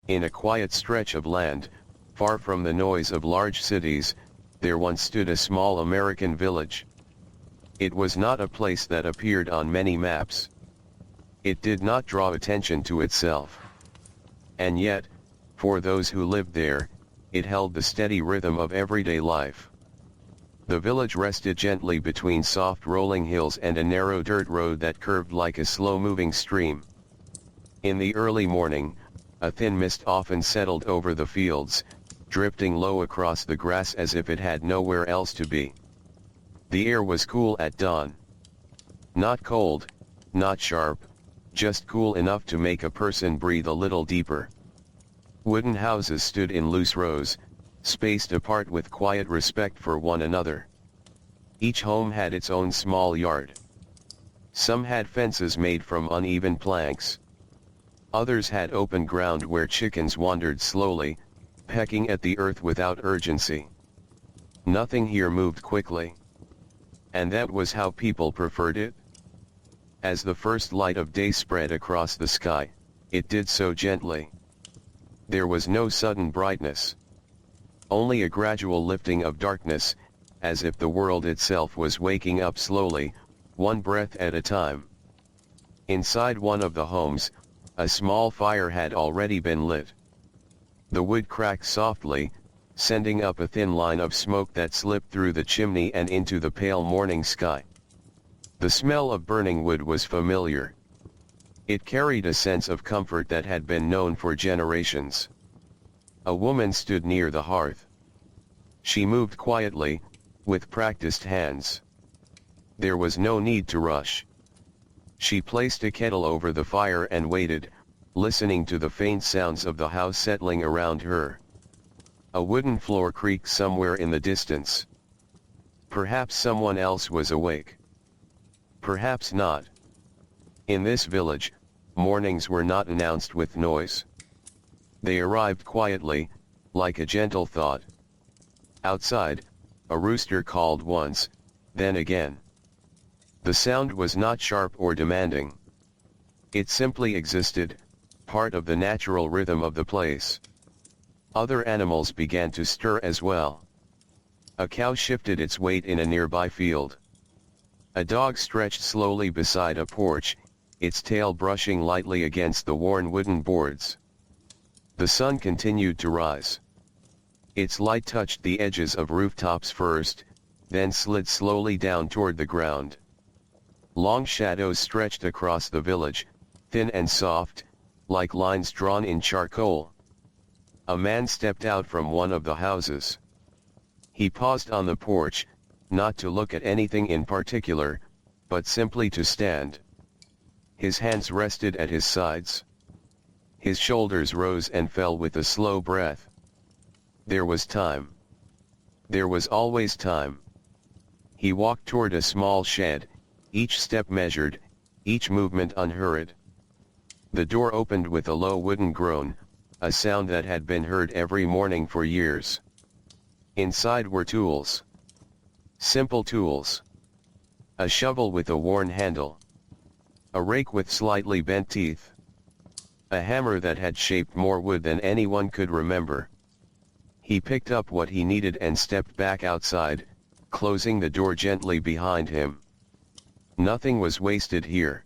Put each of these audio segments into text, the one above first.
In a quiet stretch of land, far from the noise of large cities, there once stood a small American village. It was not a place that appeared on many maps. It did not draw attention to itself. And yet, for those who lived there, it held the steady rhythm of everyday life. The village rested gently between soft rolling hills and a narrow dirt road that curved like a slow-moving stream. In the early morning, a thin mist often settled over the fields, drifting low across the grass as if it had nowhere else to be. The air was cool at dawn. Not cold, not sharp, just cool enough to make a person breathe a little deeper. Wooden houses stood in loose rows, spaced apart with quiet respect for one another. Each home had its own small yard. Some had fences made from uneven planks. Others had open ground where chickens wandered slowly, pecking at the earth without urgency. Nothing here moved quickly. And that was how people preferred it. As the first light of day spread across the sky, it did so gently. There was no sudden brightness. Only a gradual lifting of darkness, as if the world itself was waking up slowly, one breath at a time. Inside one of the homes, a small fire had already been lit. The wood cracked softly, sending up a thin line of smoke that slipped through the chimney and into the pale morning sky. The smell of burning wood was familiar. It carried a sense of comfort that had been known for generations. A woman stood near the hearth. She moved quietly, with practiced hands. There was no need to rush. She placed a kettle over the fire and waited, listening to the faint sounds of the house settling around her. A wooden floor creaked somewhere in the distance. Perhaps someone else was awake. Perhaps not. In this village, mornings were not announced with noise. They arrived quietly, like a gentle thought. Outside, a rooster called once, then again. The sound was not sharp or demanding. It simply existed, part of the natural rhythm of the place. Other animals began to stir as well. A cow shifted its weight in a nearby field. A dog stretched slowly beside a porch, its tail brushing lightly against the worn wooden boards. The sun continued to rise. Its light touched the edges of rooftops first, then slid slowly down toward the ground. Long shadows stretched across the village, thin and soft, like lines drawn in charcoal. A man stepped out from one of the houses. He paused on the porch, not to look at anything in particular, but simply to stand. His hands rested at his sides. His shoulders rose and fell with a slow breath. There was time. There was always time. He walked toward a small shed, each step measured, each movement unhurried. The door opened with a low wooden groan, a sound that had been heard every morning for years. Inside were tools. Simple tools. A shovel with a worn handle. A rake with slightly bent teeth. A hammer that had shaped more wood than anyone could remember. He picked up what he needed and stepped back outside, closing the door gently behind him. Nothing was wasted here.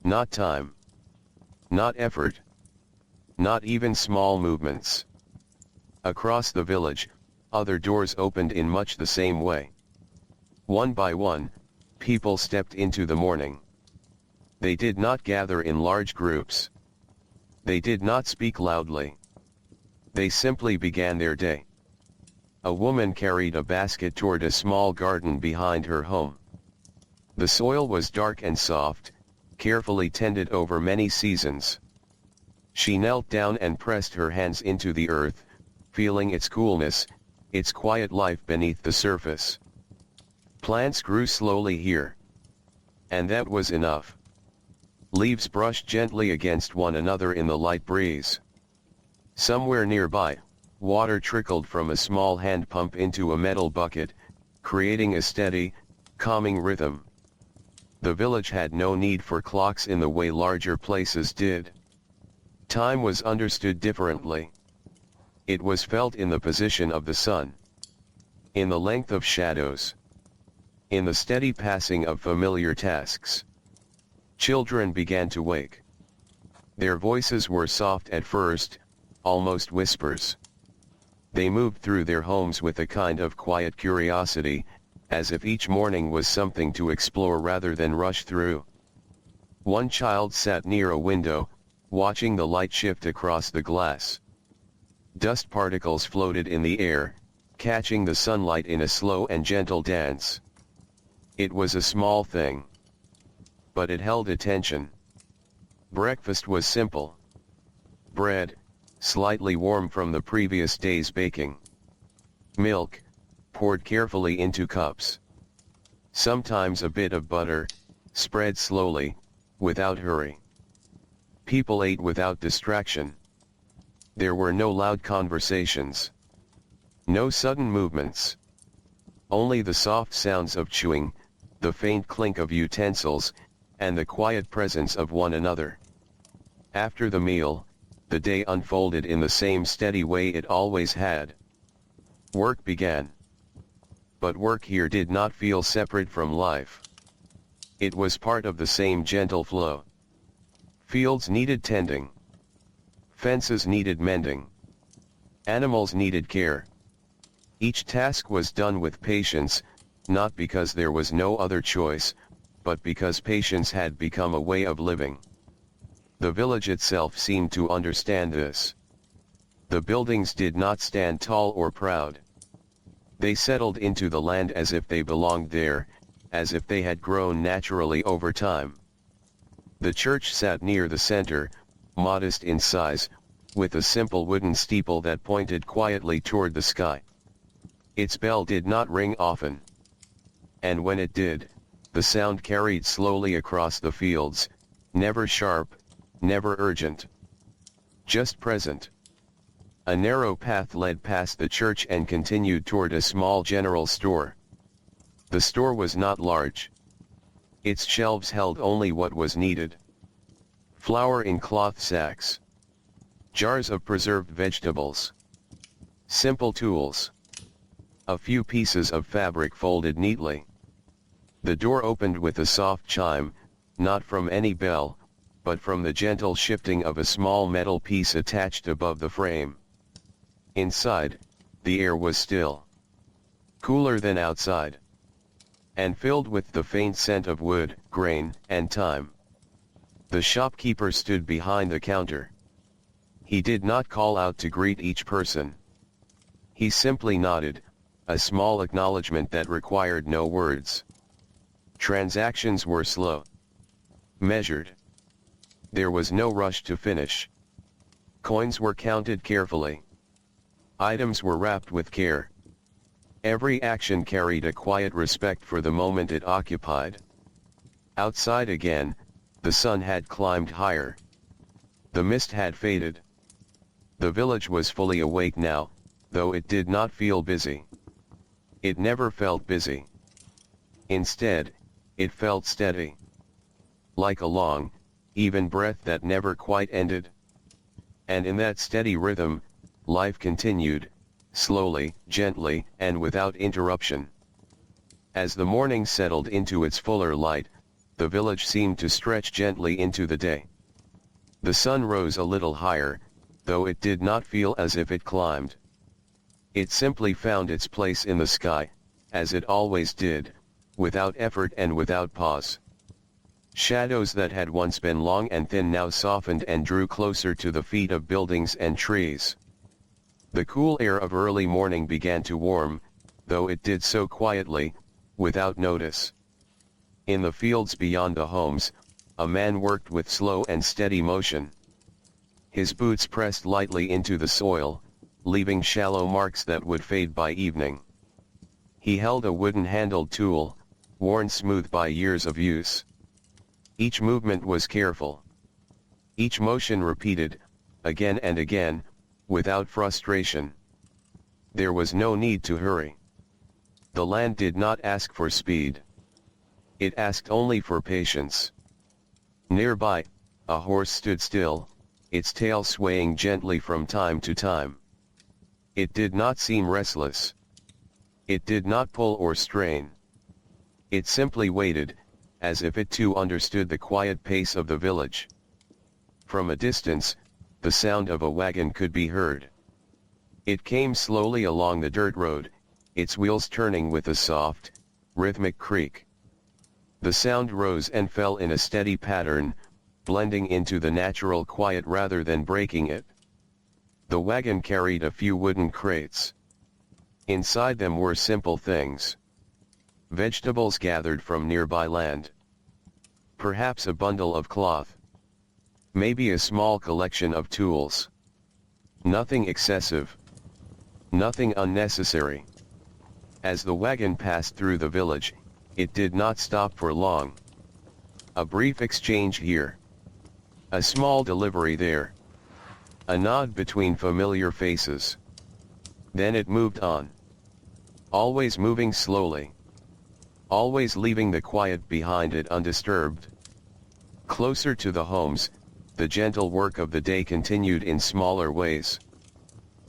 Not time. Not effort. Not even small movements. Across the village, other doors opened in much the same way. One by one, people stepped into the morning. They did not gather in large groups. They did not speak loudly. They simply began their day. A woman carried a basket toward a small garden behind her home. The soil was dark and soft, carefully tended over many seasons. She knelt down and pressed her hands into the earth, feeling its coolness, its quiet life beneath the surface. Plants grew slowly here. And that was enough. Leaves brushed gently against one another in the light breeze. Somewhere nearby, water trickled from a small hand pump into a metal bucket, creating a steady, calming rhythm. The village had no need for clocks in the way larger places did. Time was understood differently. It was felt in the position of the sun, in the length of shadows, in the steady passing of familiar tasks. Children began to wake. Their voices were soft at first, almost whispers. They moved through their homes with a kind of quiet curiosity, as if each morning was something to explore rather than rush through. One child sat near a window, watching the light shift across the glass. Dust particles floated in the air, catching the sunlight in a slow and gentle dance. It was a small thing, but it held attention. Breakfast was simple. Bread, slightly warm from the previous day's baking. Milk, poured carefully into cups. Sometimes a bit of butter, spread slowly, without hurry. People ate without distraction. There were no loud conversations. No sudden movements. Only the soft sounds of chewing, the faint clink of utensils, and the quiet presence of one another. After the meal, the day unfolded in the same steady way it always had. Work began. But work here did not feel separate from life. It was part of the same gentle flow. Fields needed tending. Fences needed mending. Animals needed care. Each task was done with patience, not because there was no other choice, but because patience had become a way of living. The village itself seemed to understand this. The buildings did not stand tall or proud. They settled into the land as if they belonged there, as if they had grown naturally over time. The church sat near the center, modest in size, with a simple wooden steeple that pointed quietly toward the sky. Its bell did not ring often. And when it did, the sound carried slowly across the fields, never sharp, never urgent. Just present. A narrow path led past the church and continued toward a small general store. The store was not large. Its shelves held only what was needed. Flour in cloth sacks. Jars of preserved vegetables. Simple tools. A few pieces of fabric folded neatly. The door opened with a soft chime, not from any bell, but from the gentle shifting of a small metal piece attached above the frame. Inside, the air was still. Cooler than outside. And filled with the faint scent of wood, grain, and thyme. The shopkeeper stood behind the counter. He did not call out to greet each person. He simply nodded, a small acknowledgement that required no words. Transactions were slow. Measured. There was no rush to finish. Coins were counted carefully. Items were wrapped with care. Every action carried a quiet respect for the moment it occupied. Outside again, the sun had climbed higher. The mist had faded. The village was fully awake now, though it did not feel busy. It never felt busy. Instead, it felt steady. Like a long, even breath that never quite ended. And in that steady rhythm, life continued, slowly, gently, and without interruption. As the morning settled into its fuller light, the village seemed to stretch gently into the day. The sun rose a little higher, though it did not feel as if it climbed. It simply found its place in the sky, as it always did, without effort and without pause. Shadows that had once been long and thin now softened and drew closer to the feet of buildings and trees. The cool air of early morning began to warm, though it did so quietly, without notice. In the fields beyond the homes, a man worked with slow and steady motion. His boots pressed lightly into the soil, leaving shallow marks that would fade by evening. He held a wooden-handled tool, worn smooth by years of use. Each movement was careful. Each motion repeated, again and again, without frustration. There was no need to hurry. The land did not ask for speed. It asked only for patience. Nearby, a horse stood still, its tail swaying gently from time to time. It did not seem restless. It did not pull or strain. It simply waited, as if it too understood the quiet pace of the village. From a distance, the sound of a wagon could be heard. It came slowly along the dirt road, its wheels turning with a soft, rhythmic creak. The sound rose and fell in a steady pattern, blending into the natural quiet rather than breaking it. The wagon carried a few wooden crates. Inside them were simple things. Vegetables gathered from nearby land. Perhaps a bundle of cloth. Maybe a small collection of tools. Nothing excessive. Nothing unnecessary. As the wagon passed through the village, it did not stop for long. A brief exchange here. A small delivery there. A nod between familiar faces. Then it moved on. Always moving slowly. Always leaving the quiet behind it undisturbed. Closer to the homes, the gentle work of the day continued in smaller ways.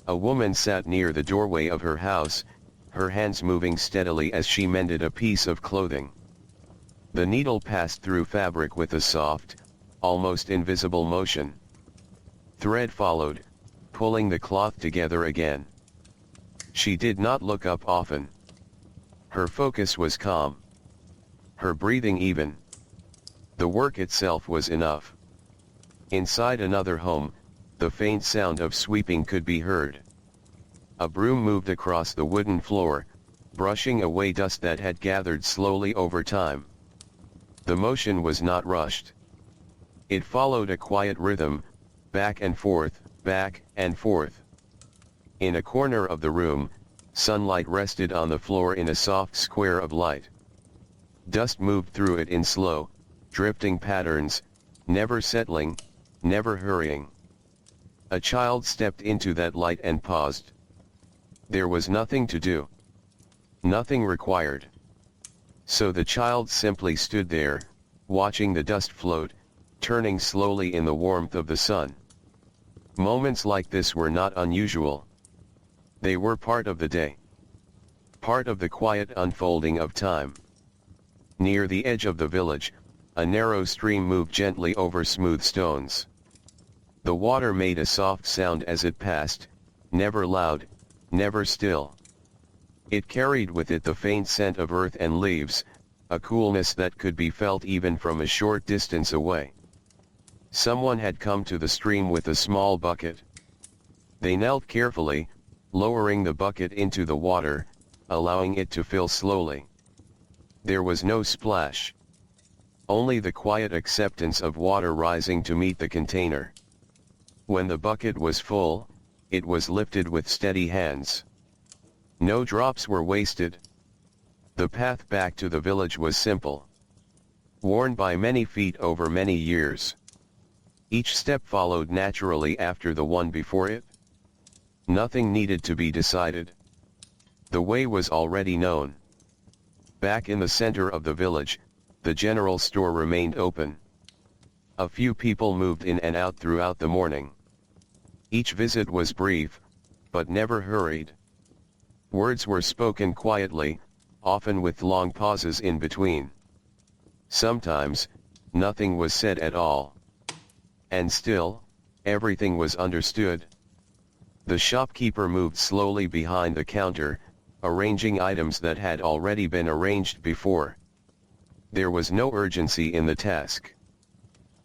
A woman sat near the doorway of her house, her hands moving steadily as she mended a piece of clothing. The needle passed through fabric with a soft, almost invisible motion. Thread followed, pulling the cloth together again. She did not look up often. Her focus was calm. Her breathing even. The work itself was enough. Inside another home, the faint sound of sweeping could be heard. A broom moved across the wooden floor, brushing away dust that had gathered slowly over time. The motion was not rushed. It followed a quiet rhythm, back and forth, back and forth. In a corner of the room, sunlight rested on the floor in a soft square of light. Dust moved through it in slow, drifting patterns, never settling, never hurrying. A child stepped into that light and paused. There was nothing to do. Nothing required. So the child simply stood there, watching the dust float, turning slowly in the warmth of the sun. Moments like this were not unusual. They were part of the day. Part of the quiet unfolding of time. Near the edge of the village, a narrow stream moved gently over smooth stones. The water made a soft sound as it passed, never loud, never still. It carried with it the faint scent of earth and leaves, a coolness that could be felt even from a short distance away. Someone had come to the stream with a small bucket. They knelt carefully, lowering the bucket into the water, allowing it to fill slowly. There was no splash. Only the quiet acceptance of water rising to meet the container. When the bucket was full, it was lifted with steady hands. No drops were wasted. The path back to the village was simple. Worn by many feet over many years. Each step followed naturally after the one before it. Nothing needed to be decided. The way was already known. Back in the center of the village, the general store remained open. A few people moved in and out throughout the morning. Each visit was brief, but never hurried. Words were spoken quietly, often with long pauses in between. Sometimes, nothing was said at all. And still, everything was understood. The shopkeeper moved slowly behind the counter, arranging items that had already been arranged before. There was no urgency in the task.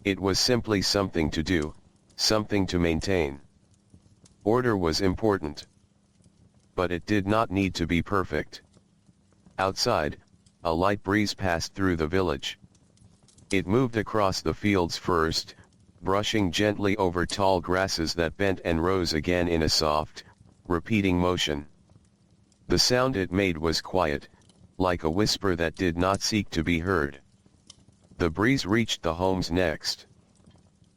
It was simply something to do, something to maintain. Order was important. But it did not need to be perfect. Outside, a light breeze passed through the village. It moved across the fields first, brushing gently over tall grasses that bent and rose again in a soft, repeating motion. The sound it made was quiet, like a whisper that did not seek to be heard. The breeze reached the homes next.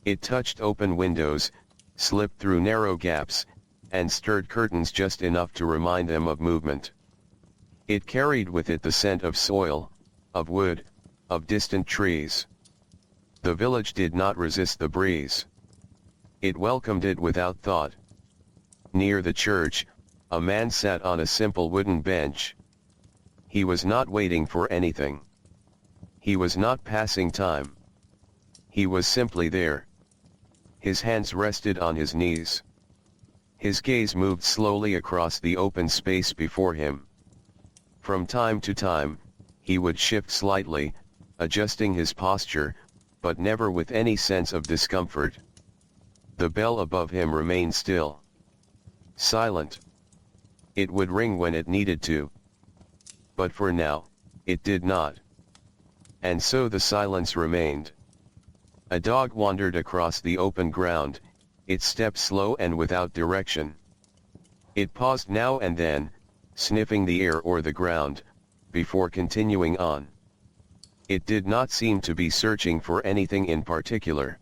It touched open windows, slipped through narrow gaps, and stirred curtains just enough to remind them of movement. It carried with it the scent of soil, of wood, of distant trees. The village did not resist the breeze. It welcomed it without thought. Near the church, a man sat on a simple wooden bench. He was not waiting for anything. He was not passing time. He was simply there. His hands rested on his knees. His gaze moved slowly across the open space before him. From time to time, he would shift slightly, adjusting his posture, but never with any sense of discomfort. The bell above him remained still. Silent. It would ring when it needed to. But for now, it did not. And so the silence remained. A dog wandered across the open ground, its steps slow and without direction. It paused now and then, sniffing the air or the ground, before continuing on. It did not seem to be searching for anything in particular.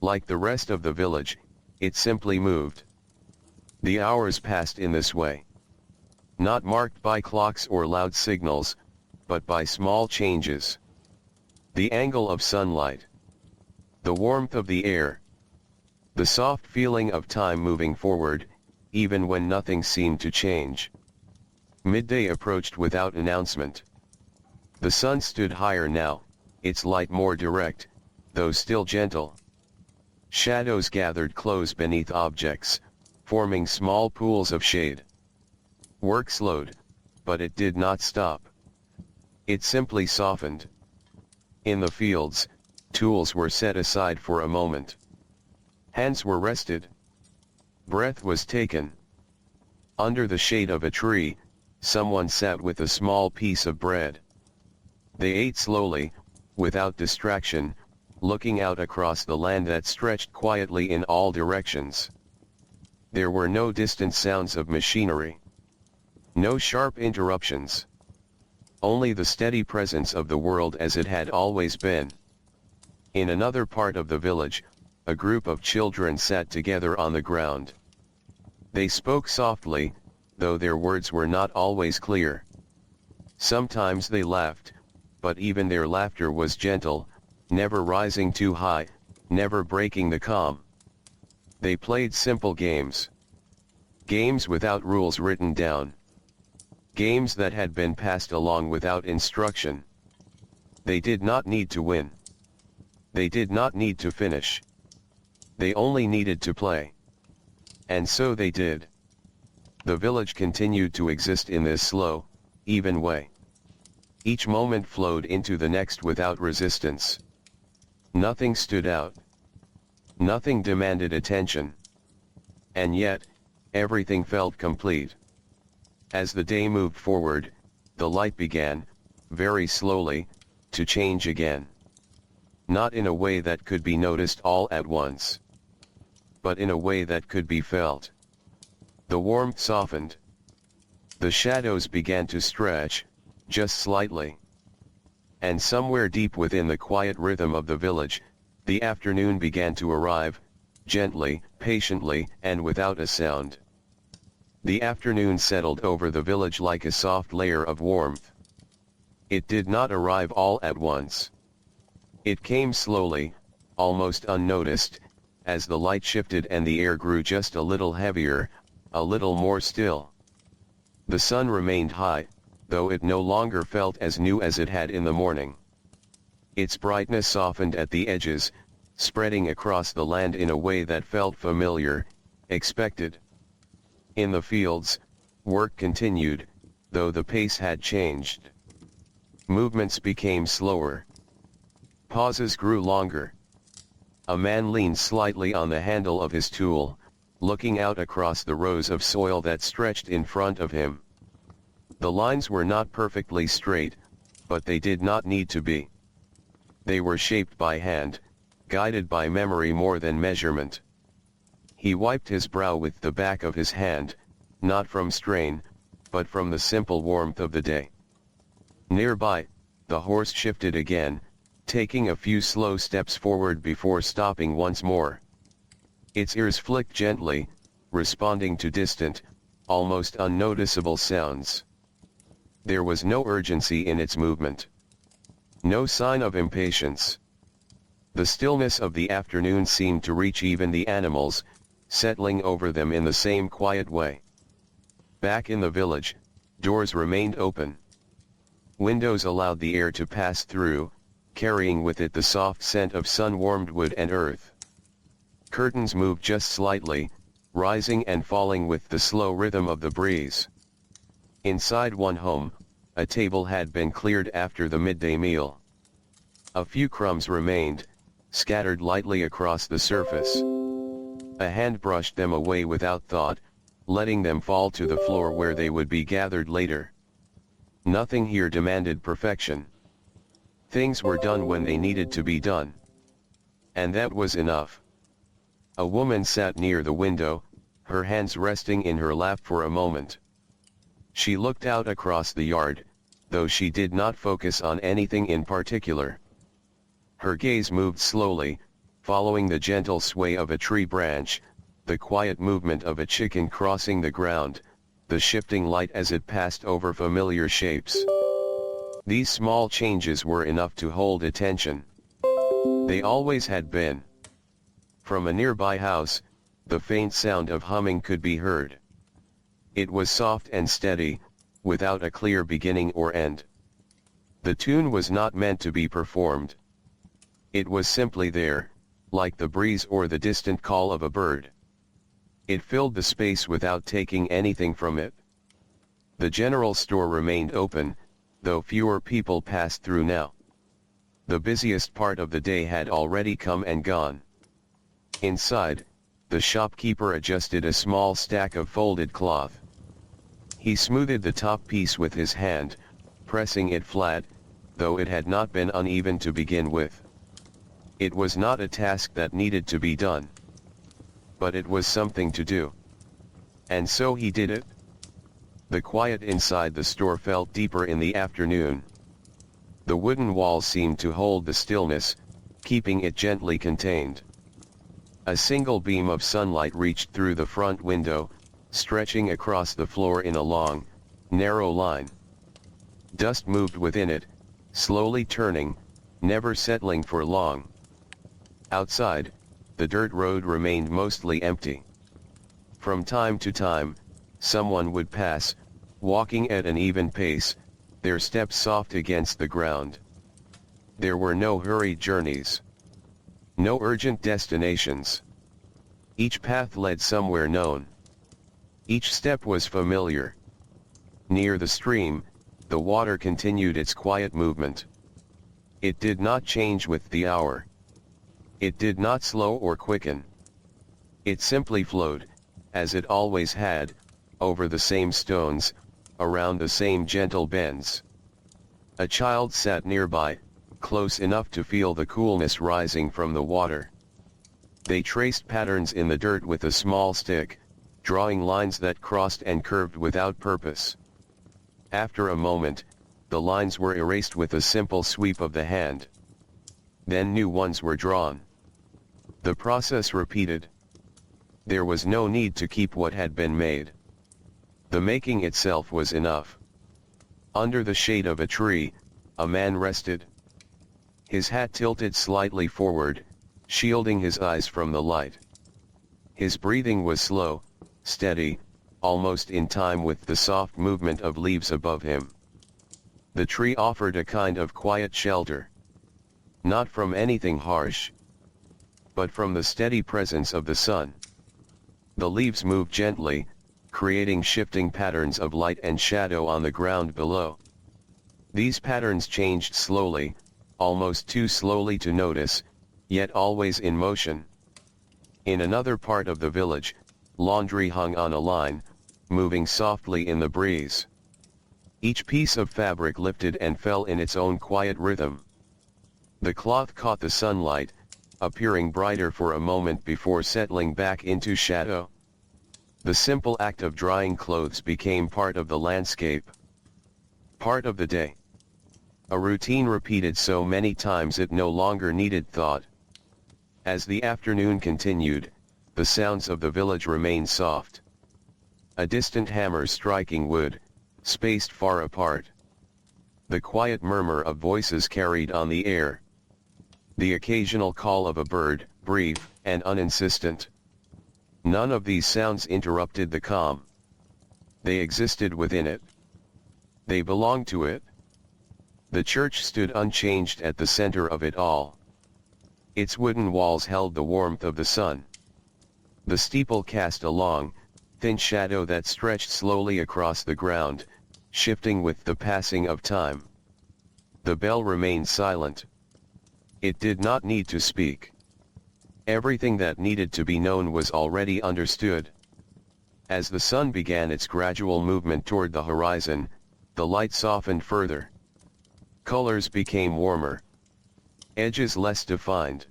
Like the rest of the village, it simply moved. The hours passed in this way. Not marked by clocks or loud signals, but by small changes. The angle of sunlight. The warmth of the air. The soft feeling of time moving forward, even when nothing seemed to change. Midday approached without announcement. The sun stood higher now, its light more direct, though still gentle. Shadows gathered close beneath objects, forming small pools of shade. Work slowed, but it did not stop. It simply softened. In the fields, tools were set aside for a moment. Hands were rested. Breath was taken. Under the shade of a tree, someone sat with a small piece of bread. They ate slowly, without distraction, looking out across the land that stretched quietly in all directions. There were no distant sounds of machinery. No sharp interruptions. Only the steady presence of the world as it had always been. In another part of the village, a group of children sat together on the ground. They spoke softly, though their words were not always clear. Sometimes they laughed, but even their laughter was gentle, never rising too high, never breaking the calm. They played simple games. Games without rules written down. Games that had been passed along without instruction. They did not need to win. They did not need to finish. They only needed to play. And so they did. The village continued to exist in this slow, even way. Each moment flowed into the next without resistance. Nothing stood out. Nothing demanded attention. And yet, everything felt complete. As the day moved forward, the light began, very slowly, to change again. Not in a way that could be noticed all at once, but in a way that could be felt. The warmth softened. The shadows began to stretch, just slightly. And somewhere deep within the quiet rhythm of the village, the afternoon began to arrive, gently, patiently, and without a sound. The afternoon settled over the village like a soft layer of warmth. It did not arrive all at once. It came slowly, almost unnoticed, as the light shifted and the air grew just a little heavier, a little more still. The sun remained high, though it no longer felt as new as it had in the morning. Its brightness softened at the edges, spreading across the land in a way that felt familiar, expected. In the fields, work continued, though the pace had changed. Movements became slower. Pauses grew longer. A man leaned slightly on the handle of his tool, looking out across the rows of soil that stretched in front of him. The lines were not perfectly straight, but they did not need to be. They were shaped by hand, guided by memory more than measurement. He wiped his brow with the back of his hand, not from strain, but from the simple warmth of the day. Nearby, the horse shifted again, taking a few slow steps forward before stopping once more. Its ears flicked gently, responding to distant, almost unnoticeable sounds. There was no urgency in its movement. No sign of impatience. The stillness of the afternoon seemed to reach even the animals, settling over them in the same quiet way. Back in the village, doors remained open. Windows allowed the air to pass through, carrying with it the soft scent of sun-warmed wood and earth. Curtains moved just slightly, rising and falling with the slow rhythm of the breeze. Inside one home, a table had been cleared after the midday meal. A few crumbs remained, scattered lightly across the surface. A hand brushed them away without thought, letting them fall to the floor where they would be gathered later. Nothing here demanded perfection. Things were done when they needed to be done. And that was enough. A woman sat near the window, her hands resting in her lap for a moment. She looked out across the yard, though she did not focus on anything in particular. Her gaze moved slowly, following the gentle sway of a tree branch, the quiet movement of a chicken crossing the ground, the shifting light as it passed over familiar shapes. These small changes were enough to hold attention. They always had been. From a nearby house, the faint sound of humming could be heard. It was soft and steady, without a clear beginning or end. The tune was not meant to be performed. It was simply there, like the breeze or the distant call of a bird. It filled the space without taking anything from it. The general store remained open, though fewer people passed through now. The busiest part of the day had already come and gone. Inside, the shopkeeper adjusted a small stack of folded cloth. He smoothed the top piece with his hand, pressing it flat, though it had not been uneven to begin with. It was not a task that needed to be done. But it was something to do. And so he did it. The quiet inside the store felt deeper in the afternoon. The wooden walls seemed to hold the stillness, keeping it gently contained. A single beam of sunlight reached through the front window, stretching across the floor in a long, narrow line. Dust moved within it, slowly turning, never settling for long. Outside, the dirt road remained mostly empty. From time to time, someone would pass, walking at an even pace, their steps soft against the ground. There were no hurried journeys. No urgent destinations. Each path led somewhere known. Each step was familiar. Near the stream, the water continued its quiet movement. It did not change with the hour. It did not slow or quicken. It simply flowed, as it always had, over the same stones, around the same gentle bends. A child sat nearby, close enough to feel the coolness rising from the water. They traced patterns in the dirt with a small stick, drawing lines that crossed and curved without purpose. After a moment, the lines were erased with a simple sweep of the hand. Then new ones were drawn. The process repeated. There was no need to keep what had been made. The making itself was enough. Under the shade of a tree, a man rested. His hat tilted slightly forward, shielding his eyes from the light. His breathing was slow, steady, almost in time with the soft movement of leaves above him. The tree offered a kind of quiet shelter. Not from anything harsh, but from the steady presence of the sun. The leaves moved gently, creating shifting patterns of light and shadow on the ground below. These patterns changed slowly, almost too slowly to notice, yet always in motion. In another part of the village, laundry hung on a line, moving softly in the breeze. Each piece of fabric lifted and fell in its own quiet rhythm. The cloth caught the sunlight, appearing brighter for a moment before settling back into shadow. The simple act of drying clothes became part of the landscape. Part of the day. A routine repeated so many times it no longer needed thought. As the afternoon continued, the sounds of the village remained soft. A distant hammer striking wood, spaced far apart. The quiet murmur of voices carried on the air. The occasional call of a bird, brief and uninsistent. None of these sounds interrupted the calm. They existed within it. They belonged to it. The church stood unchanged at the center of it all. Its wooden walls held the warmth of the sun. The steeple cast a long, thin shadow that stretched slowly across the ground, shifting with the passing of time. The bell remained silent. It did not need to speak. Everything that needed to be known was already understood. As the sun began its gradual movement toward the horizon, the light softened further. Colors became warmer. Edges less defined.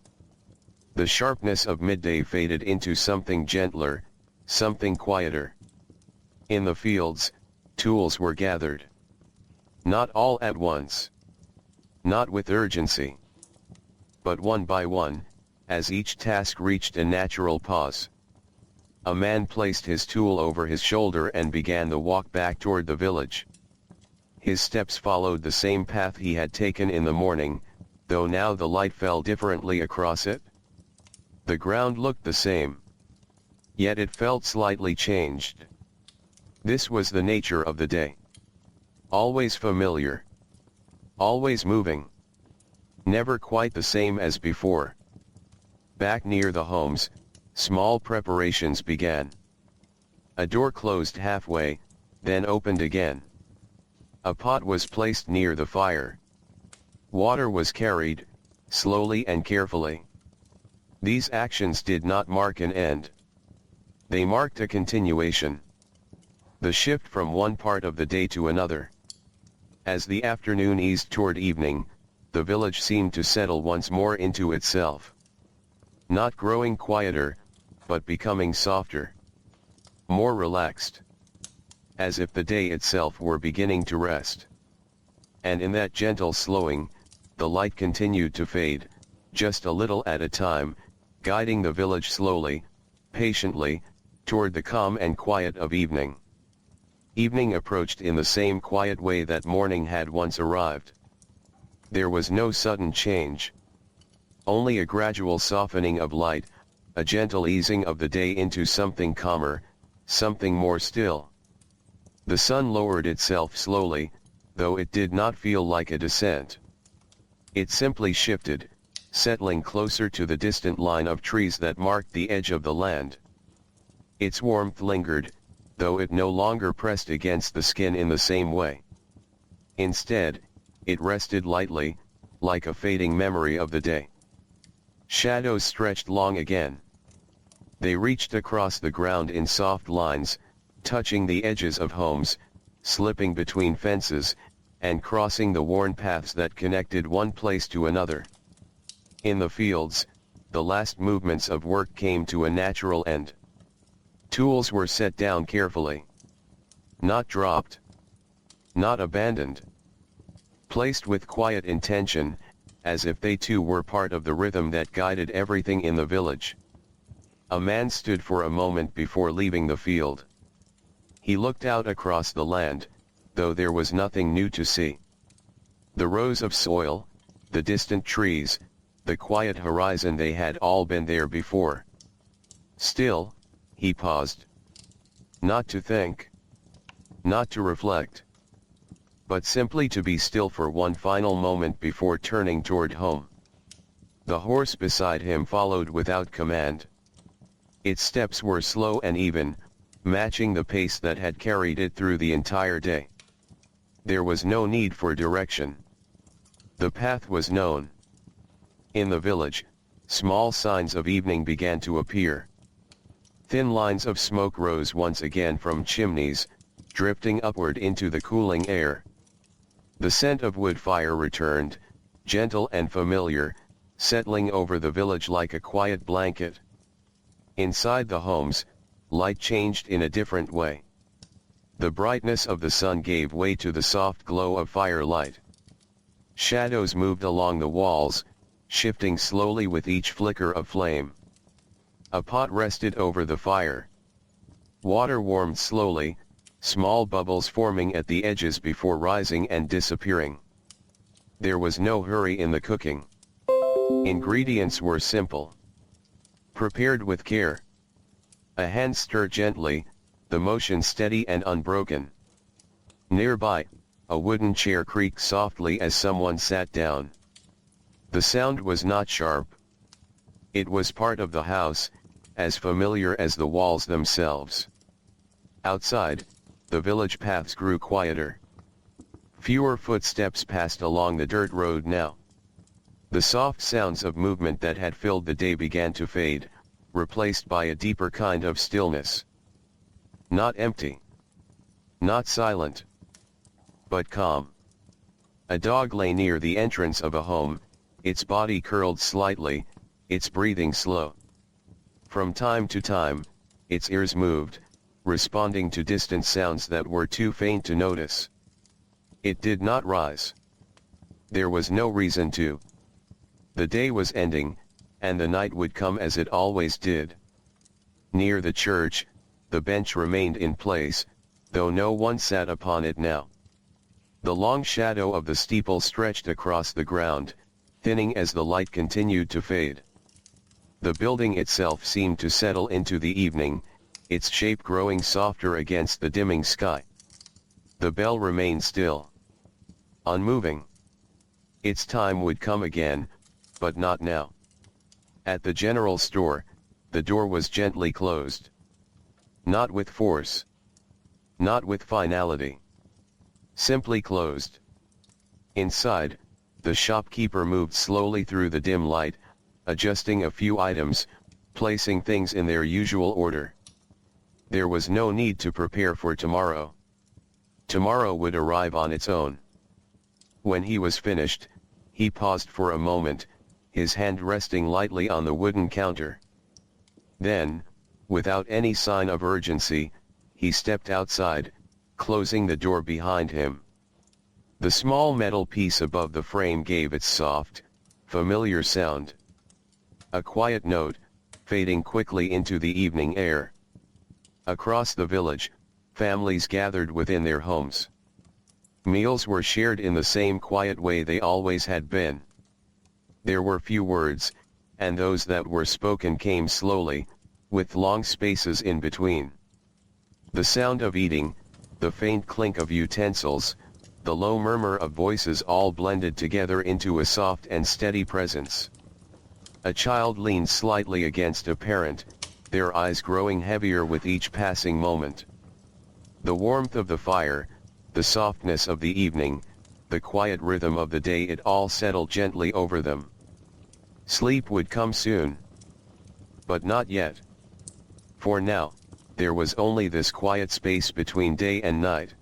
The sharpness of midday faded into something gentler, something quieter. In the fields, tools were gathered. Not all at once. Not with urgency. But one by one, as each task reached a natural pause. A man placed his tool over his shoulder and began the walk back toward the village. His steps followed the same path he had taken in the morning, though now the light fell differently across it. The ground looked the same. Yet it felt slightly changed. This was the nature of the day. Always familiar. Always moving. Never quite the same as before. Back near the homes, small preparations began. A door closed halfway, then opened again. A pot was placed near the fire. Water was carried, slowly and carefully. These actions did not mark an end. They marked a continuation. The shift from one part of the day to another. As the afternoon eased toward evening, the village seemed to settle once more into itself. Not growing quieter, but becoming softer. More relaxed. As if the day itself were beginning to rest. And in that gentle slowing, the light continued to fade, just a little at a time, guiding the village slowly, patiently, toward the calm and quiet of evening. Evening approached in the same quiet way that morning had once arrived. There was no sudden change. Only a gradual softening of light, a gentle easing of the day into something calmer, something more still. The sun lowered itself slowly, though it did not feel like a descent. It simply shifted, settling closer to the distant line of trees that marked the edge of the land. Its warmth lingered, though it no longer pressed against the skin in the same way. Instead, it rested lightly, like a fading memory of the day. Shadows stretched long again. They reached across the ground in soft lines, touching the edges of homes, slipping between fences, and crossing the worn paths that connected one place to another. In the fields, the last movements of work came to a natural end. Tools were set down carefully. Not dropped. Not abandoned. Placed with quiet intention, as if they too were part of the rhythm that guided everything in the village. A man stood for a moment before leaving the field. He looked out across the land, though there was nothing new to see. The rows of soil, the distant trees, the quiet horizon, they had all been there before. Still, he paused. Not to think. Not to reflect. But simply to be still for one final moment before turning toward home. The horse beside him followed without command. Its steps were slow and even, matching the pace that had carried it through the entire day. There was no need for direction. The path was known. In the village, small signs of evening began to appear. Thin lines of smoke rose once again from chimneys, drifting upward into the cooling air. The scent of wood fire returned, gentle and familiar, settling over the village like a quiet blanket. Inside the homes, light changed in a different way. The brightness of the sun gave way to the soft glow of firelight. Shadows moved along the walls, shifting slowly with each flicker of flame. A pot rested over the fire. Water warmed slowly, small bubbles forming at the edges before rising and disappearing. There was no hurry in the cooking. Ingredients were simple. Prepared with care. A hand stirred gently, the motion steady and unbroken. Nearby, a wooden chair creaked softly as someone sat down. The sound was not sharp. It was part of the house, as familiar as the walls themselves. Outside, the village paths grew quieter. Fewer footsteps passed along the dirt road now. The soft sounds of movement that had filled the day began to fade, replaced by a deeper kind of stillness. Not empty. Not silent. But calm. A dog lay near the entrance of a home, its body curled slightly, its breathing slow. From time to time, its ears moved, responding to distant sounds that were too faint to notice. It did not rise. There was no reason to. The day was ending, and the night would come as it always did. Near the church, the bench remained in place, though no one sat upon it now. The long shadow of the steeple stretched across the ground, thinning as the light continued to fade. The building itself seemed to settle into the evening, its shape growing softer against the dimming sky. The bell remained still. Unmoving. Its time would come again, but not now. At the general store, the door was gently closed. Not with force. Not with finality. Simply closed. Inside, the shopkeeper moved slowly through the dim light, adjusting a few items, placing things in their usual order. There was no need to prepare for tomorrow. Tomorrow would arrive on its own. When he was finished, he paused for a moment, his hand resting lightly on the wooden counter. Then, without any sign of urgency, he stepped outside, closing the door behind him. The small metal piece above the frame gave its soft, familiar sound. A quiet note, fading quickly into the evening air. Across the village, families gathered within their homes. Meals were shared in the same quiet way they always had been. There were few words, and those that were spoken came slowly, with long spaces in between. The sound of eating, the faint clink of utensils, the low murmur of voices all blended together into a soft and steady presence. A child leaned slightly against a parent, their eyes growing heavier with each passing moment. The warmth of the fire, the softness of the evening, the quiet rhythm of the day, it all settled gently over them. Sleep would come soon. But not yet. For now, there was only this quiet space between day and night.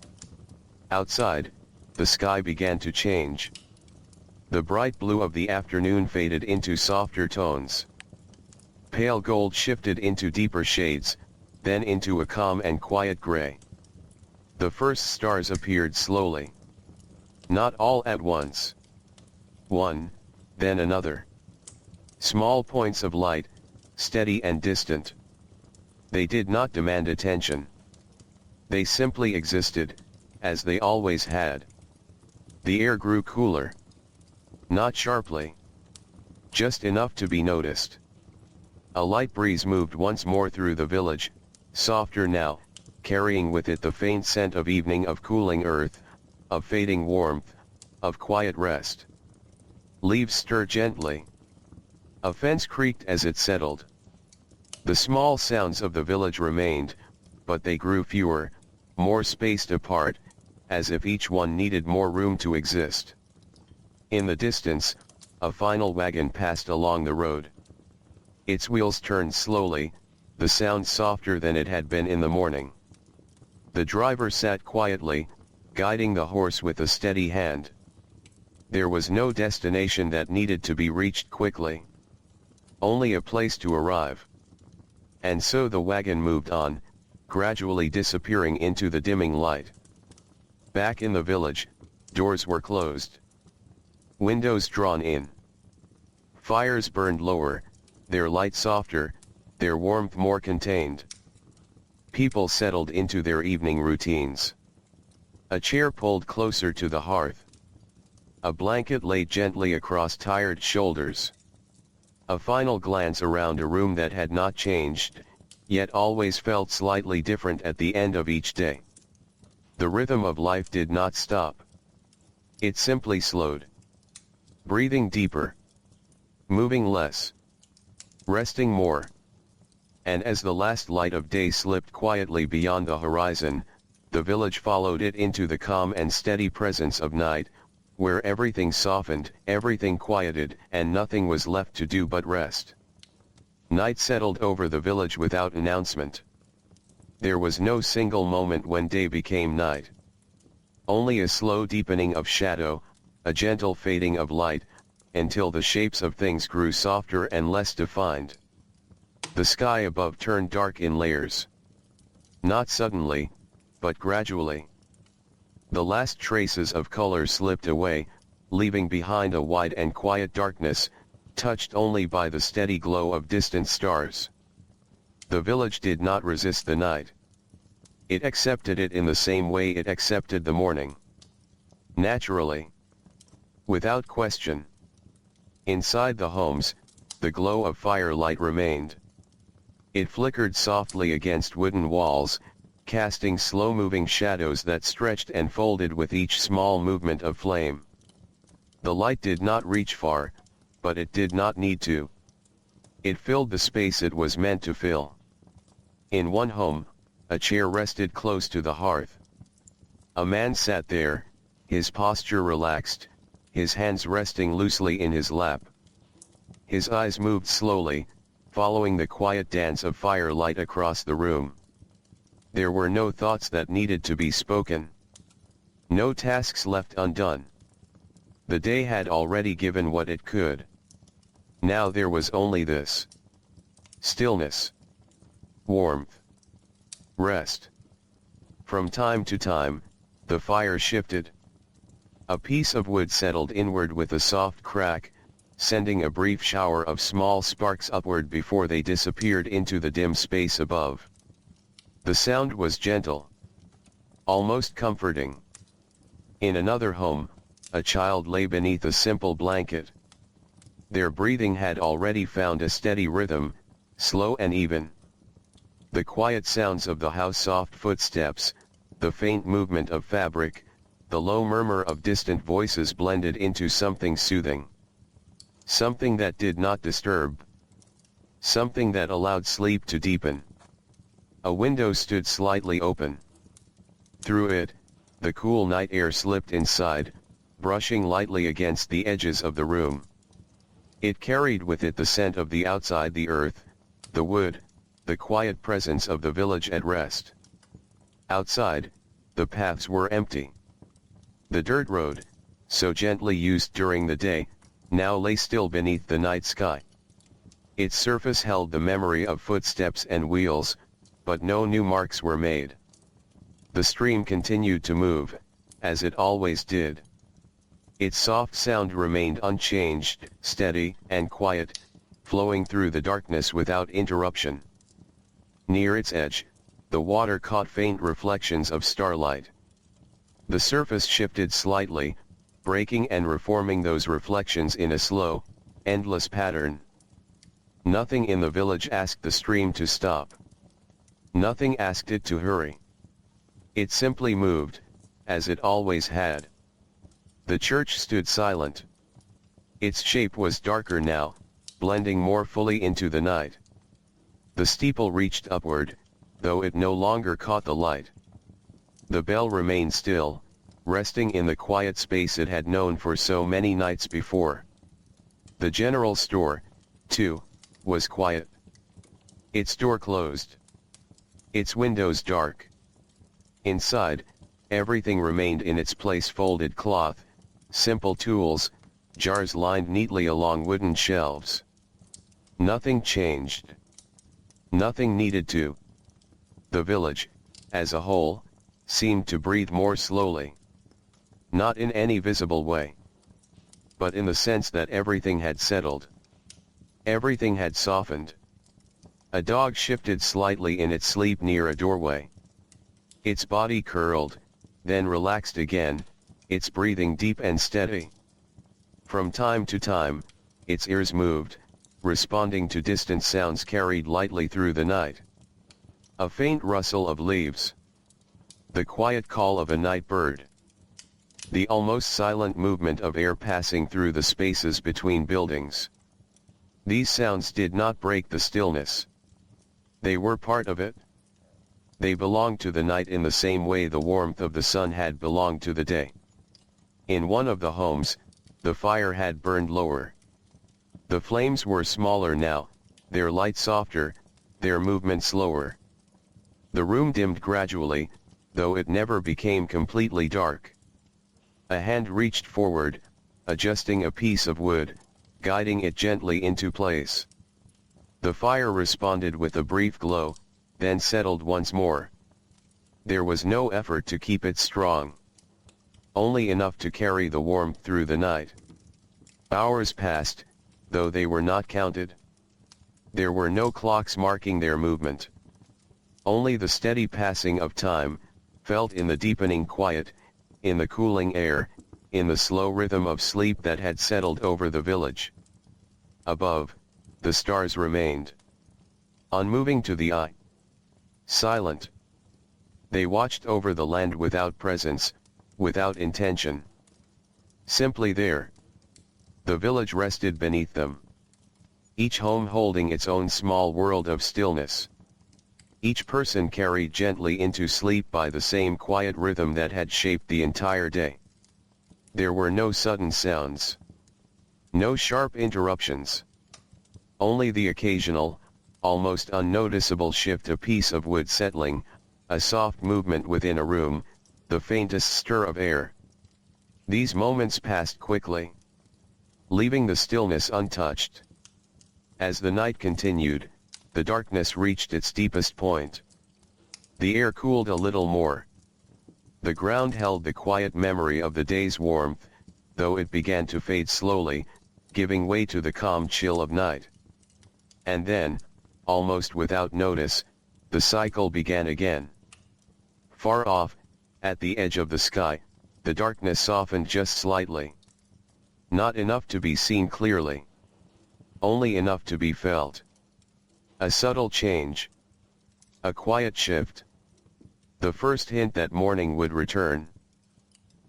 Outside, the sky began to change. The bright blue of the afternoon faded into softer tones. Pale gold shifted into deeper shades, then into a calm and quiet gray. The first stars appeared slowly. Not all at once. One, then another. Small points of light, steady and distant. They did not demand attention. They simply existed, as they always had. The air grew cooler. Not sharply. Just enough to be noticed. A light breeze moved once more through the village, softer now, carrying with it the faint scent of evening, of cooling earth, of fading warmth, of quiet rest. Leaves stirred gently. A fence creaked as it settled. The small sounds of the village remained, but they grew fewer, more spaced apart, as if each one needed more room to exist. In the distance, a final wagon passed along the road. Its wheels turned slowly, the sound softer than it had been in the morning. The driver sat quietly, guiding the horse with a steady hand. There was no destination that needed to be reached quickly. Only a place to arrive. And so the wagon moved on, gradually disappearing into the dimming light. Back in the village, doors were closed. Windows drawn in. Fires burned lower, their light softer, their warmth more contained. People settled into their evening routines. A chair pulled closer to the hearth. A blanket lay gently across tired shoulders. A final glance around a room that had not changed, yet always felt slightly different at the end of each day. The rhythm of life did not stop. It simply slowed. Breathing deeper. Moving less. Resting more. And as the last light of day slipped quietly beyond the horizon, the village followed it into the calm and steady presence of night, where everything softened, everything quieted, and nothing was left to do but rest. Night settled over the village without announcement. There was no single moment when day became night. Only a slow deepening of shadow, a gentle fading of light, until the shapes of things grew softer and less defined. The sky above turned dark in layers. Not suddenly, but gradually. The last traces of color slipped away, leaving behind a wide and quiet darkness, touched only by the steady glow of distant stars. The village did not resist the night. It accepted it in the same way it accepted the morning. Naturally. Without question. Inside the homes, the glow of firelight remained. It flickered softly against wooden walls, casting slow-moving shadows that stretched and folded with each small movement of flame. The light did not reach far, but it did not need to. It filled the space it was meant to fill. In one home, a chair rested close to the hearth. A man sat there, his posture relaxed, his hands resting loosely in his lap. His eyes moved slowly, following the quiet dance of firelight across the room. There were no thoughts that needed to be spoken. No tasks left undone. The day had already given what it could. Now there was only this. Stillness. Warmth. Rest. From time to time, the fire shifted. A piece of wood settled inward with a soft crack, sending a brief shower of small sparks upward before they disappeared into the dim space above. The sound was gentle. Almost comforting. In another home, a child lay beneath a simple blanket. Their breathing had already found a steady rhythm, slow and even. The quiet sounds of the house, soft footsteps, the faint movement of fabric, the low murmur of distant voices blended into something soothing. Something that did not disturb. Something that allowed sleep to deepen. A window stood slightly open. Through it, the cool night air slipped inside, brushing lightly against the edges of the room. It carried with it the scent of the outside, the earth, the wood, the quiet presence of the village at rest. Outside, the paths were empty. The dirt road, so gently used during the day, now lay still beneath the night sky. Its surface held the memory of footsteps and wheels, but no new marks were made. The stream continued to move, as it always did. Its soft sound remained unchanged, steady and quiet, flowing through the darkness without interruption. Near its edge, the water caught faint reflections of starlight. The surface shifted slightly, breaking and reforming those reflections in a slow, endless pattern. Nothing in the village asked the stream to stop. Nothing asked it to hurry. It simply moved, as it always had. The church stood silent. Its shape was darker now, blending more fully into the night. The steeple reached upward, though it no longer caught the light. The bell remained still, resting in the quiet space it had known for so many nights before. The general store, too, was quiet. Its door closed. Its windows dark. Inside, everything remained in its place: folded cloth, simple tools, jars lined neatly along wooden shelves. Nothing changed. Nothing needed to. The village, as a whole, seemed to breathe more slowly. Not in any visible way, but in the sense that everything had settled. Everything had softened. A dog shifted slightly in its sleep near a doorway. Its body curled, then relaxed again, its breathing deep and steady. From time to time, its ears moved, responding to distant sounds carried lightly through the night. A faint rustle of leaves. The quiet call of a night bird. The almost silent movement of air passing through the spaces between buildings. These sounds did not break the stillness. They were part of it. They belonged to the night in the same way the warmth of the sun had belonged to the day. In one of the homes, the fire had burned lower. The flames were smaller now, their light softer, their movement slower. The room dimmed gradually, though it never became completely dark. A hand reached forward, adjusting a piece of wood, guiding it gently into place. The fire responded with a brief glow, then settled once more. There was no effort to keep it strong. Only enough to carry the warmth through the night. Hours passed, though they were not counted. There were no clocks marking their movement. Only the steady passing of time, felt in the deepening quiet, in the cooling air, in the slow rhythm of sleep that had settled over the village. Above, the stars remained. Unmoving to the eye. Silent. They watched over the land without presence, without intention. Simply there. The village rested beneath them. Each home holding its own small world of stillness. Each person carried gently into sleep by the same quiet rhythm that had shaped the entire day. There were no sudden sounds. No sharp interruptions. Only the occasional, almost unnoticeable shift, a piece of wood settling, a soft movement within a room, the faintest stir of air. These moments passed quickly, leaving the stillness untouched. As the night continued, the darkness reached its deepest point. The air cooled a little more. The ground held the quiet memory of the day's warmth, though it began to fade slowly, giving way to the calm chill of night. And then, almost without notice, the cycle began again. Far off, at the edge of the sky, the darkness softened just slightly. Not enough to be seen clearly. Only enough to be felt. A subtle change. A quiet shift. The first hint that morning would return.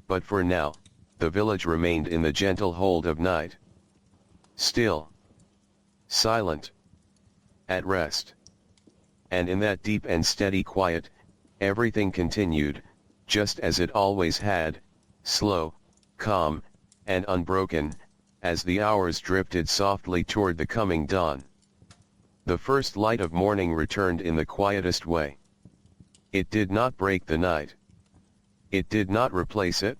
But for now, the village remained in the gentle hold of night. Still. Silent. At rest. And in that deep and steady quiet, everything continued, just as it always had, slow, calm, and unbroken, as the hours drifted softly toward the coming dawn. The first light of morning returned in the quietest way. It did not break the night. It did not replace it.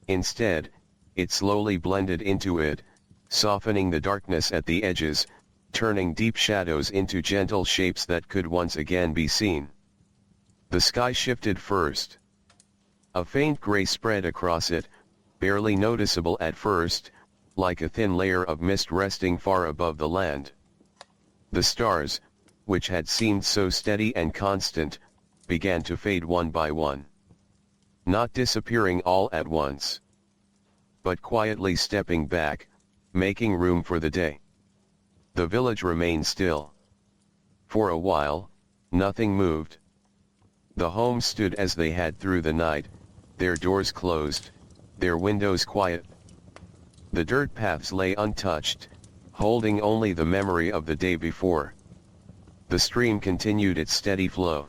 Instead, it slowly blended into it, softening the darkness at the edges, turning deep shadows into gentle shapes that could once again be seen. The sky shifted first. A faint gray spread across it, barely noticeable at first, like a thin layer of mist resting far above the land. The stars, which had seemed so steady and constant, began to fade one by one. Not disappearing all at once, but quietly stepping back, making room for the day. The village remained still. For a while, nothing moved. The homes stood as they had through the night, their doors closed, their windows quiet. The dirt paths lay untouched, holding only the memory of the day before. The stream continued its steady flow.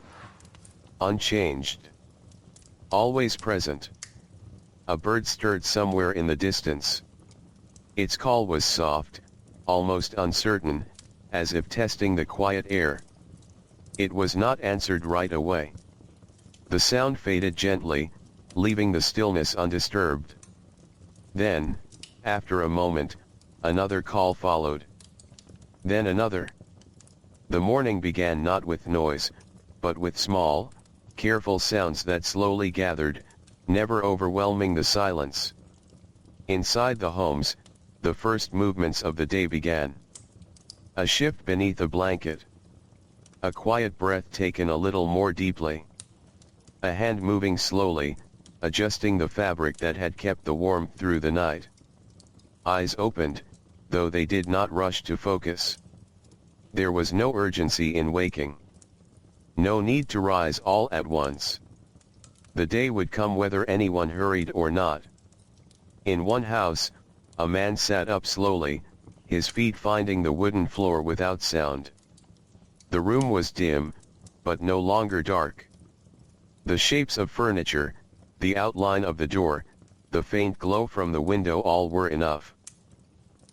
Unchanged. Always present. A bird stirred somewhere in the distance. Its call was soft, almost uncertain, as if testing the quiet air. It was not answered right away. The sound faded gently, leaving the stillness undisturbed. Then, after a moment, another call followed. Then another. The morning began not with noise, but with small, careful sounds that slowly gathered, never overwhelming the silence. Inside the homes, the first movements of the day began. A shift beneath a blanket. A quiet breath taken a little more deeply. A hand moving slowly, adjusting the fabric that had kept the warmth through the night. Eyes opened, though they did not rush to focus. There was no urgency in waking. No need to rise all at once. The day would come whether anyone hurried or not. In one house, a man sat up slowly, his feet finding the wooden floor without sound. The room was dim, but no longer dark. The shapes of furniture, the outline of the door, the faint glow from the window, all were enough.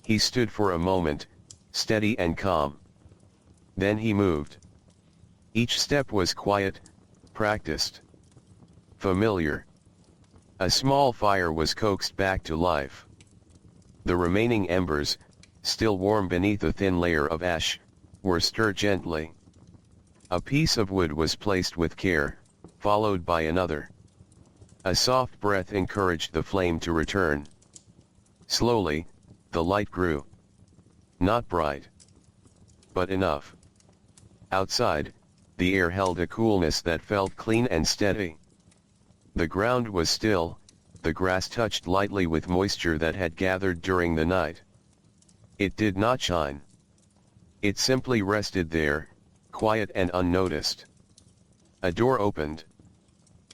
He stood for a moment, steady and calm. Then he moved. Each step was quiet, practiced, familiar. A small fire was coaxed back to life. The remaining embers, still warm beneath a thin layer of ash, were stirred gently. A piece of wood was placed with care, followed by another. A soft breath encouraged the flame to return. Slowly, the light grew. Not bright, but enough. Outside, the air held a coolness that felt clean and steady. The ground was still, the grass touched lightly with moisture that had gathered during the night. It did not shine. It simply rested there, quiet and unnoticed. A door opened.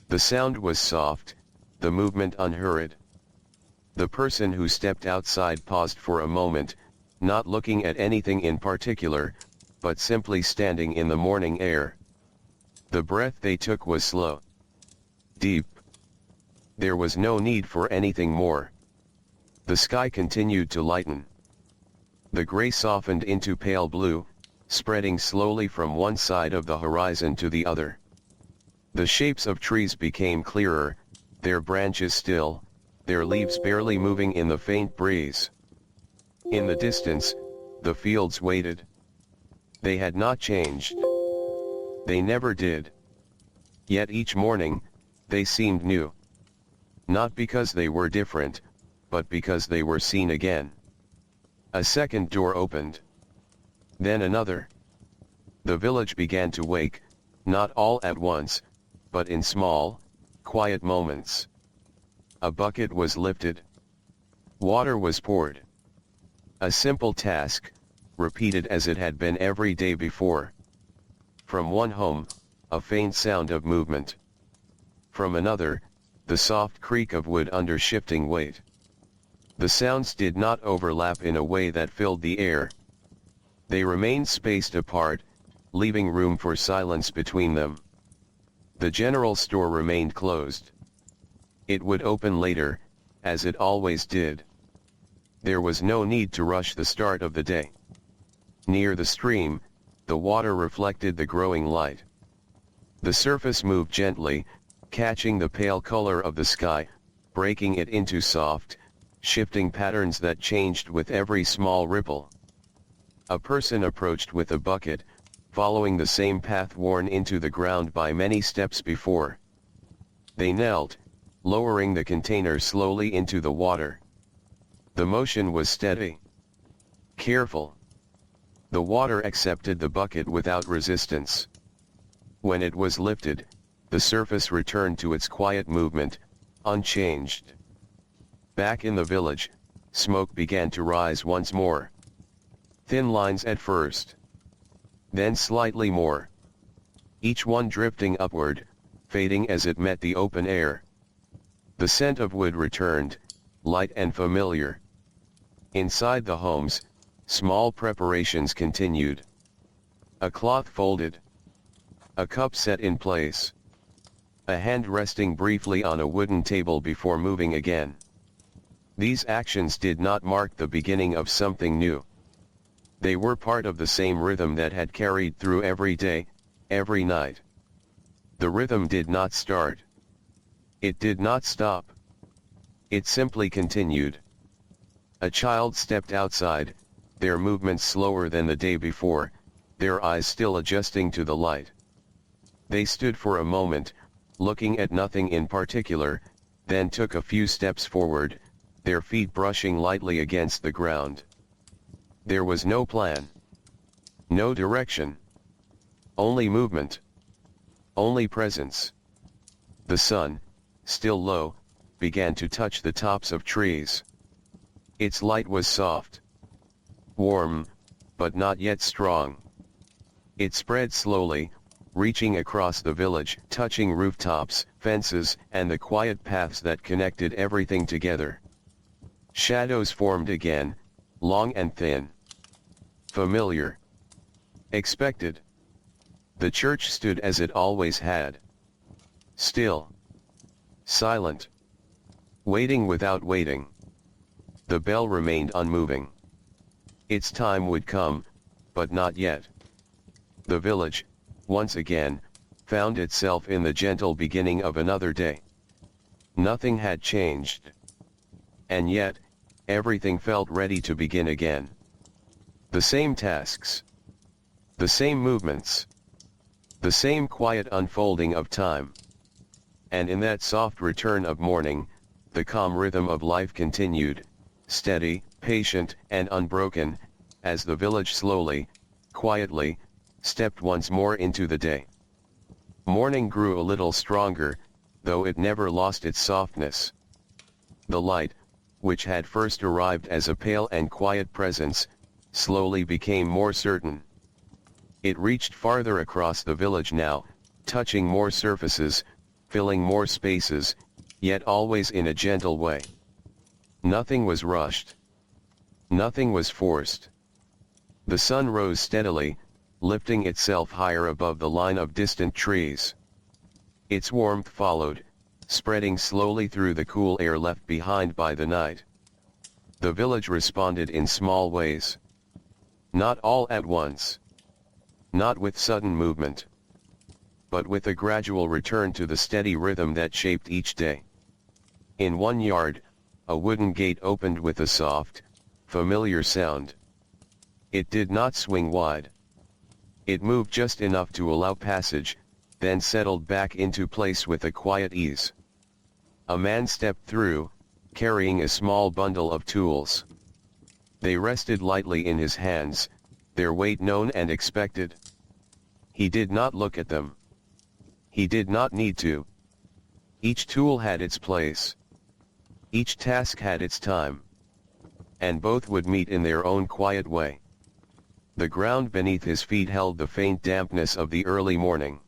The sound was soft, the movement unhurried. The person who stepped outside paused for a moment, not looking at anything in particular, but simply standing in the morning air. The breath they took was slow, deep. There was no need for anything more. The sky continued to lighten. The gray softened into pale blue, spreading slowly from one side of the horizon to the other. The shapes of trees became clearer, their branches still, their leaves barely moving in the faint breeze. In the distance, the fields waited. They had not changed. They never did. Yet each morning, they seemed new. Not because they were different, but because they were seen again. A second door opened. Then another. The village began to wake, not all at once, but in small, quiet moments. A bucket was lifted. Water was poured. A simple task, repeated as it had been every day before. From one home, a faint sound of movement. From another, the soft creak of wood under shifting weight. The sounds did not overlap in a way that filled the air. They remained spaced apart, leaving room for silence between them. The general store remained closed. It would open later, as it always did. There was no need to rush the start of the day. Near the stream, the water reflected the growing light. The surface moved gently, catching the pale color of the sky, breaking it into soft, shifting patterns that changed with every small ripple. A person approached with a bucket, following the same path worn into the ground by many steps before. They knelt, lowering the container slowly into the water. The motion was steady, careful. The water accepted the bucket without resistance. When it was lifted, the surface returned to its quiet movement, unchanged. Back in the village, smoke began to rise once more. Thin lines at first. Then slightly more. Each one drifting upward, fading as it met the open air. The scent of wood returned, light and familiar. Inside the homes, small preparations continued. A cloth folded. A cup set in place. A hand resting briefly on a wooden table before moving again. These actions did not mark the beginning of something new. They were part of the same rhythm that had carried through every day, every night. The rhythm did not start. It did not stop. It simply continued. A child stepped outside, their movements slower than the day before, their eyes still adjusting to the light. They stood for a moment, looking at nothing in particular, then took a few steps forward, their feet brushing lightly against the ground. There was no plan. No direction. Only movement. Only presence. The sun, still low, began to touch the tops of trees. Its light was soft. warm, but not yet strong. It spread slowly, reaching across the village, touching rooftops, fences, and the quiet paths that connected everything together. Shadows formed again, long and thin. Familiar. Expected. The church stood as it always had. Still. Silent. Waiting without waiting. The bell remained unmoving. Its time would come, but not yet. The village, once again, found itself in the gentle beginning of another day. Nothing had changed. And yet, everything felt ready to begin again. The same tasks. The same movements. The same quiet unfolding of time. And in that soft return of morning, the calm rhythm of life continued, steady, patient, and unbroken, as the village slowly, quietly, stepped once more into the day. Morning grew a little stronger, though it never lost its softness. The light, which had first arrived as a pale and quiet presence, slowly became more certain. It reached farther across the village now, touching more surfaces, filling more spaces, yet always in a gentle way. Nothing was rushed. Nothing was forced. The sun rose steadily, lifting itself higher above the line of distant trees. Its warmth followed, spreading slowly through the cool air left behind by the night. The village responded in small ways. Not all at once. Not with sudden movement. But with a gradual return to the steady rhythm that shaped each day. In one yard, a wooden gate opened with a soft, familiar sound. It did not swing wide. It moved just enough to allow passage, then settled back into place with a quiet ease. A man stepped through, carrying a small bundle of tools. They rested lightly in his hands, their weight known and expected. He did not look at them. He did not need to. Each tool had its place. Each task had its time. And both would meet in their own quiet way. The ground beneath his feet held the faint dampness of the early morning.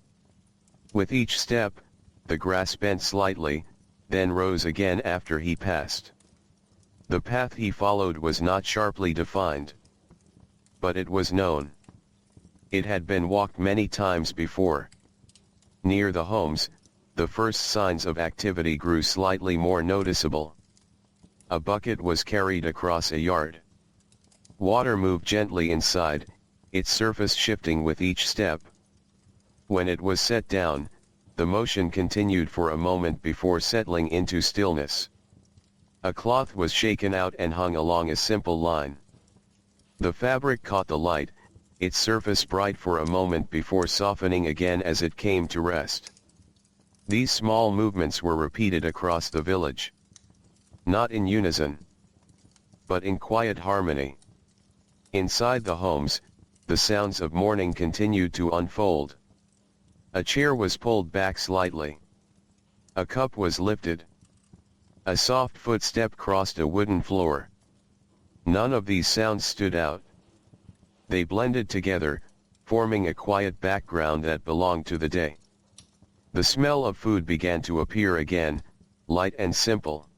With each step, the grass bent slightly, then rose again after he passed. The path he followed was not sharply defined. But it was known. It had been walked many times before. Near the homes, the first signs of activity grew slightly more noticeable. A bucket was carried across a yard. Water moved gently inside, its surface shifting with each step. When it was set down, the motion continued for a moment before settling into stillness. A cloth was shaken out and hung along a simple line. The fabric caught the light, its surface bright for a moment before softening again as it came to rest. These small movements were repeated across the village. Not in unison, but in quiet harmony. Inside the homes, the sounds of morning continued to unfold. A chair was pulled back slightly. A cup was lifted. A soft footstep crossed a wooden floor. None of these sounds stood out. They blended together, forming a quiet background that belonged to the day. The smell of food began to appear again, light and simple.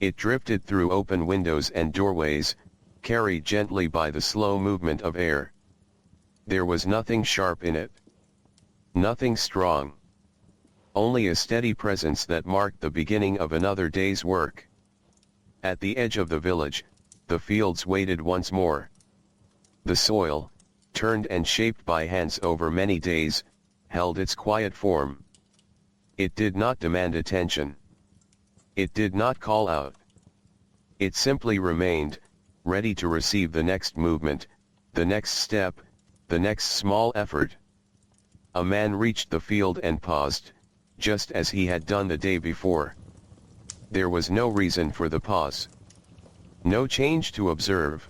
It drifted through open windows and doorways, carried gently by the slow movement of air. There was nothing sharp in it. Nothing strong. Only a steady presence that marked the beginning of another day's work. At the edge of the village, the fields waited once more. The soil, turned and shaped by hands over many days, held its quiet form. It did not demand attention. It did not call out. It simply remained, ready to receive the next movement, the next step, the next small effort. A man reached the field and paused, just as he had done the day before. There was no reason for the pause. No change to observe.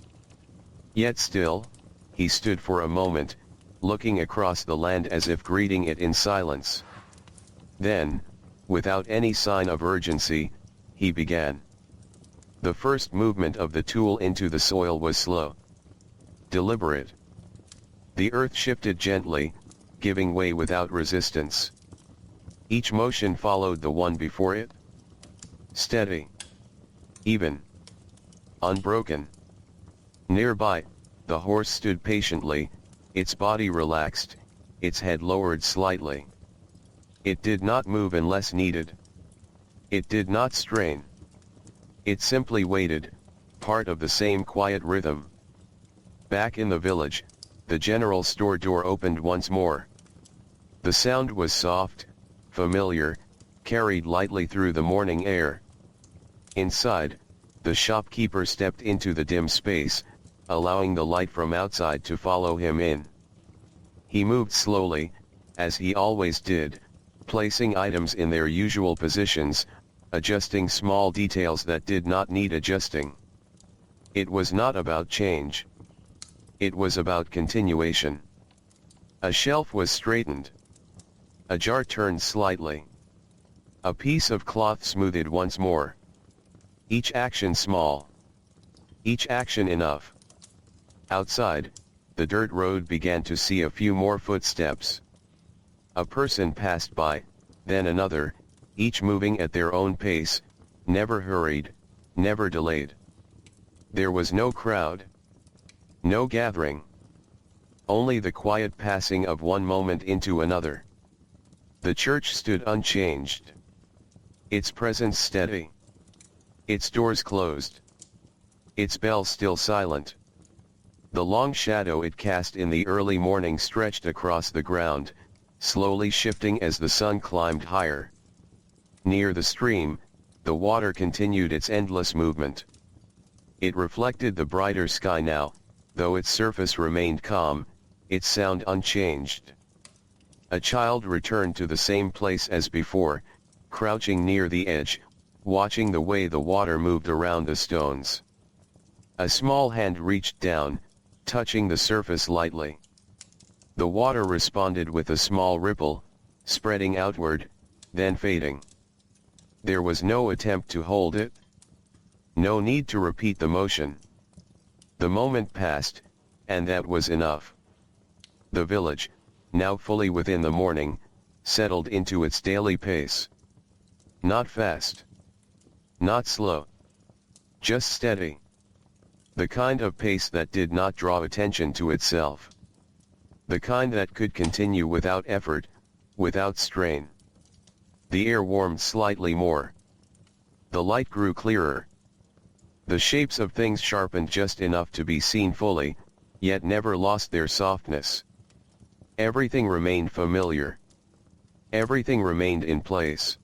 Yet still, he stood for a moment, looking across the land as if greeting it in silence. Then, without any sign of urgency, he began. The first movement of the tool into the soil was slow. deliberate. The earth shifted gently, giving way without resistance. Each motion followed the one before it. Steady. Even. Unbroken. Nearby, the horse stood patiently, its body relaxed, its head lowered slightly. It did not move unless needed. It did not strain. It simply waited, part of the same quiet rhythm. Back in the village, the general store door opened once more. The sound was soft, familiar, carried lightly through the morning air. Inside, the shopkeeper stepped into the dim space, allowing the light from outside to follow him in. He moved slowly, as he always did, placing items in their usual positions, adjusting small details that did not need adjusting. It was not about change. It was about continuation. A shelf was straightened. A jar turned slightly. A piece of cloth smoothed once more. Each action small. Each action enough. Outside, the dirt road began to see a few more footsteps. A person passed by, then another, each moving at their own pace, never hurried, never delayed. There was no crowd. No gathering. Only the quiet passing of one moment into another. The church stood unchanged. Its presence steady. Its doors closed. Its bell still silent. The long shadow it cast in the early morning stretched across the ground, slowly shifting as the sun climbed higher. Near the stream, the water continued its endless movement. It reflected the brighter sky now, though its surface remained calm, its sound unchanged. A child returned to the same place as before, crouching near the edge, watching the way the water moved around the stones. A small hand reached down, touching the surface lightly. The water responded with a small ripple, spreading outward, then fading. There was no attempt to hold it. No need to repeat the motion. The moment passed, and that was enough. The village, now fully within the morning, settled into its daily pace. Not fast. Not slow. Just steady. The kind of pace that did not draw attention to itself. The kind that could continue without effort, without strain. The air warmed slightly more. The light grew clearer. The shapes of things sharpened just enough to be seen fully, yet never lost their softness. Everything remained familiar. Everything remained in place.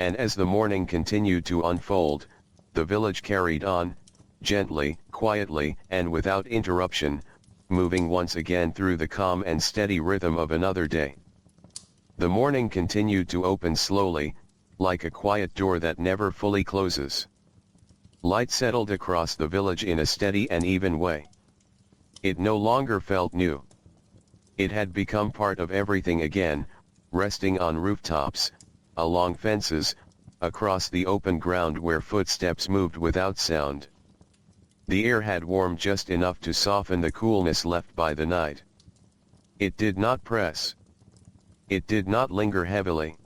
And as the morning continued to unfold, the village carried on, gently, quietly, and without interruption, moving once again through the calm and steady rhythm of another day. The morning continued to open slowly, like a quiet door that never fully closes. Light settled across the village in a steady and even way. It no longer felt new. It had become part of everything again, resting on rooftops, along fences, across the open ground where footsteps moved without sound. The air had warmed just enough to soften the coolness left by the night. It did not press. It did not linger heavily.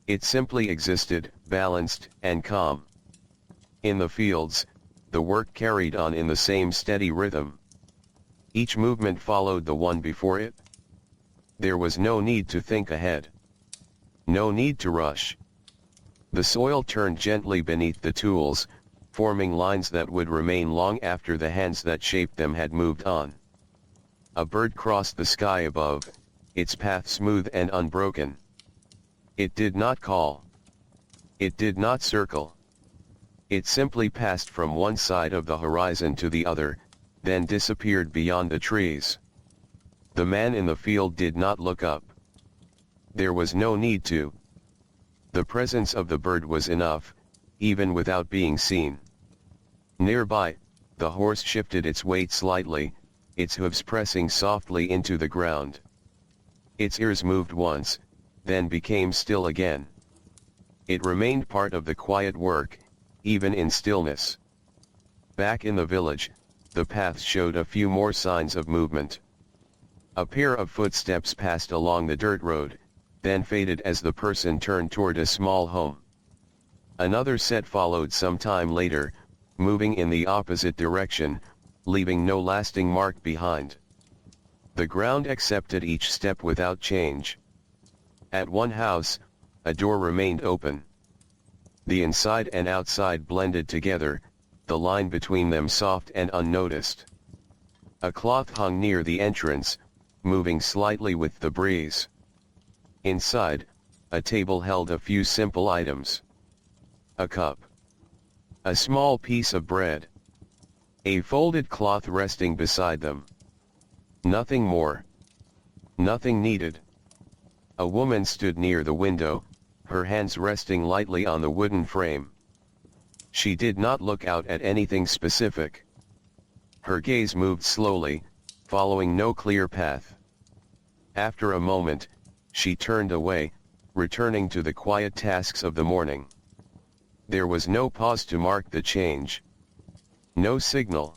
It simply existed, balanced and calm. In the fields, the work carried on in the same steady rhythm. Each movement followed the one before it. There was no need to think ahead. No need to rush. The soil turned gently beneath the tools, forming lines that would remain long after the hands that shaped them had moved on. A bird crossed the sky above, its path smooth and unbroken. It did not call. It did not circle. It simply passed from one side of the horizon to the other, then disappeared beyond the trees. The man in the field did not look up. There was no need to. The presence of the bird was enough, even without being seen. Nearby, the horse shifted its weight slightly, its hooves pressing softly into the ground. Its ears moved once, then became still again. It remained part of the quiet work, even in stillness. Back in the village, the path showed a few more signs of movement. A pair of footsteps passed along the dirt road, then faded as the person turned toward a small home. Another set followed some time later, moving in the opposite direction, leaving no lasting mark behind. The ground accepted each step without change. At one house, a door remained open. The inside and outside blended together, the line between them soft and unnoticed. A cloth hung near the entrance, moving slightly with the breeze. Inside, a table held a few simple items. A cup. A small piece of bread. A folded cloth resting beside them. Nothing more. Nothing needed. A woman stood near the window, her hands resting lightly on the wooden frame. She did not look out at anything specific. Her gaze moved slowly, following no clear path. After a moment, she turned away, returning to the quiet tasks of the morning. There was no pause to mark the change. No signal.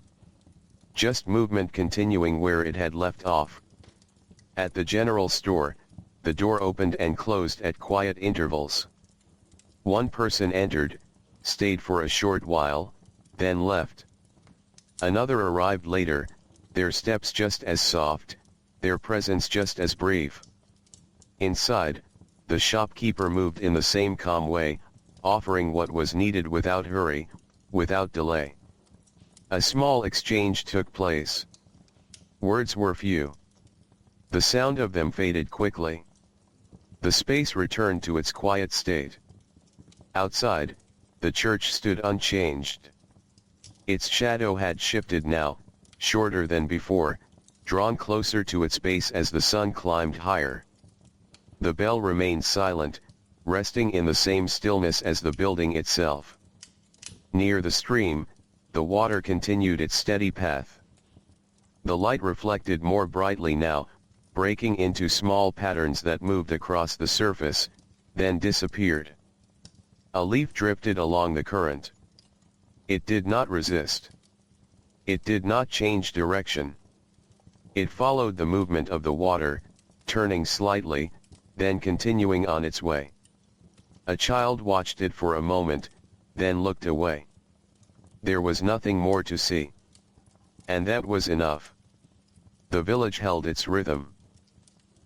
Just movement continuing where it had left off. At the general store, the door opened and closed at quiet intervals. One person entered, stayed for a short while, then left. Another arrived later, their steps just as soft, their presence just as brief. Inside, the shopkeeper moved in the same calm way, offering what was needed without hurry, without delay. A small exchange took place. Words were few. The sound of them faded quickly. The space returned to its quiet state. Outside, the church stood unchanged. Its shadow had shifted now, shorter than before, drawn closer to its base as the sun climbed higher. The bell remained silent, resting in the same stillness as the building itself. Near the stream, the water continued its steady path. The light reflected more brightly now, breaking into small patterns that moved across the surface, then disappeared. A leaf drifted along the current. It did not resist. It did not change direction. It followed the movement of the water, turning slightly, then continuing on its way. A child watched it for a moment, then looked away. There was nothing more to see. And that was enough. The village held its rhythm.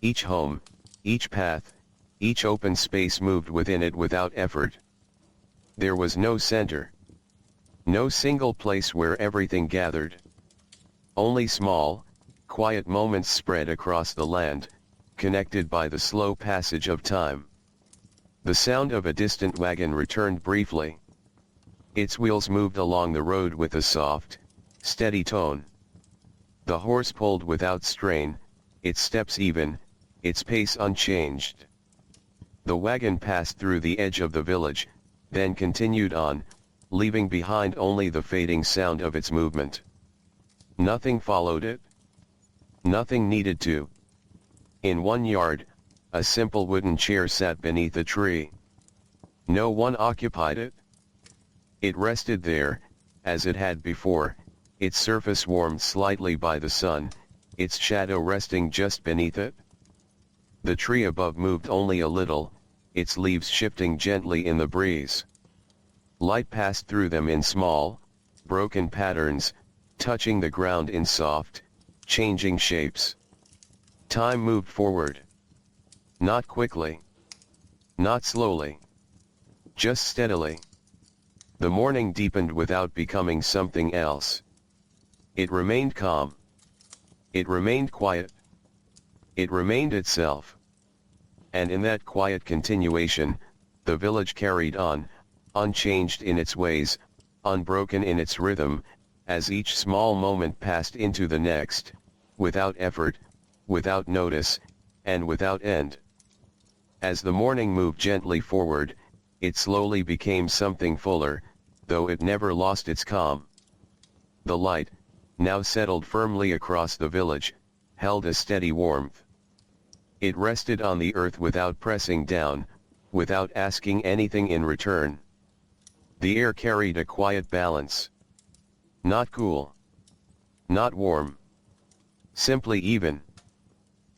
Each home, each path, each open space moved within it without effort. There was no center. No single place where everything gathered. Only small, quiet moments spread across the land, connected by the slow passage of time. The sound of a distant wagon returned briefly. Its wheels moved along the road with a soft, steady tone. The horse pulled without strain, its steps even, its pace unchanged. The wagon passed through the edge of the village, then continued on, leaving behind only the fading sound of its movement. Nothing followed it. Nothing needed to. In one yard, a simple wooden chair sat beneath a tree. No one occupied it. It rested there, as it had before, its surface warmed slightly by the sun, its shadow resting just beneath it. The tree above moved only a little, its leaves shifting gently in the breeze. Light passed through them in small, broken patterns, touching the ground in soft, changing shapes. Time moved forward. Not quickly. Not slowly. Just steadily. The morning deepened without becoming something else. It remained calm. It remained quiet. It remained itself. And in that quiet continuation, the village carried on, unchanged in its ways, unbroken in its rhythm, as each small moment passed into the next, without effort, without notice, and without end. As the morning moved gently forward, it slowly became something fuller, though it never lost its calm. The light, now settled firmly across the village, held a steady warmth. It rested on the earth without pressing down, without asking anything in return. The air carried a quiet balance. Not cool. Not warm. Simply even.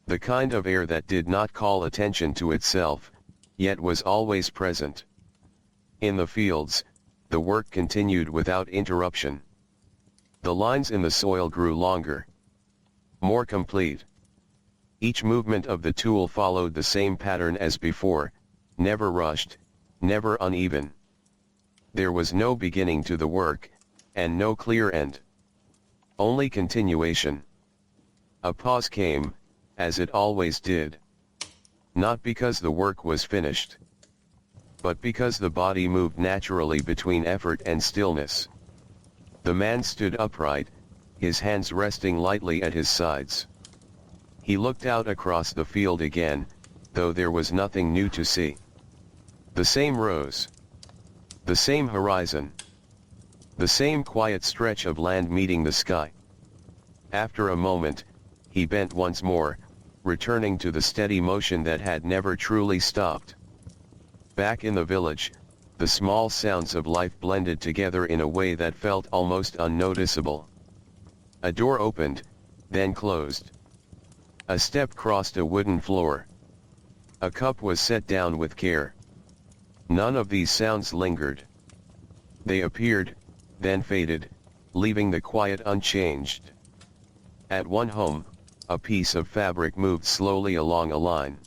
The kind of air that did not call attention to itself, yet was always present. In the fields, the work continued without interruption. The lines in the soil grew longer, more complete. Each movement of the tool followed the same pattern as before, never rushed, never uneven. There was no beginning to the work, and no clear end. Only continuation. A pause came, as it always did. Not because the work was finished, but because the body moved naturally between effort and stillness. The man stood upright, his hands resting lightly at his sides. He looked out across the field again, though there was nothing new to see. The same rows. The same horizon. The same quiet stretch of land meeting the sky. After a moment, he bent once more, returning to the steady motion that had never truly stopped. Back in the village, the small sounds of life blended together in a way that felt almost unnoticeable. A door opened, then closed. A step crossed a wooden floor. A cup was set down with care. None of these sounds lingered. They appeared, then faded, leaving the quiet unchanged. At one home, a piece of fabric moved slowly along a line.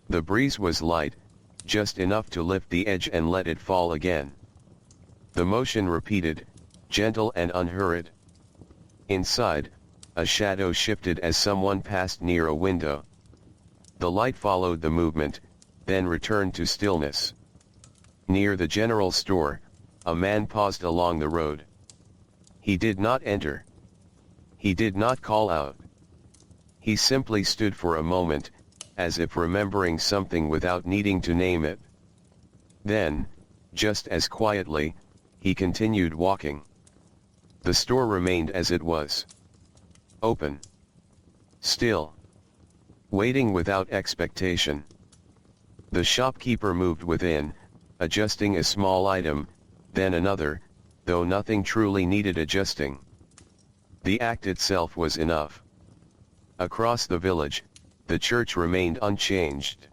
The breeze was light, just enough to lift the edge and let it fall again. The motion repeated, gentle and unhurried. Inside, a shadow shifted as someone passed near a window. The light followed the movement, then returned to stillness. Near the general store, a man paused along the road. He did not enter. He did not call out. He simply stood for a moment, as if remembering something without needing to name it. Then, just as quietly, he continued walking. The store remained as it was. Open. Still. Waiting without expectation. The shopkeeper moved within, adjusting a small item, then another, though nothing truly needed adjusting. The act itself was enough. Across the village, the church remained unchanged.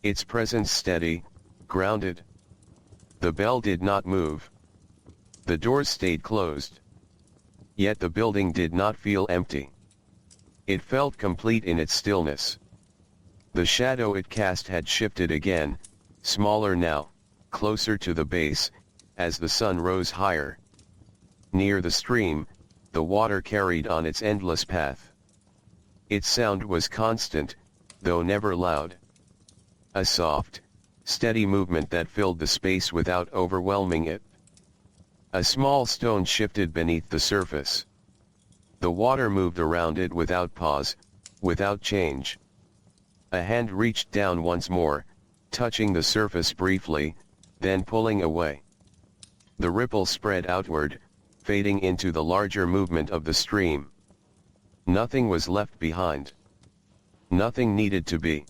Its presence steady, grounded. The bell did not move. The doors stayed closed. Yet the building did not feel empty. It felt complete in its stillness. The shadow it cast had shifted again, smaller now, closer to the base, as the sun rose higher. Near the stream, the water carried on its endless path. Its sound was constant, though never loud. A soft, steady movement that filled the space without overwhelming it. A small stone shifted beneath the surface. The water moved around it without pause, without change. A hand reached down once more, touching the surface briefly, then pulling away. The ripple spread outward, fading into the larger movement of the stream. Nothing was left behind. Nothing needed to be.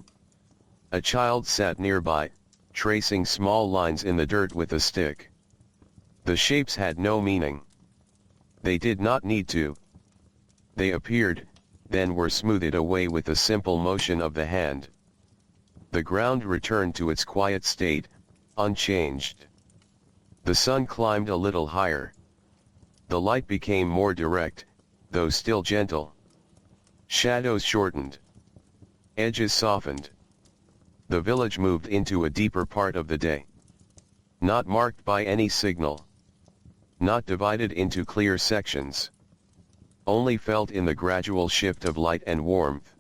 A child sat nearby, tracing small lines in the dirt with a stick. The shapes had no meaning. They did not need to. They appeared, then were smoothed away with the simple motion of the hand. The ground returned to its quiet state, unchanged. The sun climbed a little higher. The light became more direct, though still gentle. Shadows shortened. Edges softened. The village moved into a deeper part of the day. Not marked by any signal. Not divided into clear sections. Only felt in the gradual shift of light and warmth.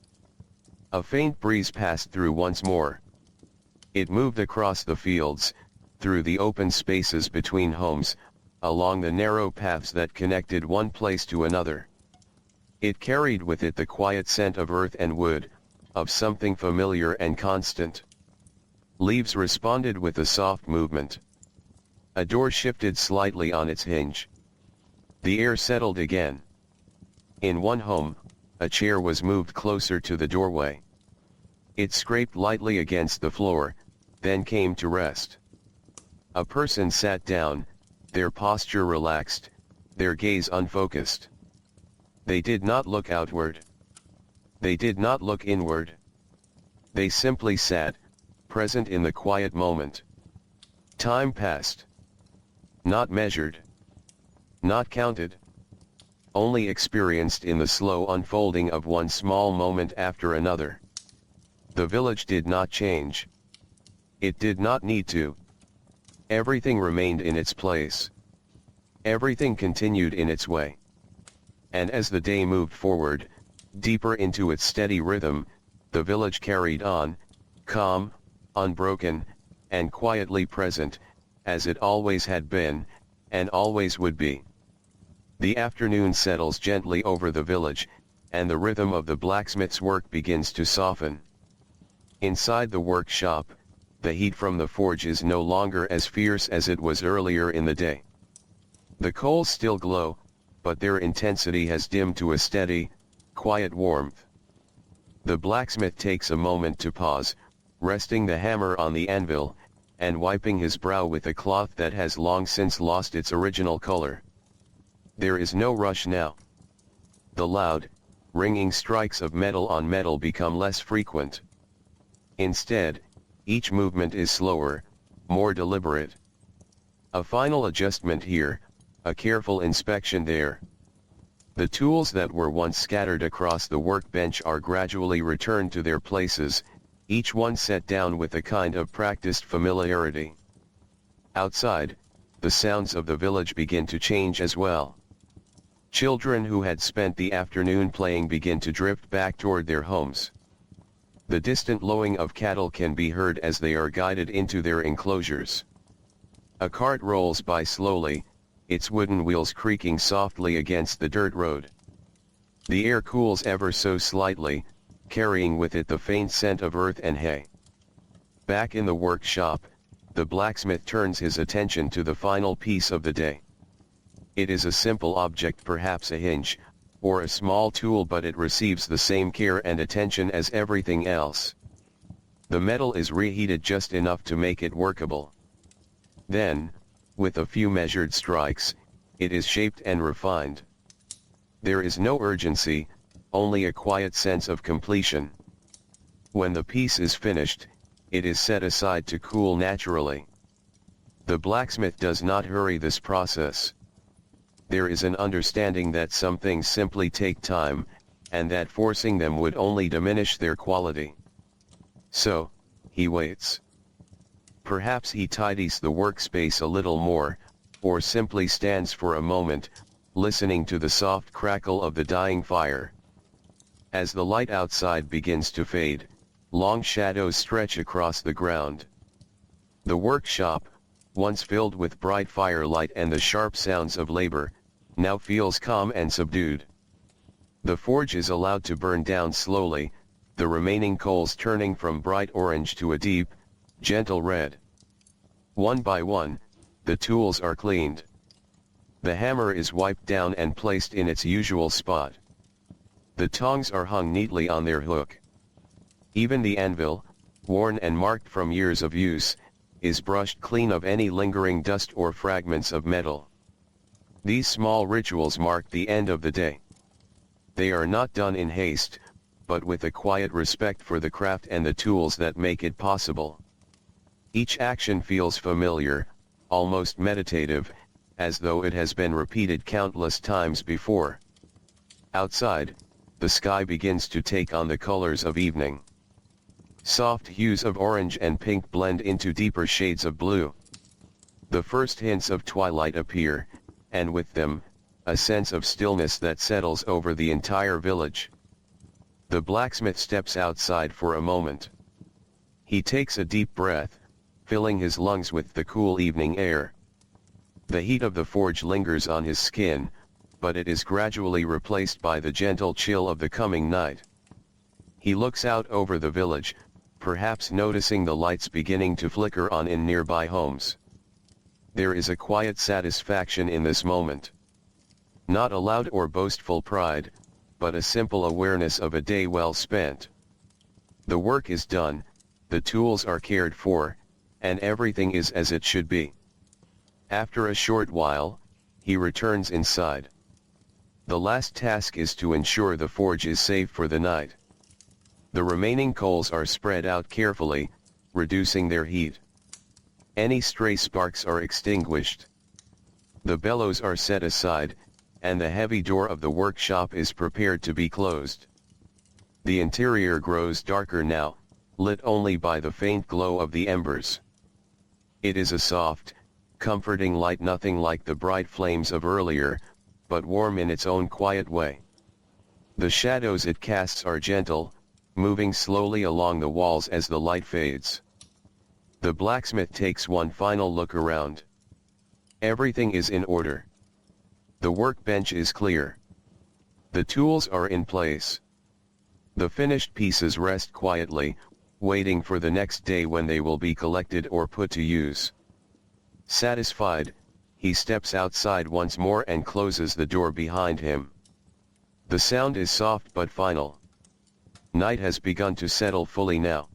A faint breeze passed through once more. It moved across the fields, through the open spaces between homes, along the narrow paths that connected one place to another. It carried with it the quiet scent of earth and wood, of something familiar and constant. Leaves responded with a soft movement. A door shifted slightly on its hinge. The air settled again. In one home, a chair was moved closer to the doorway. It scraped lightly against the floor, then came to rest. A person sat down, their posture relaxed, their gaze unfocused. They did not look outward. They did not look inward. They simply sat, present in the quiet moment. Time passed. Not measured. Not counted. Only experienced in the slow unfolding of one small moment after another. The village did not change. It did not need to. Everything remained in its place. Everything continued in its way. And as the day moved forward, deeper into its steady rhythm, the village carried on, calm, unbroken, and quietly present, as it always had been, and always would be. The afternoon settles gently over the village, and the rhythm of the blacksmith's work begins to soften. Inside the workshop, the heat from the forge is no longer as fierce as it was earlier in the day. The coals still glow, but their intensity has dimmed to a steady, quiet warmth. The blacksmith takes a moment to pause, resting the hammer on the anvil, and wiping his brow with a cloth that has long since lost its original color. There is no rush now. The loud, ringing strikes of metal on metal become less frequent. Instead, each movement is slower, more deliberate. A final adjustment here, a careful inspection there. The tools that were once scattered across the workbench are gradually returned to their places, each one set down with a kind of practiced familiarity. Outside, the sounds of the village begin to change as well. Children who had spent the afternoon playing begin to drift back toward their homes. The distant lowing of cattle can be heard as they are guided into their enclosures. A cart rolls by slowly, its wooden wheels creaking softly against the dirt road. The air cools ever so slightly, carrying with it the faint scent of earth and hay. Back in the workshop, the blacksmith turns his attention to the final piece of the day. It is a simple object, perhaps a hinge, or a small tool, but it receives the same care and attention as everything else. The metal is reheated just enough to make it workable. Then, with a few measured strikes, it is shaped and refined. There is no urgency, only a quiet sense of completion. When the piece is finished, it is set aside to cool naturally. The blacksmith does not hurry this process. There is an understanding that some things simply take time, and that forcing them would only diminish their quality. So, he waits. Perhaps he tidies the workspace a little more, or simply stands for a moment, listening to the soft crackle of the dying fire. As the light outside begins to fade, long shadows stretch across the ground. The workshop, once filled with bright firelight and the sharp sounds of labor, now feels calm and subdued. The forge is allowed to burn down slowly, the remaining coals turning from bright orange to a deep, gentle red. One by one, the tools are cleaned. The hammer is wiped down and placed in its usual spot. The tongs are hung neatly on their hook. Even the anvil, worn and marked from years of use, is brushed clean of any lingering dust or fragments of metal. These small rituals mark the end of the day. They are not done in haste, but with a quiet respect for the craft and the tools that make it possible. Each action feels familiar, almost meditative, as though it has been repeated countless times before. Outside, the sky begins to take on the colors of evening. Soft hues of orange and pink blend into deeper shades of blue. The first hints of twilight appear, and with them, a sense of stillness that settles over the entire village. The blacksmith steps outside for a moment. He takes a deep breath, filling his lungs with the cool evening air. The heat of the forge lingers on his skin, but it is gradually replaced by the gentle chill of the coming night. He looks out over the village, perhaps noticing the lights beginning to flicker on in nearby homes. There is a quiet satisfaction in this moment. Not a loud or boastful pride, but a simple awareness of a day well spent. The work is done, the tools are cared for, and everything is as it should be. After a short while, he returns inside. The last task is to ensure the forge is safe for the night. The remaining coals are spread out carefully, reducing their heat. Any stray sparks are extinguished. The bellows are set aside, and the heavy door of the workshop is prepared to be closed. The interior grows darker now, lit only by the faint glow of the embers. It is a soft, comforting light, nothing like the bright flames of earlier, but warm in its own quiet way. The shadows it casts are gentle, moving slowly along the walls as the light fades. The blacksmith takes one final look around. Everything is in order. The workbench is clear. The tools are in place. The finished pieces rest quietly, waiting for the next day when they will be collected or put to use. Satisfied, he steps outside once more and closes the door behind him. The sound is soft but final. Night has begun to settle fully now.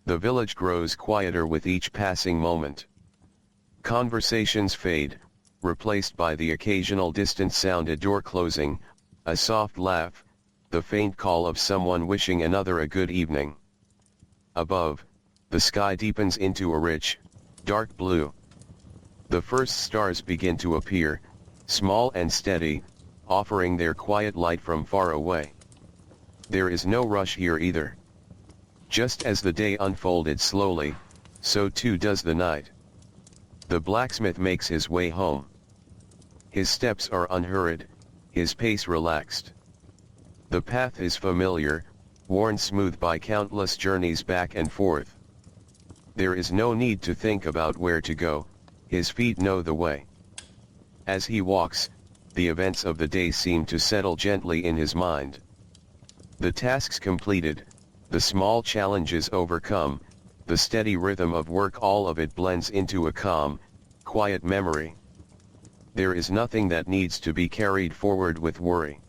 The village grows quieter with each passing moment. Conversations fade, replaced by the occasional distant sound, a door closing, a soft laugh, the faint call of someone wishing another a good evening. Above, the sky deepens into a rich, dark blue. The first stars begin to appear, small and steady, offering their quiet light from far away. There is no rush here either. Just as the day unfolded slowly, so too does the night. The blacksmith makes his way home. His steps are unhurried, his pace relaxed. The path is familiar, worn smooth by countless journeys back and forth. There is no need to think about where to go, his feet know the way. As he walks, the events of the day seem to settle gently in his mind. The tasks completed, the small challenges overcome, the steady rhythm of work, all of it blends into a calm, quiet memory. There is nothing that needs to be carried forward with worry.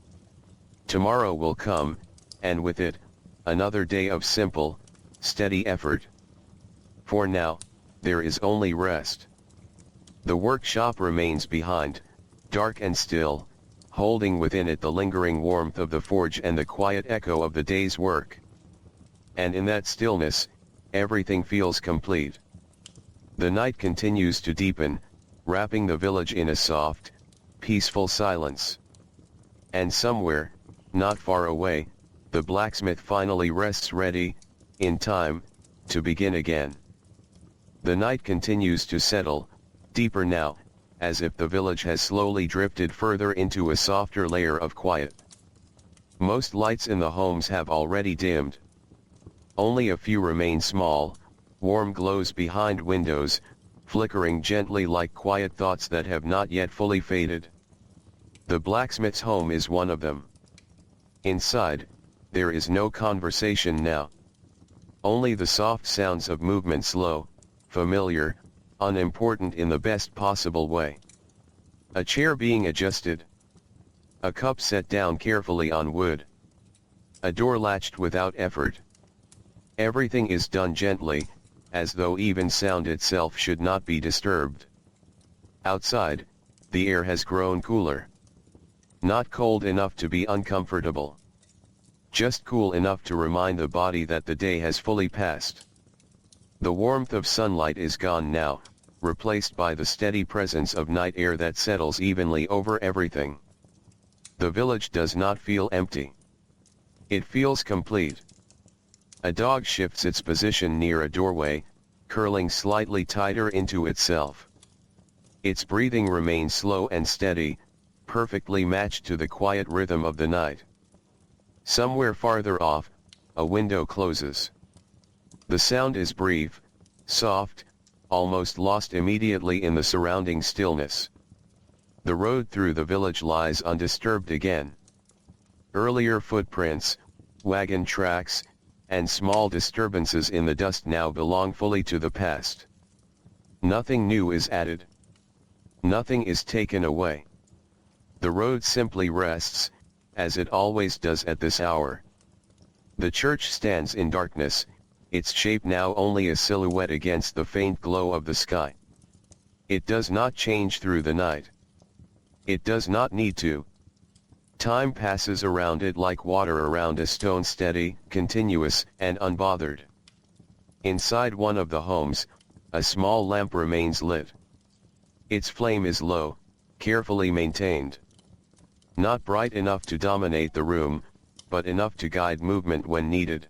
Tomorrow will come, and with it, another day of simple, steady effort. For now, there is only rest. The workshop remains behind, dark and still, holding within it the lingering warmth of the forge and the quiet echo of the day's work. And in that stillness, everything feels complete. The night continues to deepen, wrapping the village in a soft, peaceful silence. And somewhere, not far away, the blacksmith finally rests, ready, in time, to begin again. The night continues to settle, deeper now, as if the village has slowly drifted further into a softer layer of quiet. Most lights in the homes have already dimmed. Only a few remain small, warm glows behind windows, flickering gently like quiet thoughts that have not yet fully faded. The blacksmith's home is one of them. Inside, there is no conversation now. Only the soft sounds of movement, slow, familiar, unimportant in the best possible way. A chair being adjusted. A cup set down carefully on wood. A door latched without effort. Everything is done gently, as though even sound itself should not be disturbed. Outside, the air has grown cooler. Not cold enough to be uncomfortable. Just cool enough to remind the body that the day has fully passed. The warmth of sunlight is gone now, replaced by the steady presence of night air that settles evenly over everything. The village does not feel empty. It feels complete. A dog shifts its position near a doorway, curling slightly tighter into itself. Its breathing remains slow and steady, perfectly matched to the quiet rhythm of the night. Somewhere farther off, a window closes. The sound is brief, soft, almost lost immediately in the surrounding stillness. The road through the village lies undisturbed again. Earlier footprints, wagon tracks, and small disturbances in the dust now belong fully to the past. Nothing new is added. Nothing is taken away. The road simply rests, as it always does at this hour. The church stands in darkness, its shape now only a silhouette against the faint glow of the sky. It does not change through the night. It does not need to. Time passes around it like water around a stone, steady, continuous, and unbothered. Inside one of the homes, a small lamp remains lit. Its flame is low, carefully maintained. Not bright enough to dominate the room, but enough to guide movement when needed.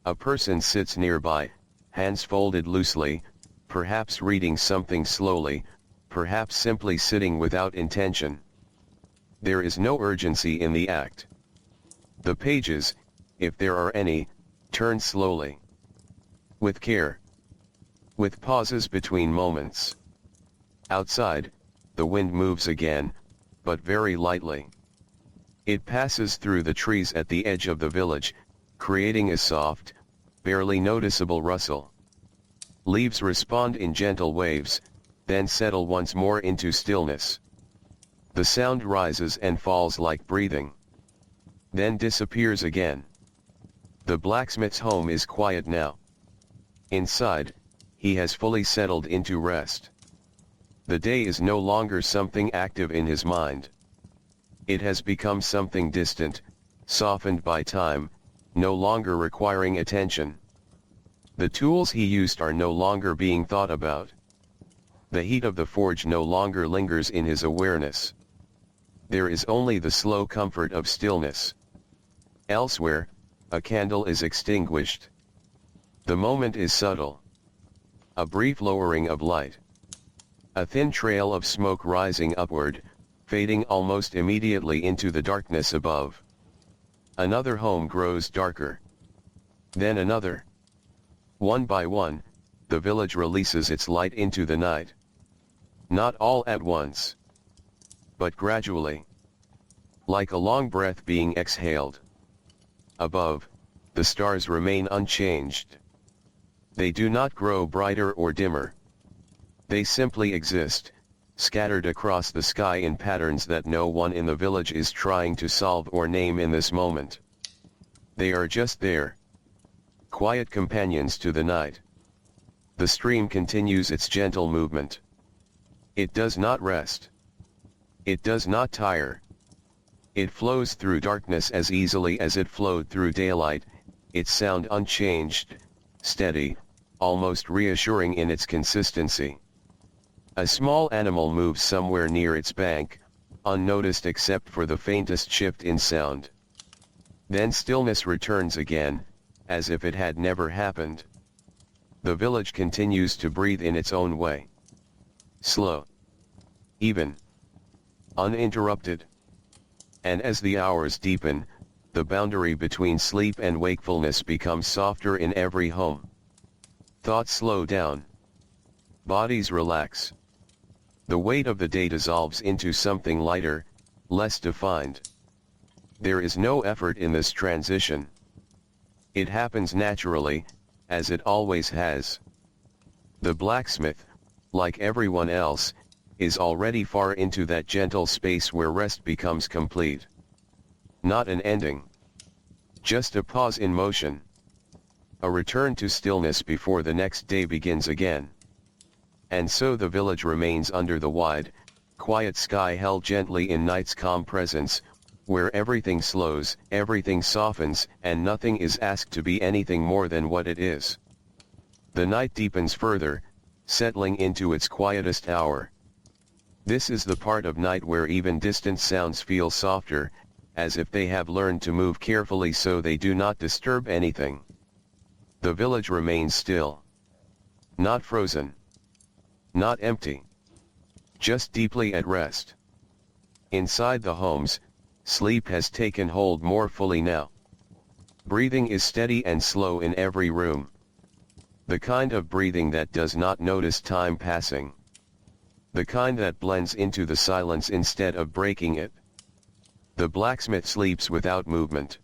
A person sits nearby, hands folded loosely, perhaps reading something slowly, perhaps simply sitting without intention. There is no urgency in the act. The pages, if there are any, turn slowly. With care. With pauses between moments. Outside, the wind moves again, but very lightly. It passes through the trees at the edge of the village, creating a soft, barely noticeable rustle. Leaves respond in gentle waves, then settle once more into stillness. The sound rises and falls like breathing. Then disappears again. The blacksmith's home is quiet now. Inside, he has fully settled into rest. The day is no longer something active in his mind. It has become something distant, softened by time, no longer requiring attention. The tools he used are no longer being thought about. The heat of the forge no longer lingers in his awareness. There is only the slow comfort of stillness. Elsewhere, a candle is extinguished. The moment is subtle. A brief lowering of light. A thin trail of smoke rising upward, fading almost immediately into the darkness above. Another home grows darker. Then another. One by one, the village releases its light into the night. Not all at once, but gradually. Like a long breath being exhaled. Above, the stars remain unchanged. They do not grow brighter or dimmer. They simply exist, scattered across the sky in patterns that no one in the village is trying to solve or name in this moment. They are just there. Quiet companions to the night. The stream continues its gentle movement. It does not rest. It does not tire. It flows through darkness as easily as it flowed through daylight, its sound unchanged, steady, almost reassuring in its consistency. A small animal moves somewhere near its bank, unnoticed except for the faintest shift in sound. Then stillness returns again, as if it had never happened. The village continues to breathe in its own way. Slow. Even. Uninterrupted. And as the hours deepen, the boundary between sleep and wakefulness becomes softer in every home. Thoughts slow down. Bodies relax. The weight of the day dissolves into something lighter, less defined. There is no effort in this transition. It happens naturally, as it always has. The blacksmith, like everyone else, is already far into that gentle space where rest becomes complete. Not an ending. Just a pause in motion. A return to stillness before the next day begins again. And so the village remains under the wide, quiet sky held gently in night's calm presence, where everything slows, everything softens, and nothing is asked to be anything more than what it is. The night deepens further, settling into its quietest hour. This is the part of night where even distant sounds feel softer, as if they have learned to move carefully so they do not disturb anything. The village remains still. Not frozen. Not empty. Just deeply at rest. Inside the homes, sleep has taken hold more fully now. Breathing is steady and slow in every room. The kind of breathing that does not notice time passing. The kind that blends into the silence instead of breaking it. The blacksmith sleeps without movement.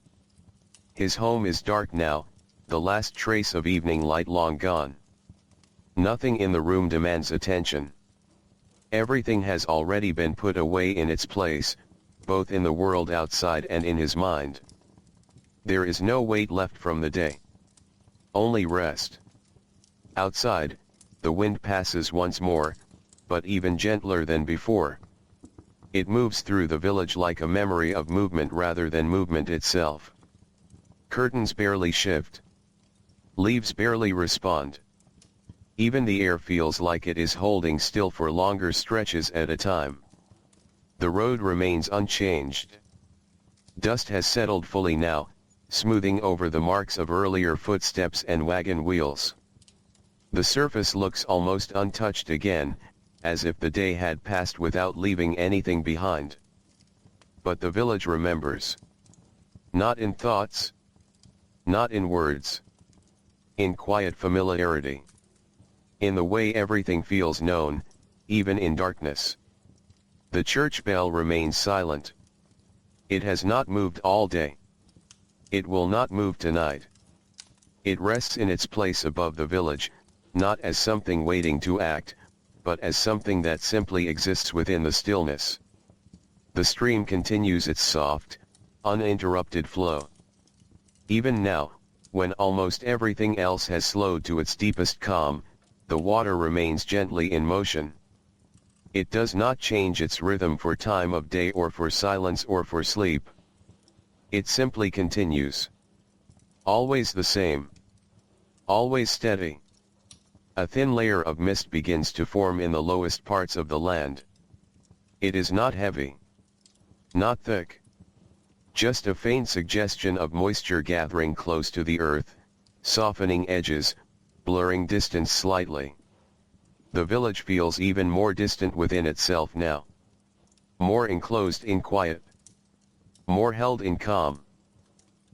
His home is dark now, the last trace of evening light long gone. Nothing in the room demands attention. Everything has already been put away in its place, both in the world outside and in his mind. There is no weight left from the day. Only rest. Outside, the wind passes once more, but even gentler than before. It moves through the village like a memory of movement rather than movement itself. Curtains barely shift. Leaves barely respond. Even the air feels like it is holding still for longer stretches at a time. The road remains unchanged. Dust has settled fully now, smoothing over the marks of earlier footsteps and wagon wheels. The surface looks almost untouched again, as if the day had passed without leaving anything behind. But the village remembers. Not in thoughts. Not in words. In quiet familiarity. In the way everything feels known, even in darkness. The church bell remains silent. It has not moved all day. It will not move tonight. It rests in its place above the village, not as something waiting to act, but as something that simply exists within the stillness. The stream continues its soft, uninterrupted flow. Even now, when almost everything else has slowed to its deepest calm, the water remains gently in motion. It does not change its rhythm for time of day or for silence or for sleep. It simply continues. Always the same. Always steady. A thin layer of mist begins to form in the lowest parts of the land. It is not heavy. Not thick. Just a faint suggestion of moisture gathering close to the earth, softening edges, blurring distance slightly. The village feels even more distant within itself now. More enclosed in quiet. More held in calm.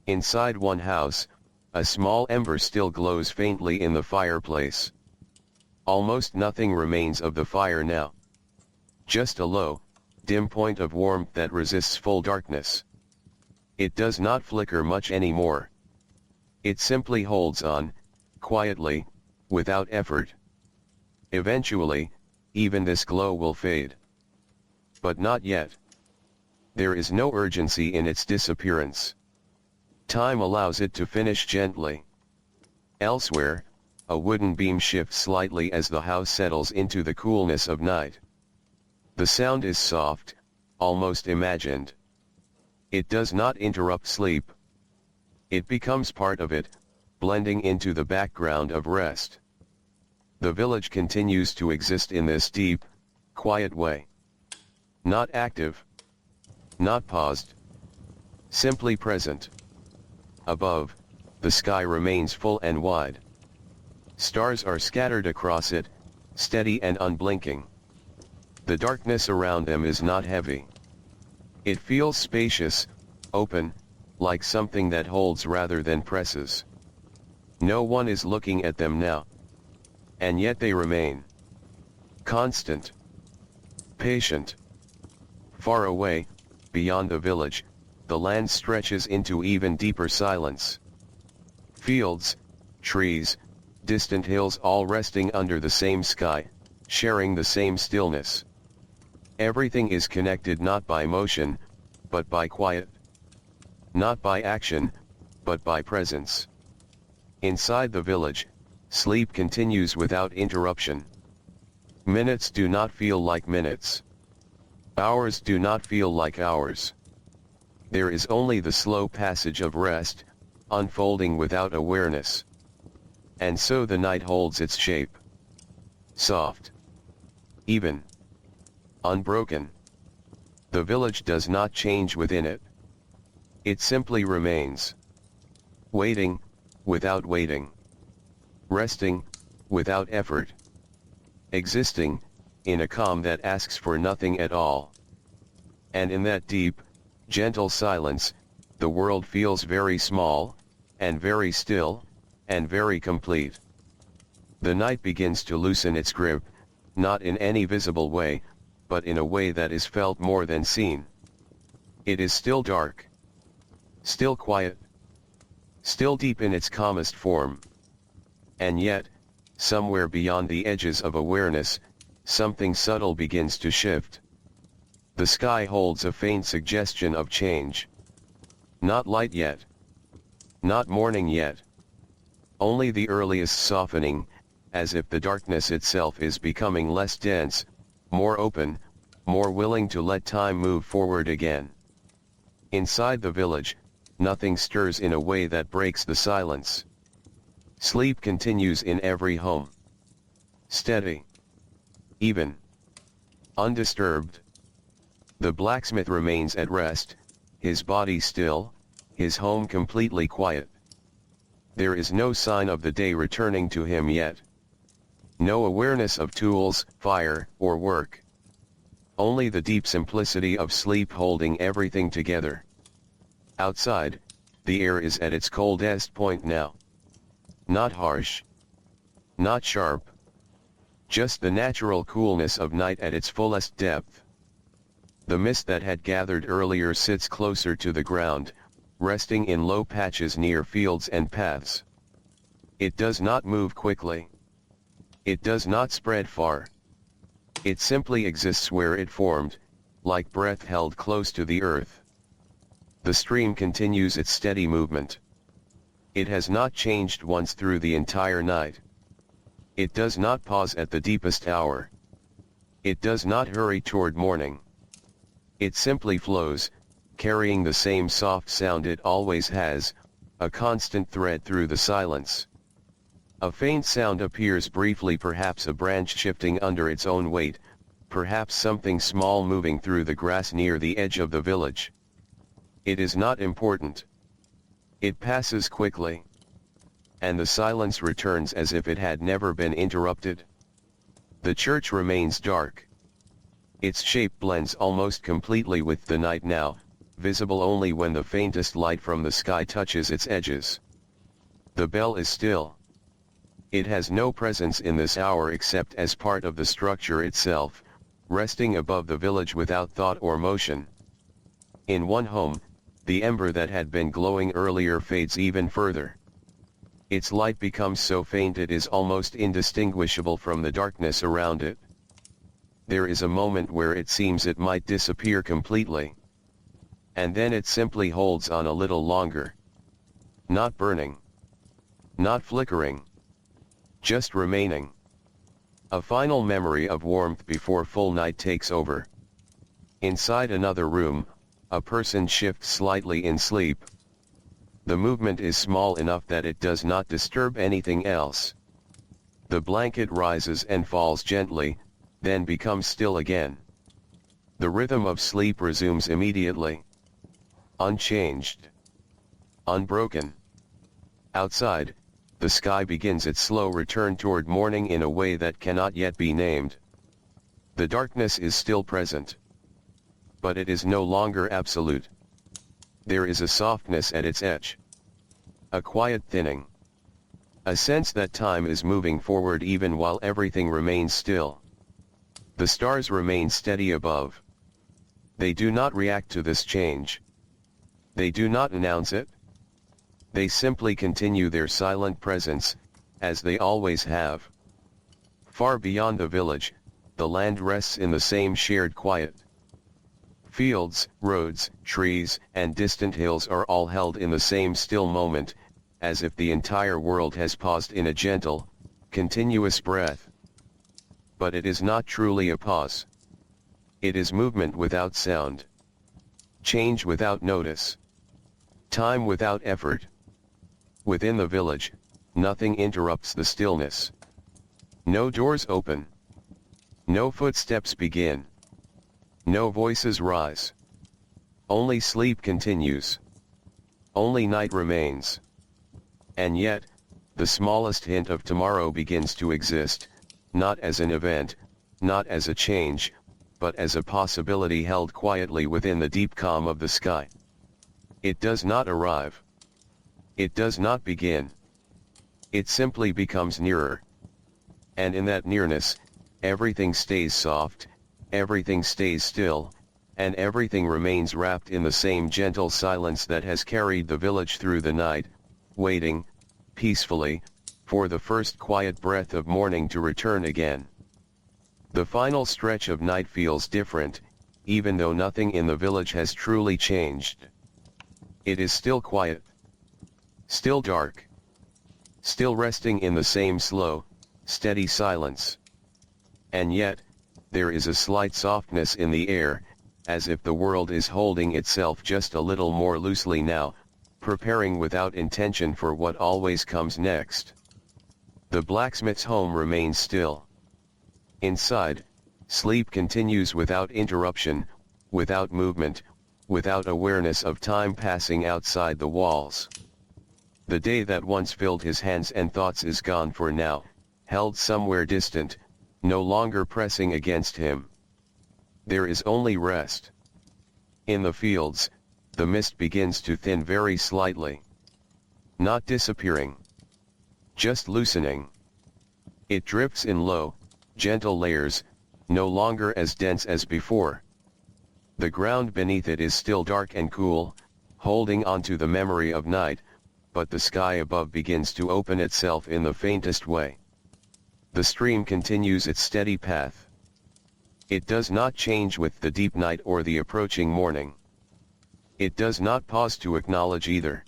Inside one house, a small ember still glows faintly in the fireplace. Almost nothing remains of the fire now. Just a low, dim point of warmth that resists full darkness. It does not flicker much anymore. It simply holds on, quietly, without effort. Eventually, even this glow will fade. But not yet. There is no urgency in its disappearance. Time allows it to finish gently. Elsewhere, a wooden beam shifts slightly as the house settles into the coolness of night. The sound is soft, almost imagined. It does not interrupt sleep. It becomes part of it, blending into the background of rest. The village continues to exist in this deep, quiet way. Not active. Not paused. Simply present. Above, the sky remains full and wide. Stars are scattered across it, steady and unblinking. The darkness around them is not heavy. It feels spacious, open, like something that holds rather than presses. No one is looking at them now. And yet they remain. Constant. Patient. Far away, beyond the village, the land stretches into even deeper silence. Fields, trees, distant hills all resting under the same sky, sharing the same stillness. Everything is connected not by motion, but by quiet. Not by action, but by presence. Inside the village, sleep continues without interruption. Minutes do not feel like minutes. Hours do not feel like hours. There is only the slow passage of rest, unfolding without awareness. And so the night holds its shape. Soft. Even. Unbroken. The village does not change within it. It simply remains. Waiting, without waiting. Resting, without effort. Existing, in a calm that asks for nothing at all. And in that deep, gentle silence, the world feels very small, and very still, and very complete. The night begins to loosen its grip, not in any visible way, but in a way that is felt more than seen. It is still dark. Still quiet. Still deep in its calmest form. And yet, somewhere beyond the edges of awareness, something subtle begins to shift. The sky holds a faint suggestion of change. Not light yet. Not morning yet. Only the earliest softening, as if the darkness itself is becoming less dense, more open, more willing to let time move forward again. Inside the village, nothing stirs in a way that breaks the silence. Sleep continues in every home. Steady. Even. Undisturbed. The blacksmith remains at rest, his body still, his home completely quiet. There is no sign of the day returning to him yet. No awareness of tools, fire, or work. Only the deep simplicity of sleep holding everything together. Outside, the air is at its coldest point now. Not harsh. Not sharp. Just the natural coolness of night at its fullest depth. The mist that had gathered earlier sits closer to the ground, resting in low patches near fields and paths. It does not move quickly. It does not spread far. It simply exists where it formed, like breath held close to the earth. The stream continues its steady movement. It has not changed once through the entire night. It does not pause at the deepest hour. It does not hurry toward morning. It simply flows, carrying the same soft sound it always has, a constant thread through the silence. A faint sound appears briefly, perhaps a branch shifting under its own weight, perhaps something small moving through the grass near the edge of the village. It is not important. It passes quickly. And the silence returns as if it had never been interrupted. The church remains dark. Its shape blends almost completely with the night now, visible only when the faintest light from the sky touches its edges. The bell is still. It has no presence in this hour except as part of the structure itself, resting above the village without thought or motion. In one home, the ember that had been glowing earlier fades even further. Its light becomes so faint it is almost indistinguishable from the darkness around it. There is a moment where it seems it might disappear completely. And then it simply holds on a little longer. Not burning. Not flickering. Just remaining. A final memory of warmth before full night takes over. Inside another room, a person shifts slightly in sleep. The movement is small enough that it does not disturb anything else. The blanket rises and falls gently, then becomes still again. The rhythm of sleep resumes immediately. Unchanged. Unbroken. Outside, the sky begins its slow return toward morning in a way that cannot yet be named. The darkness is still present. But it is no longer absolute. There is a softness at its edge. A quiet thinning. A sense that time is moving forward even while everything remains still. The stars remain steady above. They do not react to this change. They do not announce it. They simply continue their silent presence, as they always have. Far beyond the village, the land rests in the same shared quiet. Fields, roads, trees, and distant hills are all held in the same still moment, as if the entire world has paused in a gentle, continuous breath. But it is not truly a pause. It is movement without sound. Change without notice. Time without effort. Within the village, nothing interrupts the stillness. No doors open. No footsteps begin. No voices rise. Only sleep continues. Only night remains. And yet, the smallest hint of tomorrow begins to exist, not as an event, not as a change, but as a possibility held quietly within the deep calm of the sky. It does not arrive. It does not begin. It simply becomes nearer. And in that nearness, everything stays soft, everything stays still, and everything remains wrapped in the same gentle silence that has carried the village through the night, waiting, peacefully, for the first quiet breath of morning to return again. The final stretch of night feels different, even though nothing in the village has truly changed. It is still quiet. Still dark. Still resting in the same slow, steady silence. And yet, there is a slight softness in the air, as if the world is holding itself just a little more loosely now, preparing without intention for what always comes next. The blacksmith's home remains still. Inside, sleep continues without interruption, without movement, without awareness of time passing outside the walls. The day that once filled his hands and thoughts is gone for now, held somewhere distant, no longer pressing against him. There is only rest. In the fields, the mist begins to thin very slightly. Not disappearing. Just loosening. It drifts in low, gentle layers, no longer as dense as before. The ground beneath it is still dark and cool, holding on to the memory of night, but the sky above begins to open itself in the faintest way. The stream continues its steady path. It does not change with the deep night or the approaching morning. It does not pause to acknowledge either.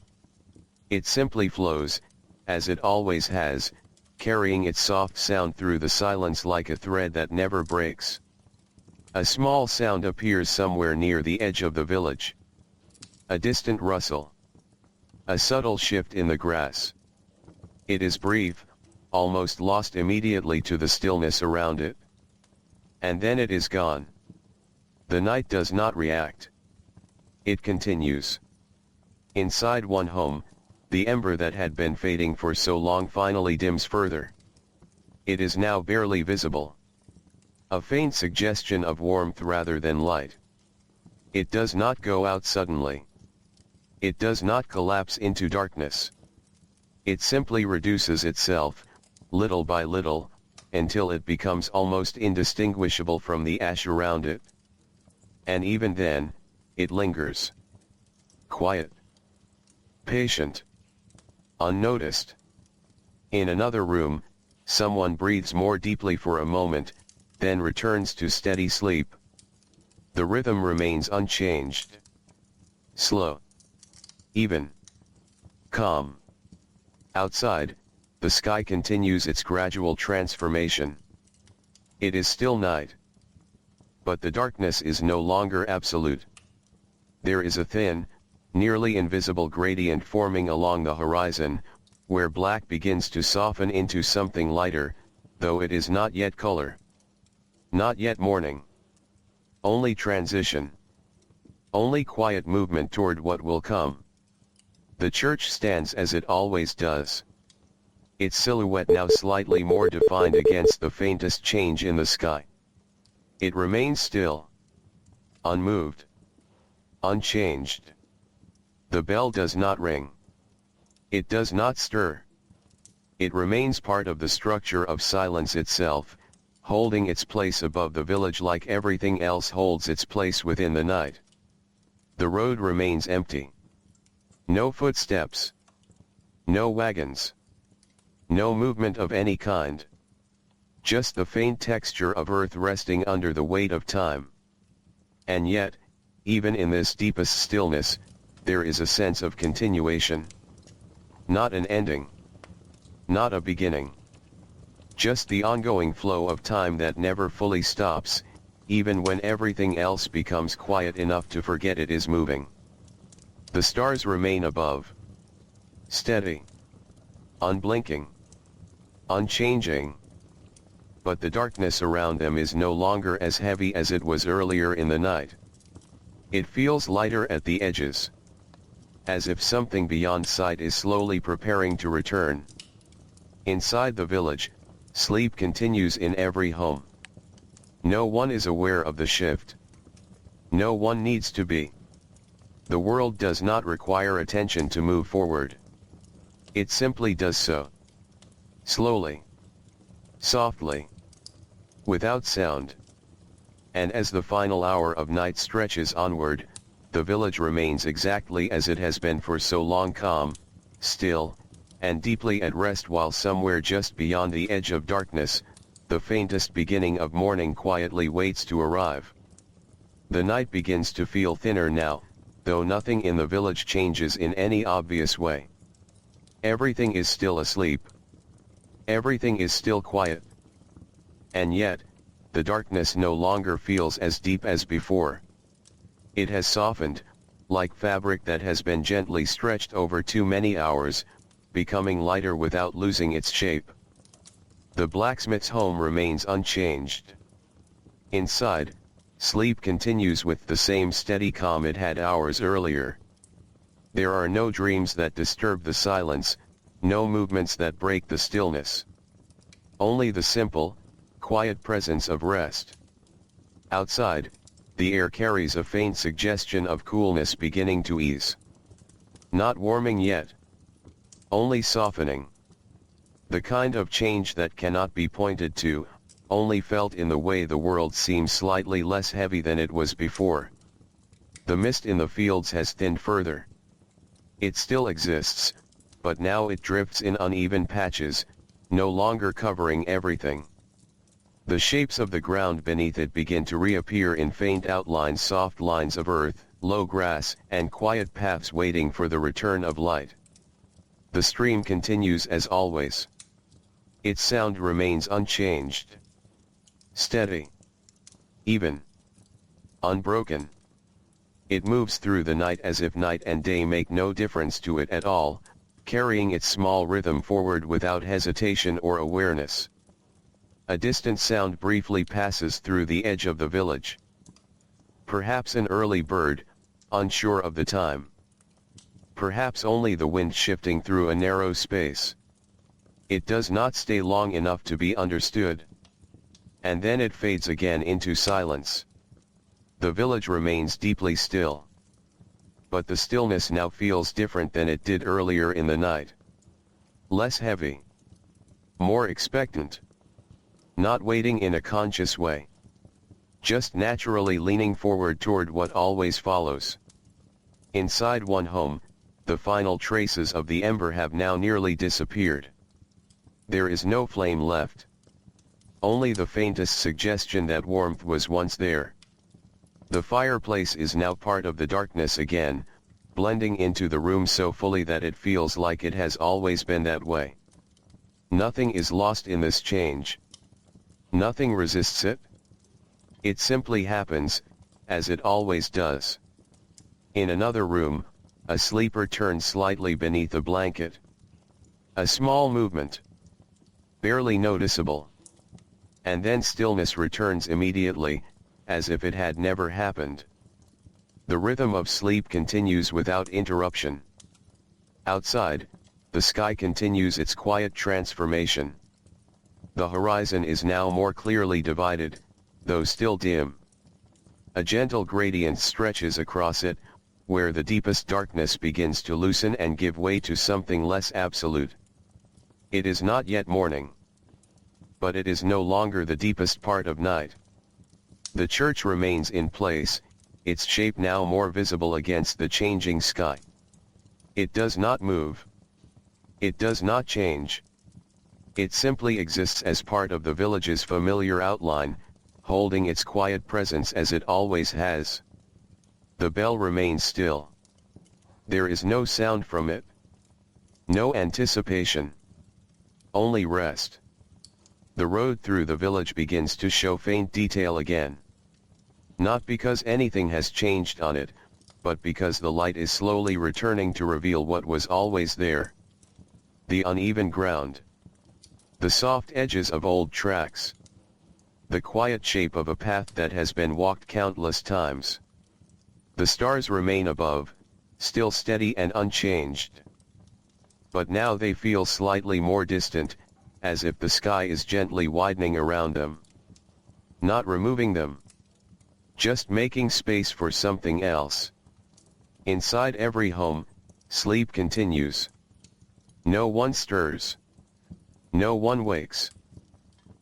It simply flows, as it always has, carrying its soft sound through the silence like a thread that never breaks. A small sound appears somewhere near the edge of the village. A distant rustle. A subtle shift in the grass. It is brief, almost lost immediately to the stillness around it. And then it is gone. The night does not react. It continues. Inside one home, the ember that had been fading for so long finally dims further. It is now barely visible. A faint suggestion of warmth rather than light. It does not go out suddenly. It does not collapse into darkness. It simply reduces itself, little by little, until it becomes almost indistinguishable from the ash around it. And even then, it lingers. Quiet. Patient. Unnoticed. In another room, someone breathes more deeply for a moment, then returns to steady sleep. The rhythm remains unchanged. Slow. Even. Calm. Outside, the sky continues its gradual transformation. It is still night. But the darkness is no longer absolute. There is a thin, nearly invisible gradient forming along the horizon, where black begins to soften into something lighter, though it is not yet color. Not yet morning. Only transition. Only quiet movement toward what will come. The church stands as it always does. Its silhouette now slightly more defined against the faintest change in the sky. It remains still. Unmoved. Unchanged. The bell does not ring. It does not stir. It remains part of the structure of silence itself, holding its place above the village like everything else holds its place within the night. The road remains empty. No footsteps. No wagons. No movement of any kind. Just the faint texture of earth resting under the weight of time. And yet, even in this deepest stillness, there is a sense of continuation. Not an ending. Not a beginning. Just the ongoing flow of time that never fully stops, even when everything else becomes quiet enough to forget it is moving. The stars remain above. Steady. Unblinking. Unchanging. But the darkness around them is no longer as heavy as it was earlier in the night. It feels lighter at the edges. As if something beyond sight is slowly preparing to return. Inside the village, sleep continues in every home. No one is aware of the shift. No one needs to be. The world does not require attention to move forward. It simply does so. Slowly. Softly. Without sound. And as the final hour of night stretches onward, the village remains exactly as it has been for so long, calm, still, and deeply at rest, while somewhere just beyond the edge of darkness, the faintest beginning of morning quietly waits to arrive. The night begins to feel thinner now, though nothing in the village changes in any obvious way. Everything is still asleep. Everything is still quiet. And yet, the darkness no longer feels as deep as before. It has softened, like fabric that has been gently stretched over too many hours, becoming lighter without losing its shape. The blacksmith's home remains unchanged. Inside, sleep continues with the same steady calm it had hours earlier. There are no dreams that disturb the silence, no movements that break the stillness. Only the simple, quiet presence of rest. Outside, the air carries a faint suggestion of coolness beginning to ease. Not warming yet. Only softening. The kind of change that cannot be pointed to, only felt in the way the world seems slightly less heavy than it was before. The mist in the fields has thinned further. It still exists, but now it drifts in uneven patches, no longer covering everything. The shapes of the ground beneath it begin to reappear in faint outlines, soft lines of earth, low grass, and quiet paths waiting for the return of light. The stream continues as always. Its sound remains unchanged. Steady. Even. Unbroken. It moves through the night as if night and day make no difference to it at all, carrying its small rhythm forward without hesitation or awareness. A distant sound briefly passes through the edge of the village. Perhaps an early bird, unsure of the time. Perhaps only the wind shifting through a narrow space. It does not stay long enough to be understood. And then it fades again into silence. The village remains deeply still. But the stillness now feels different than it did earlier in the night. Less heavy. More expectant. Not waiting in a conscious way. Just naturally leaning forward toward what always follows. Inside one home, the final traces of the ember have now nearly disappeared. There is no flame left. Only the faintest suggestion that warmth was once there. The fireplace is now part of the darkness again, blending into the room so fully that it feels like it has always been that way. Nothing is lost in this change. Nothing resists it. It simply happens, as it always does. In another room, a sleeper turns slightly beneath a blanket. A small movement. Barely noticeable. And then stillness returns immediately, as if it had never happened. The rhythm of sleep continues without interruption. Outside, the sky continues its quiet transformation. The horizon is now more clearly divided, though still dim. A gentle gradient stretches across it, where the deepest darkness begins to loosen and give way to something less absolute. It is not yet morning. But it is no longer the deepest part of night. The church remains in place, its shape now more visible against the changing sky. It does not move. It does not change. It simply exists as part of the village's familiar outline, holding its quiet presence as it always has. The bell remains still. There is no sound from it. No anticipation. Only rest. The road through the village begins to show faint detail again. Not because anything has changed on it, but because the light is slowly returning to reveal what was always there. The uneven ground. The soft edges of old tracks. The quiet shape of a path that has been walked countless times. The stars remain above, still steady and unchanged. But now they feel slightly more distant, as if the sky is gently widening around them. Not removing them. Just making space for something else. Inside every home, sleep continues. No one stirs. No one wakes.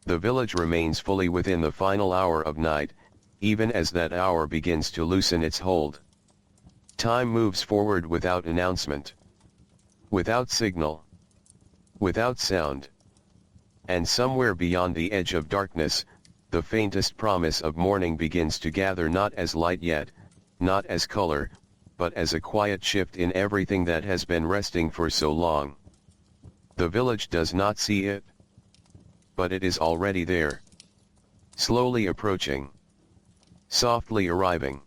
The village remains fully within the final hour of night, even as that hour begins to loosen its hold. Time moves forward without announcement. Without signal. Without sound. And somewhere beyond the edge of darkness, the faintest promise of morning begins to gather, not as light yet, not as color, but as a quiet shift in everything that has been resting for so long. The village does not see it. But it is already there. slowly approaching, softly arriving.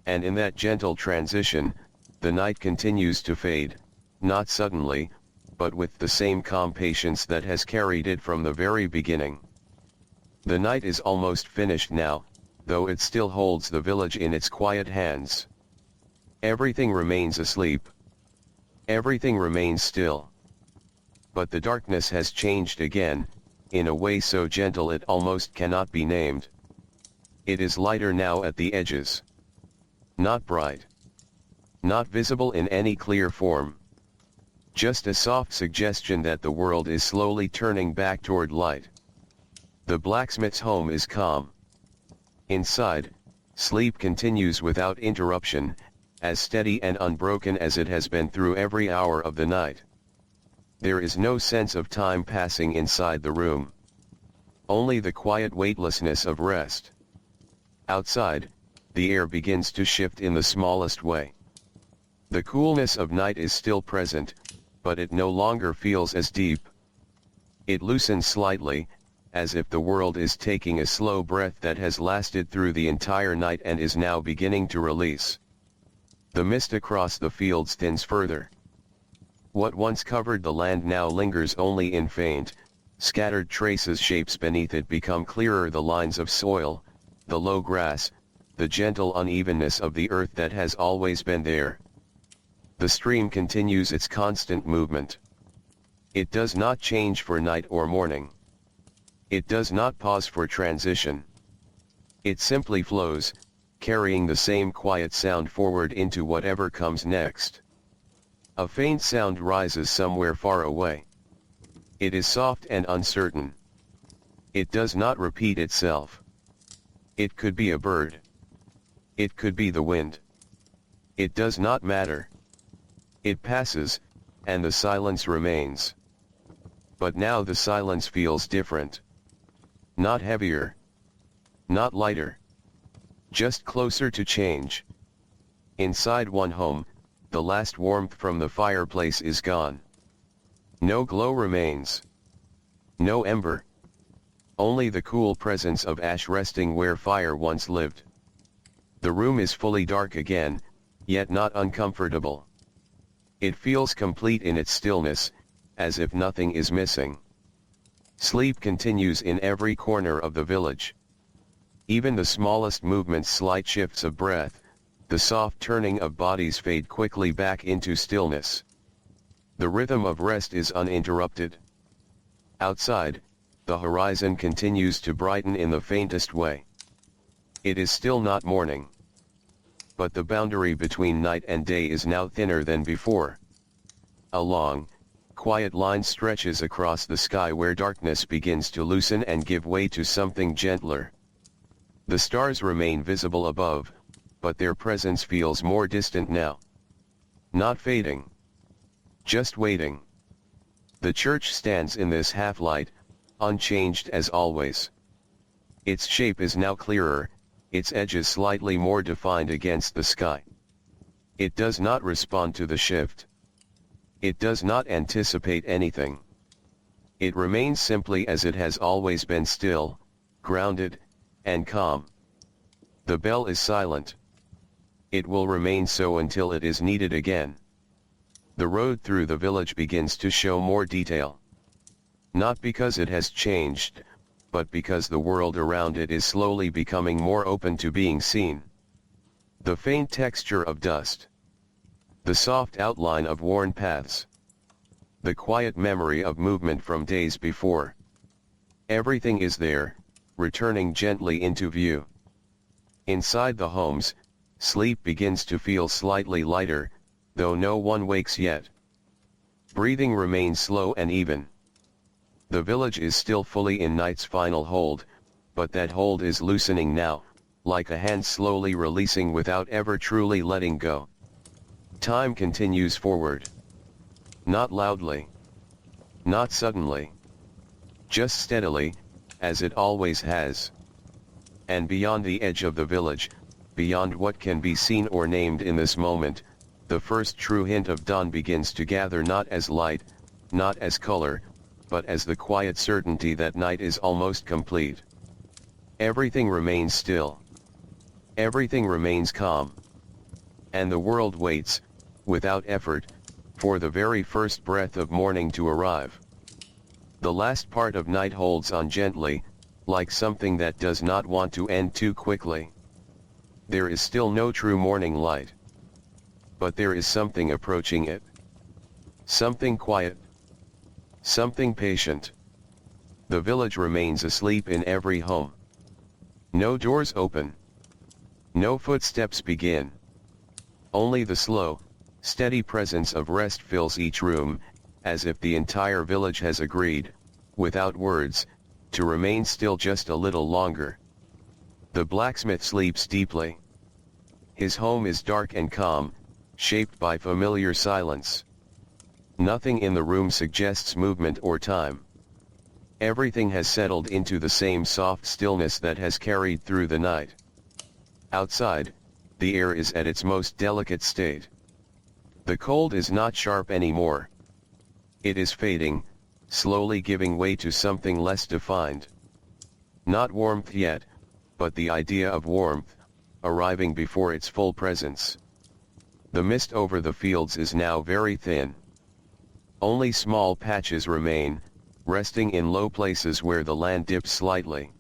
And in that gentle transition, the night continues to fade, not suddenly, but with the same calm patience that has carried it from the very beginning. The night is almost finished now, though it still holds the village in its quiet hands. Everything remains asleep. Everything remains still. But the darkness has changed again, in a way so gentle it almost cannot be named. It is lighter now at the edges. Not bright. Not visible in any clear form. Just a soft suggestion that the world is slowly turning back toward light. The blacksmith's home is calm. Inside, sleep continues without interruption, as steady and unbroken as it has been through every hour of the night. There is no sense of time passing inside the room. Only the quiet weightlessness of rest. Outside, the air begins to shift in the smallest way. The coolness of night is still present, but it no longer feels as deep. It loosens slightly, as if the world is taking a slow breath that has lasted through the entire night and is now beginning to release. The mist across the fields thins further. What once covered the land now lingers only in faint, scattered traces. Shapes beneath it become clearer, the lines of soil, the low grass, the gentle unevenness of the earth that has always been there. The stream continues its constant movement. It does not change for night or morning. It does not pause for transition. It simply flows, carrying the same quiet sound forward into whatever comes next. A faint sound rises somewhere far away. It is soft and uncertain. It does not repeat itself. It could be a bird. It could be the wind. It does not matter. It passes, and the silence remains. But now the silence feels different. Not heavier. Not lighter. Just closer to change. Inside one home, the last warmth from the fireplace is gone. No glow remains. No ember. Only the cool presence of ash resting where fire once lived. The room is fully dark again, yet not uncomfortable. It feels complete in its stillness, as if nothing is missing. Sleep continues in every corner of the village. Even the smallest movements, slight shifts of breath, the soft turning of bodies fade quickly back into stillness. The rhythm of rest is uninterrupted. Outside, the horizon continues to brighten in the faintest way. It is still not morning. But the boundary between night and day is now thinner than before. A long, quiet line stretches across the sky where darkness begins to loosen and give way to something gentler. The stars remain visible above, but their presence feels more distant now. Not fading. Just waiting. The church stands in this half-light, unchanged as always. Its shape is now clearer, its edges slightly more defined against the sky. It does not respond to the shift. It does not anticipate anything. It remains simply as it has always been, still, grounded, and calm. The bell is silent. It will remain so until it is needed again. The road through the village begins to show more detail. Not because it has changed, but because the world around it is slowly becoming more open to being seen. The faint texture of dust. The soft outline of worn paths. The quiet memory of movement from days before. Everything is there, returning gently into view. Inside the homes, sleep begins to feel slightly lighter, though no one wakes yet. Breathing remains slow and even. The village is still fully in night's final hold, but that hold is loosening now, like a hand slowly releasing without ever truly letting go. Time continues forward. Not loudly. Not suddenly. Just steadily, as it always has. And beyond the edge of the village, beyond what can be seen or named in this moment, the first true hint of dawn begins to gather, not as light, not as color, but as the quiet certainty that night is almost complete. Everything remains still. Everything remains calm. And the world waits, without effort, for the very first breath of morning to arrive. The last part of night holds on gently, like something that does not want to end too quickly. There is still no true morning light. But there is something approaching it. Something quiet. Something patient. The village remains asleep in every home. No doors open. No footsteps begin. Only the slow, steady presence of rest fills each room, as if the entire village has agreed, without words, to remain still just a little longer. The blacksmith sleeps deeply. His home is dark and calm, shaped by familiar silence. Nothing in the room suggests movement or time. Everything has settled into the same soft stillness that has carried through the night. Outside, the air is at its most delicate state. The cold is not sharp anymore. It is fading, slowly giving way to something less defined. Not warmth yet, but the idea of warmth, arriving before its full presence. The mist over the fields is now very thin. Only small patches remain, resting in low places where the land dips slightly.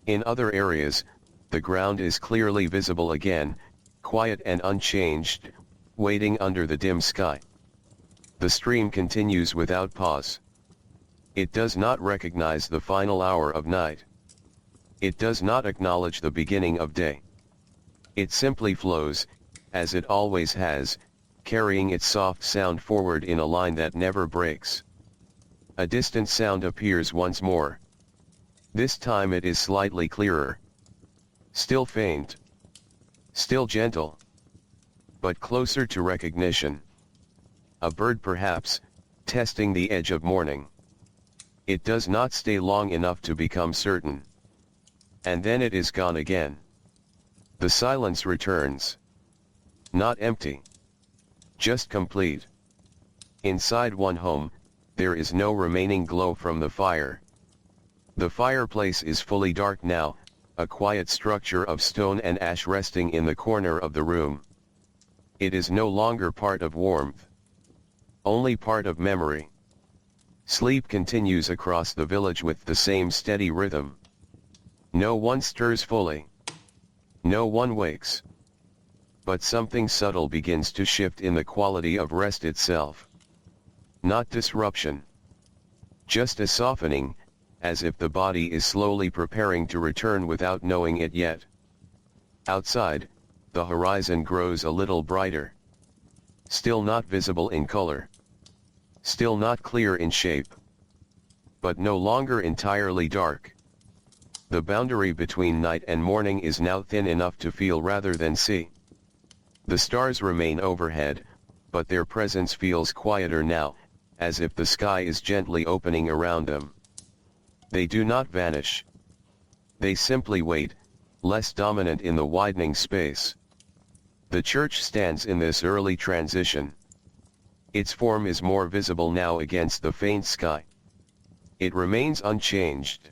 In other areas, the ground is clearly visible again, quiet and unchanged, waiting under the dim sky. The stream continues without pause. It does not recognize the final hour of night. It does not acknowledge the beginning of day. It simply flows, as it always has, carrying its soft sound forward in a line that never breaks. A distant sound appears once more. This time it is slightly clearer. Still faint. Still gentle. But closer to recognition. A bird perhaps, testing the edge of morning. It does not stay long enough to become certain. And then it is gone again. The silence returns. Not empty. Just complete. Inside one home, there is no remaining glow from the fire. The fireplace is fully dark now, a quiet structure of stone and ash resting in the corner of the room. It is no longer part of warmth. Only part of memory. Sleep continues across the village with the same steady rhythm. No one stirs fully. No one wakes. But something subtle begins to shift in the quality of rest itself. Not disruption. Just a softening, as if the body is slowly preparing to return without knowing it yet. Outside, the horizon grows a little brighter. Still not visible in color. Still not clear in shape. But no longer entirely dark. The boundary between night and morning is now thin enough to feel rather than see. The stars remain overhead, but their presence feels quieter now, as if the sky is gently opening around them. They do not vanish. They simply wait, less dominant in the widening space. The church stands in this early transition. Its form is more visible now against the faint sky. It remains unchanged.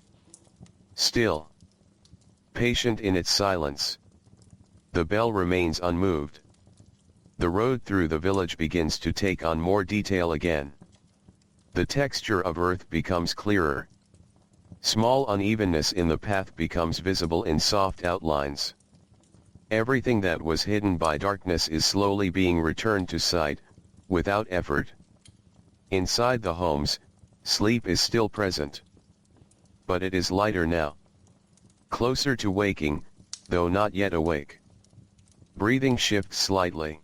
Still. Patient in its silence. The bell remains unmoved. The road through the village begins to take on more detail again. The texture of earth becomes clearer. Small unevenness in the path becomes visible in soft outlines. Everything that was hidden by darkness is slowly being returned to sight, without effort. Inside the homes, sleep is still present. But it is lighter now. Closer to waking, though not yet awake. Breathing shifts slightly.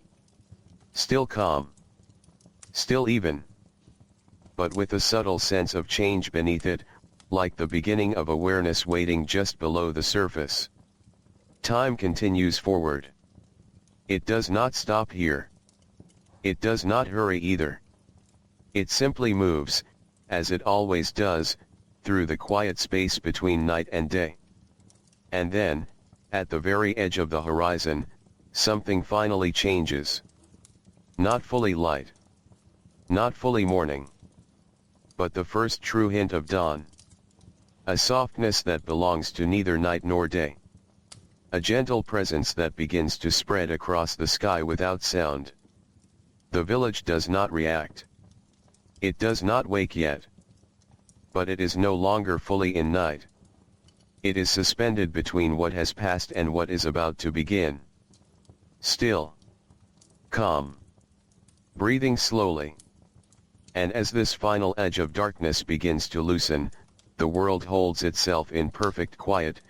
Still calm. Still even. But with a subtle sense of change beneath it, like the beginning of awareness waiting just below the surface. Time continues forward. It does not stop here. It does not hurry either. It simply moves, as it always does, through the quiet space between night and day. And then, at the very edge of the horizon, something finally changes. Not fully light. Not fully morning. But the first true hint of dawn. A softness that belongs to neither night nor day. A gentle presence that begins to spread across the sky without sound. The village does not react. It does not wake yet. But it is no longer fully in night. It is suspended between what has passed and what is about to begin. Still. Calm. Breathing slowly. And as this final edge of darkness begins to loosen, the world holds itself in perfect quiet,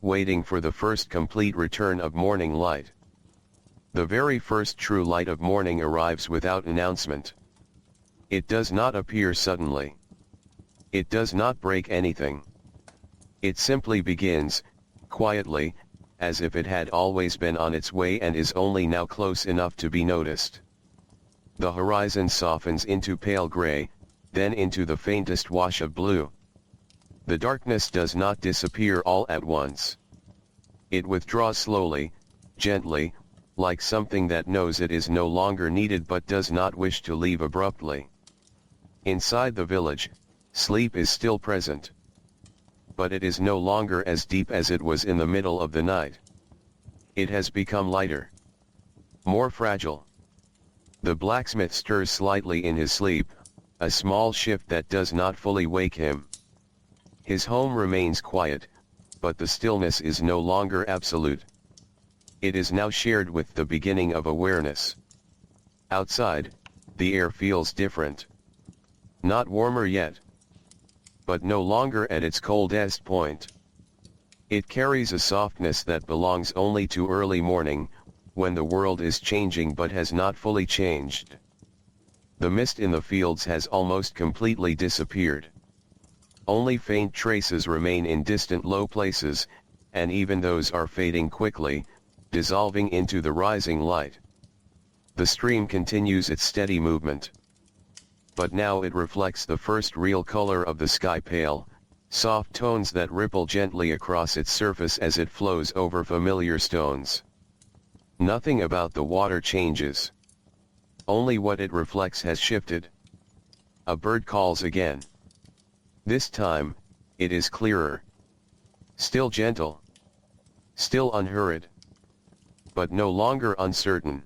waiting for the first complete return of morning light. The very first true light of morning arrives without announcement. It does not appear suddenly. It does not break anything. It simply begins, quietly, as if it had always been on its way and is only now close enough to be noticed. The horizon softens into pale gray, then into the faintest wash of blue. The darkness does not disappear all at once. It withdraws slowly, gently, like something that knows it is no longer needed but does not wish to leave abruptly. Inside the village, sleep is still present. But it is no longer as deep as it was in the middle of the night. It has become lighter. More fragile. The blacksmith stirs slightly in his sleep, a small shift that does not fully wake him. His home remains quiet, but the stillness is no longer absolute. It is now shared with the beginning of awareness. Outside, the air feels different. Not warmer yet. But no longer at its coldest point. It carries a softness that belongs only to early morning, when the world is changing but has not fully changed. The mist in the fields has almost completely disappeared. Only faint traces remain in distant low places, and even those are fading quickly, dissolving into the rising light. The stream continues its steady movement. But now it reflects the first real color of the sky, pale, soft tones that ripple gently across its surface as it flows over familiar stones. Nothing about the water changes. Only what it reflects has shifted. A bird calls again. This time, it is clearer. Still gentle. Still unhurried. But no longer uncertain.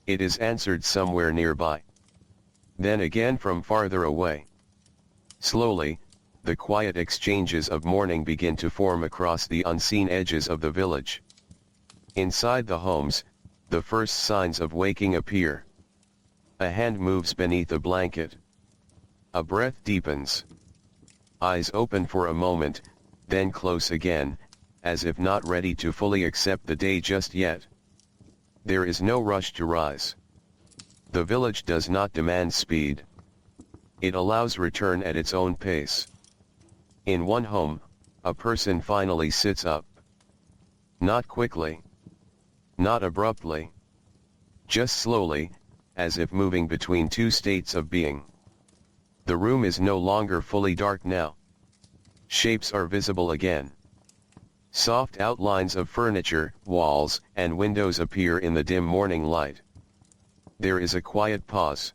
It is answered somewhere nearby. Then again from farther away. Slowly, the quiet exchanges of morning begin to form across the unseen edges of the village. Inside the homes, the first signs of waking appear. A hand moves beneath a blanket. A breath deepens. Eyes open for a moment, then close again, as if not ready to fully accept the day just yet. There is no rush to rise. The village does not demand speed. It allows return at its own pace. In one home, a person finally sits up. Not quickly. Not abruptly. Just slowly, as if moving between two states of being. The room is no longer fully dark now. Shapes are visible again. Soft outlines of furniture, walls, and windows appear in the dim morning light. There is a quiet pause.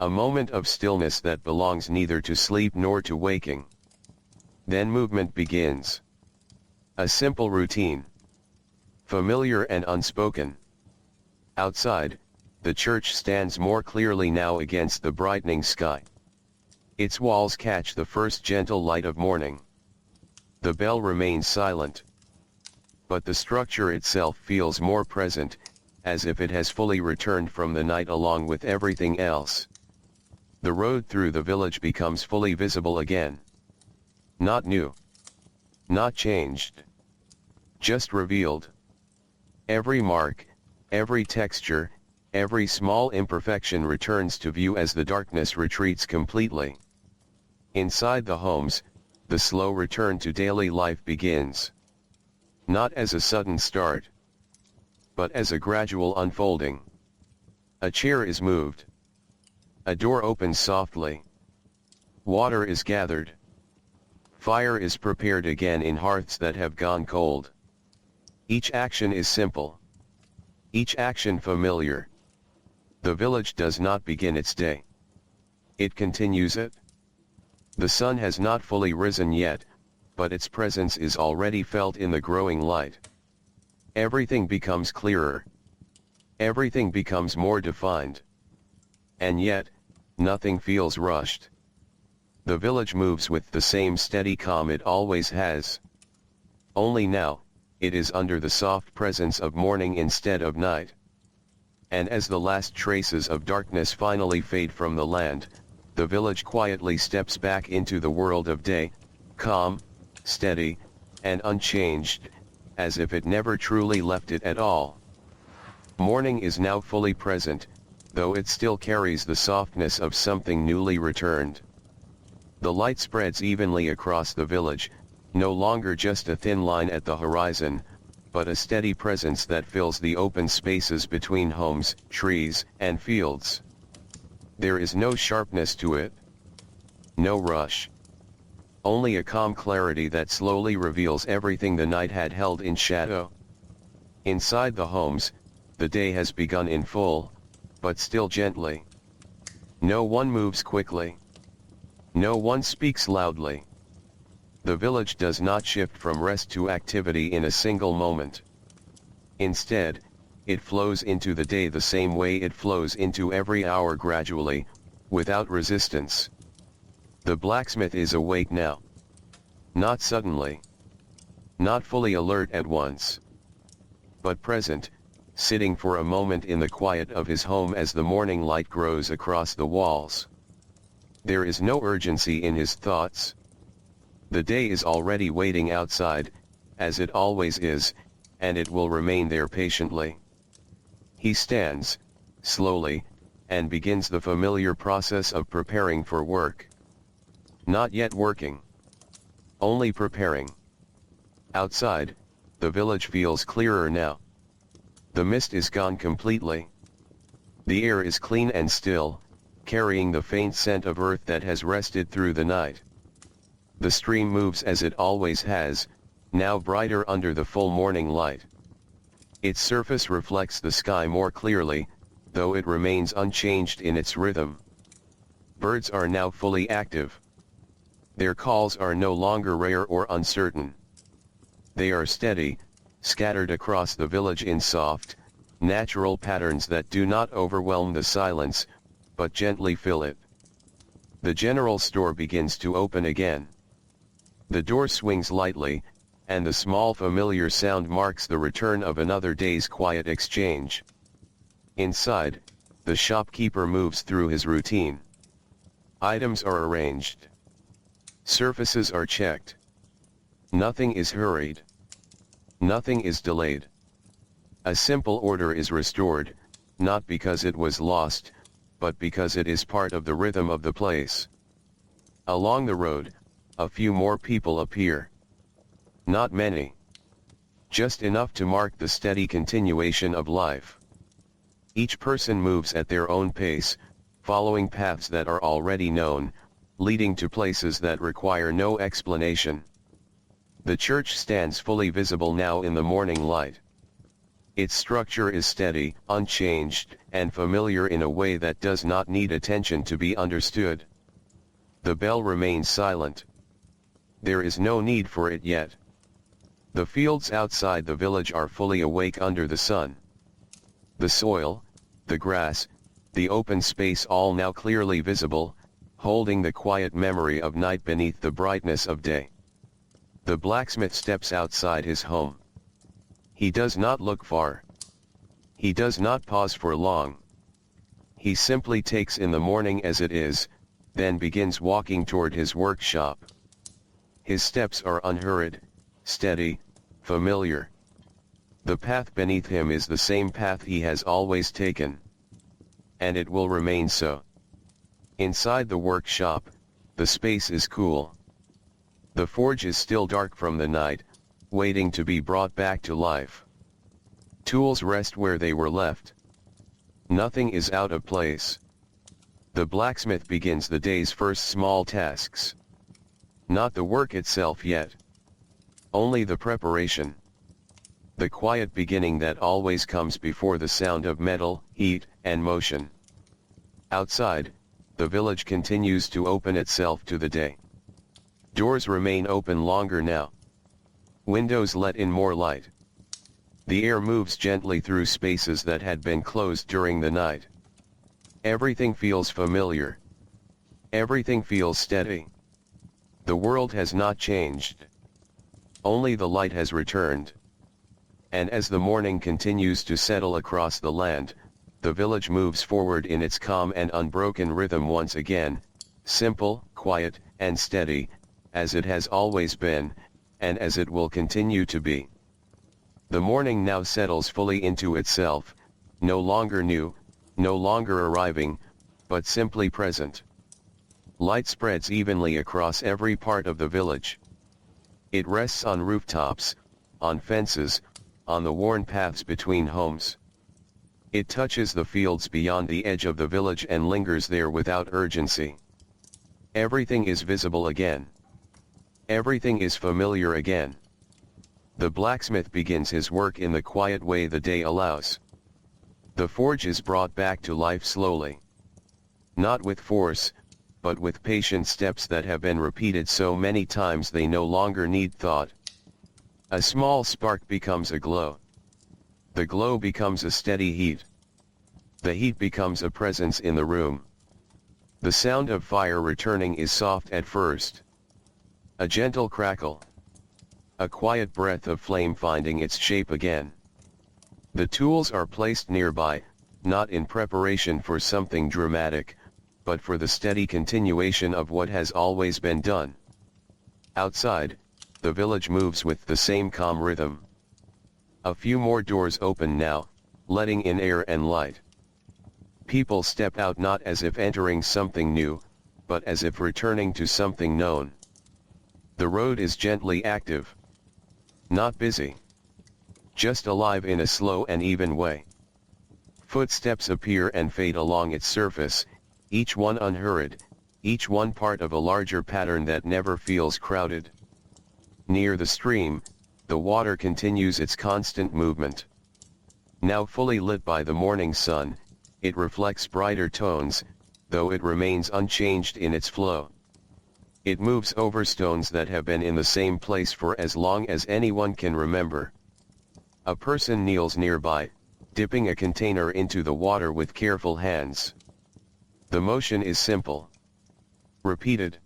A moment of stillness that belongs neither to sleep nor to waking. Then movement begins. A simple routine. Familiar and unspoken. Outside, the church stands more clearly now against the brightening sky. Its walls catch the first gentle light of morning. The bell remains silent. But the structure itself feels more present, as if it has fully returned from the night along with everything else. The road through the village becomes fully visible again. Not new. Not changed. Just revealed. Every mark, every texture, every small imperfection returns to view as the darkness retreats completely. Inside the homes, the slow return to daily life begins. Not as a sudden start, but as a gradual unfolding. A chair is moved. A door opens softly. Water is gathered. Fire is prepared again in hearths that have gone cold. Each action is simple. Each action familiar. The village does not begin its day. It continues it. The sun has not fully risen yet, but its presence is already felt in the growing light. Everything becomes clearer. Everything becomes more defined. And yet, nothing feels rushed. The village moves with the same steady calm it always has. Only now, it is under the soft presence of morning instead of night. And as the last traces of darkness finally fade from the land, the village quietly steps back into the world of day, calm, steady, and unchanged, as if it never truly left it at all. Morning is now fully present, though it still carries the softness of something newly returned. The light spreads evenly across the village, no longer just a thin line at the horizon, but a steady presence that fills the open spaces between homes, trees, and fields. There is no sharpness to it. No rush. Only a calm clarity that slowly reveals everything the night had held in shadow. Inside the homes, the day has begun in full, but still gently. No one moves quickly. No one speaks loudly. The village does not shift from rest to activity in a single moment. Instead, it flows into the day the same way it flows into every hour gradually, without resistance. The blacksmith is awake now. Not suddenly. Not fully alert at once. But present, sitting for a moment in the quiet of his home as the morning light grows across the walls. There is no urgency in his thoughts. The day is already waiting outside, as it always is, and it will remain there patiently. He stands, slowly, and begins the familiar process of preparing for work. Not yet working. Only preparing. Outside, the village feels clearer now. The mist is gone completely. The air is clean and still, carrying the faint scent of earth that has rested through the night. The stream moves as it always has, now brighter under the full morning light. Its surface reflects the sky more clearly, though it remains unchanged in its rhythm. Birds are now fully active. Their calls are no longer rare or uncertain. They are steady, scattered across the village in soft, natural patterns that do not overwhelm the silence, but gently fill it. The general store begins to open again. The door swings lightly, and the small familiar sound marks the return of another day's quiet exchange. Inside, the shopkeeper moves through his routine. Items are arranged. Surfaces are checked. Nothing is hurried. Nothing is delayed. A simple order is restored, not because it was lost, but because it is part of the rhythm of the place. Along the road, a few more people appear. Not many. Just enough to mark the steady continuation of life. Each person moves at their own pace, following paths that are already known, leading to places that require no explanation. The church stands fully visible now in the morning light. Its structure is steady, unchanged, and familiar in a way that does not need attention to be understood. The bell remains silent. There is no need for it yet. The fields outside the village are fully awake under the sun. The soil, the grass, the open space all now clearly visible, holding the quiet memory of night beneath the brightness of day. The blacksmith steps outside his home. He does not look far. He does not pause for long. He simply takes in the morning as it is, then begins walking toward his workshop. His steps are unhurried, steady, familiar. The path beneath him is the same path he has always taken. And it will remain so. Inside the workshop, the space is cool. The forge is still dark from the night, waiting to be brought back to life. Tools rest where they were left. Nothing is out of place. The blacksmith begins the day's first small tasks. Not the work itself yet. Only the preparation. The quiet beginning that always comes before the sound of metal, heat, and motion. Outside, the village continues to open itself to the day. Doors remain open longer now. Windows let in more light. The air moves gently through spaces that had been closed during the night. Everything feels familiar. Everything feels steady. The world has not changed. Only the light has returned. And as the morning continues to settle across the land, the village moves forward in its calm and unbroken rhythm once again, simple, quiet, and steady, as it has always been, and as it will continue to be. The morning now settles fully into itself, no longer new, no longer arriving, but simply present. Light spreads evenly across every part of the village. It rests on rooftops, on fences, on the worn paths between homes. It touches the fields beyond the edge of the village and lingers there without urgency. Everything is visible again. Everything is familiar again. The blacksmith begins his work in the quiet way the day allows. The forge is brought back to life slowly. Not with force, but with patient steps that have been repeated so many times they no longer need thought. A small spark becomes a glow. The glow becomes a steady heat. The heat becomes a presence in the room. The sound of fire returning is soft at first. A gentle crackle. A quiet breath of flame finding its shape again. The tools are placed nearby, not in preparation for something dramatic, but for the steady continuation of what has always been done. Outside, the village moves with the same calm rhythm. A few more doors open now, letting in air and light. People step out not as if entering something new, but as if returning to something known. The road is gently active. Not busy. Just alive in a slow and even way. Footsteps appear and fade along its surface, each one unhurried, each one part of a larger pattern that never feels crowded. Near the stream, the water continues its constant movement. Now fully lit by the morning sun, it reflects brighter tones, though it remains unchanged in its flow. It moves over stones that have been in the same place for as long as anyone can remember. A person kneels nearby, dipping a container into the water with careful hands. The motion is simple. Repeated.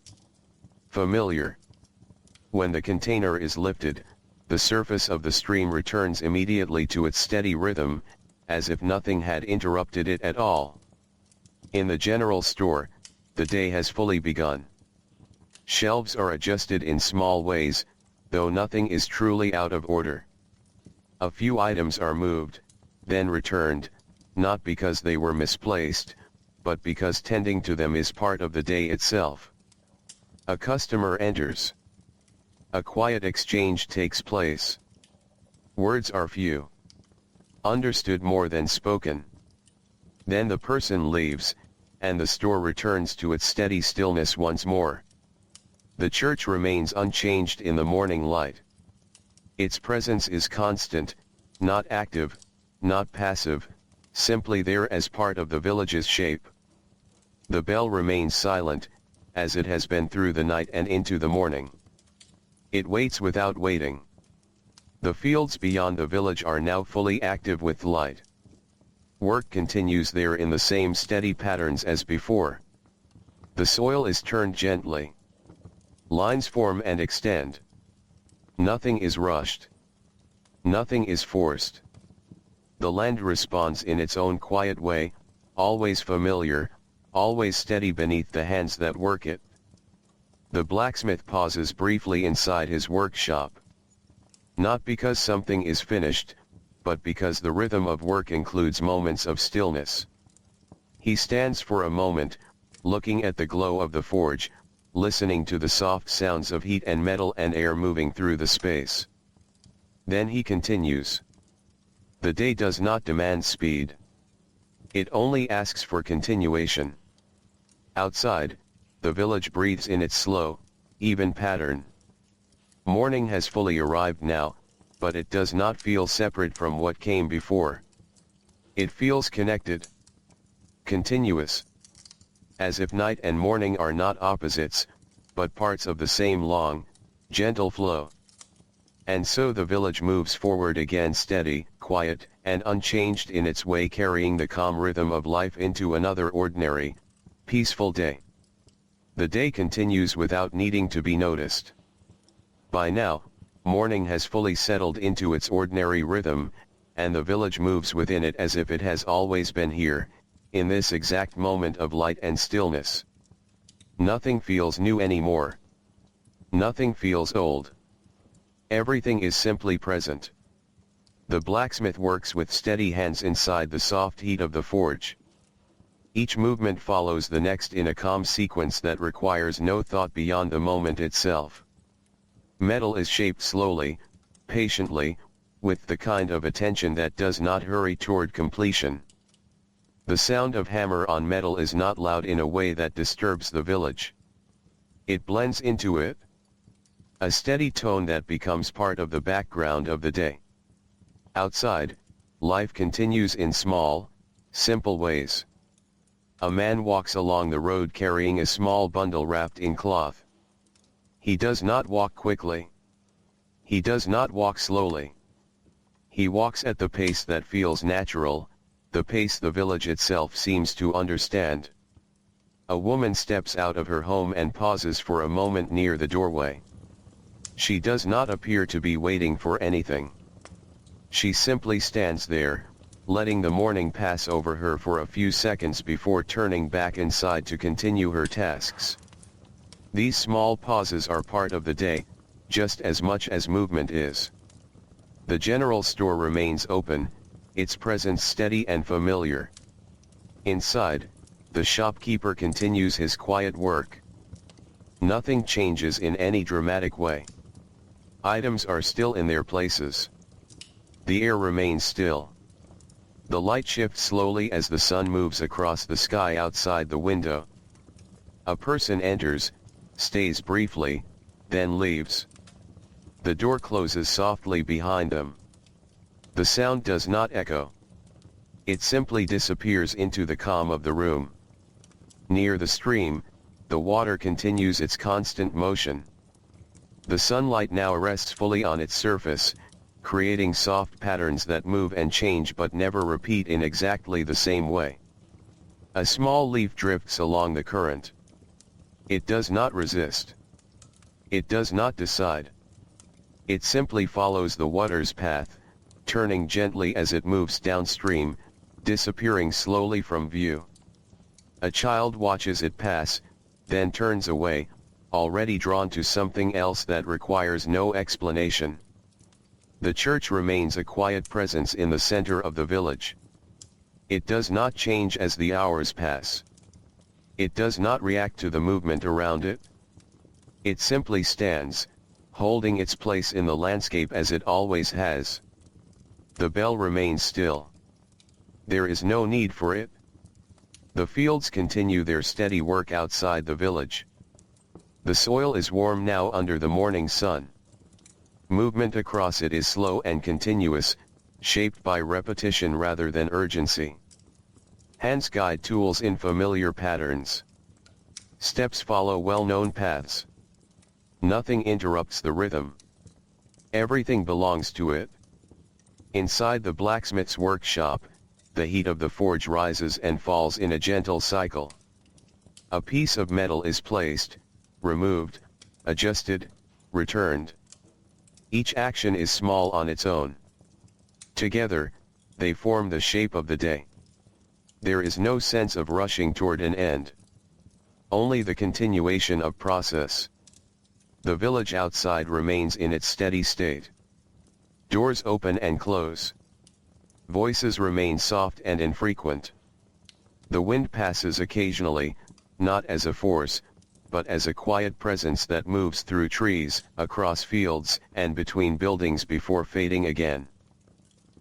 Familiar. When the container is lifted, the surface of the stream returns immediately to its steady rhythm, as if nothing had interrupted it at all. In the general store, the day has fully begun. Shelves are adjusted in small ways, though nothing is truly out of order. A few items are moved, then returned, not because they were misplaced, but because tending to them is part of the day itself. A customer enters. A quiet exchange takes place. Words are few. Understood more than spoken. Then the person leaves, and the store returns to its steady stillness once more. The church remains unchanged in the morning light. Its presence is constant, not active, not passive, simply there as part of the village's shape. The bell remains silent, as it has been through the night and into the morning. It waits without waiting. The fields beyond the village are now fully active with light. Work continues there in the same steady patterns as before. The soil is turned gently. Lines form and extend. Nothing is rushed. Nothing is forced. The land responds in its own quiet way, always familiar, always steady beneath the hands that work it. The blacksmith pauses briefly inside his workshop. Not because something is finished, but because the rhythm of work includes moments of stillness. He stands for a moment, looking at the glow of the forge, listening to the soft sounds of heat and metal and air moving through the space. Then he continues. The day does not demand speed. It only asks for continuation. Outside, the village breathes in its slow, even pattern. Morning has fully arrived now, but it does not feel separate from what came before. It feels connected. Continuous. As if night and morning are not opposites, but parts of the same long, gentle flow. And so the village moves forward again, steady, quiet, and unchanged in its way, carrying the calm rhythm of life into another ordinary, peaceful day. The day continues without needing to be noticed. By now, morning has fully settled into its ordinary rhythm, and the village moves within it as if it has always been here, in this exact moment of light and stillness. Nothing feels new anymore. Nothing feels old. Everything is simply present. The blacksmith works with steady hands inside the soft heat of the forge. Each movement follows the next in a calm sequence that requires no thought beyond the moment itself. Metal is shaped slowly, patiently, with the kind of attention that does not hurry toward completion. The sound of hammer on metal is not loud in a way that disturbs the village. It blends into it. A steady tone that becomes part of the background of the day. Outside, life continues in small, simple ways. A man walks along the road carrying a small bundle wrapped in cloth. He does not walk quickly. He does not walk slowly. He walks at the pace that feels natural, the pace the village itself seems to understand. A woman steps out of her home and pauses for a moment near the doorway. She does not appear to be waiting for anything. She simply stands there, letting the morning pass over her for a few seconds before turning back inside to continue her tasks. These small pauses are part of the day, just as much as movement is. The general store remains open, its presence steady and familiar. Inside, the shopkeeper continues his quiet work. Nothing changes in any dramatic way. Items are still in their places. The air remains still. The light shifts slowly as the sun moves across the sky outside the window. A person enters, stays briefly, then leaves. The door closes softly behind them. The sound does not echo. It simply disappears into the calm of the room. Near the stream, the water continues its constant motion. The sunlight now rests fully on its surface, creating soft patterns that move and change but never repeat in exactly the same way. A small leaf drifts along the current. It does not resist. It does not decide. It simply follows the water's path, turning gently as it moves downstream, disappearing slowly from view. A child watches it pass, then turns away, already drawn to something else that requires no explanation. The church remains a quiet presence in the center of the village. It does not change as the hours pass. It does not react to the movement around it. It simply stands, holding its place in the landscape as it always has. The bell remains still. There is no need for it. The fields continue their steady work outside the village. The soil is warm now under the morning sun. Movement across it is slow and continuous, shaped by repetition rather than urgency. Hands guide tools in familiar patterns. Steps follow well-known paths. Nothing interrupts the rhythm. Everything belongs to it. Inside the blacksmith's workshop, the heat of the forge rises and falls in a gentle cycle. A piece of metal is placed, removed, adjusted, returned. Each action is small on its own. Together, they form the shape of the day. There is no sense of rushing toward an end. Only the continuation of process. The village outside remains in its steady state. Doors open and close. Voices remain soft and infrequent. The wind passes occasionally, not as a force, but as a quiet presence that moves through trees, across fields, and between buildings before fading again.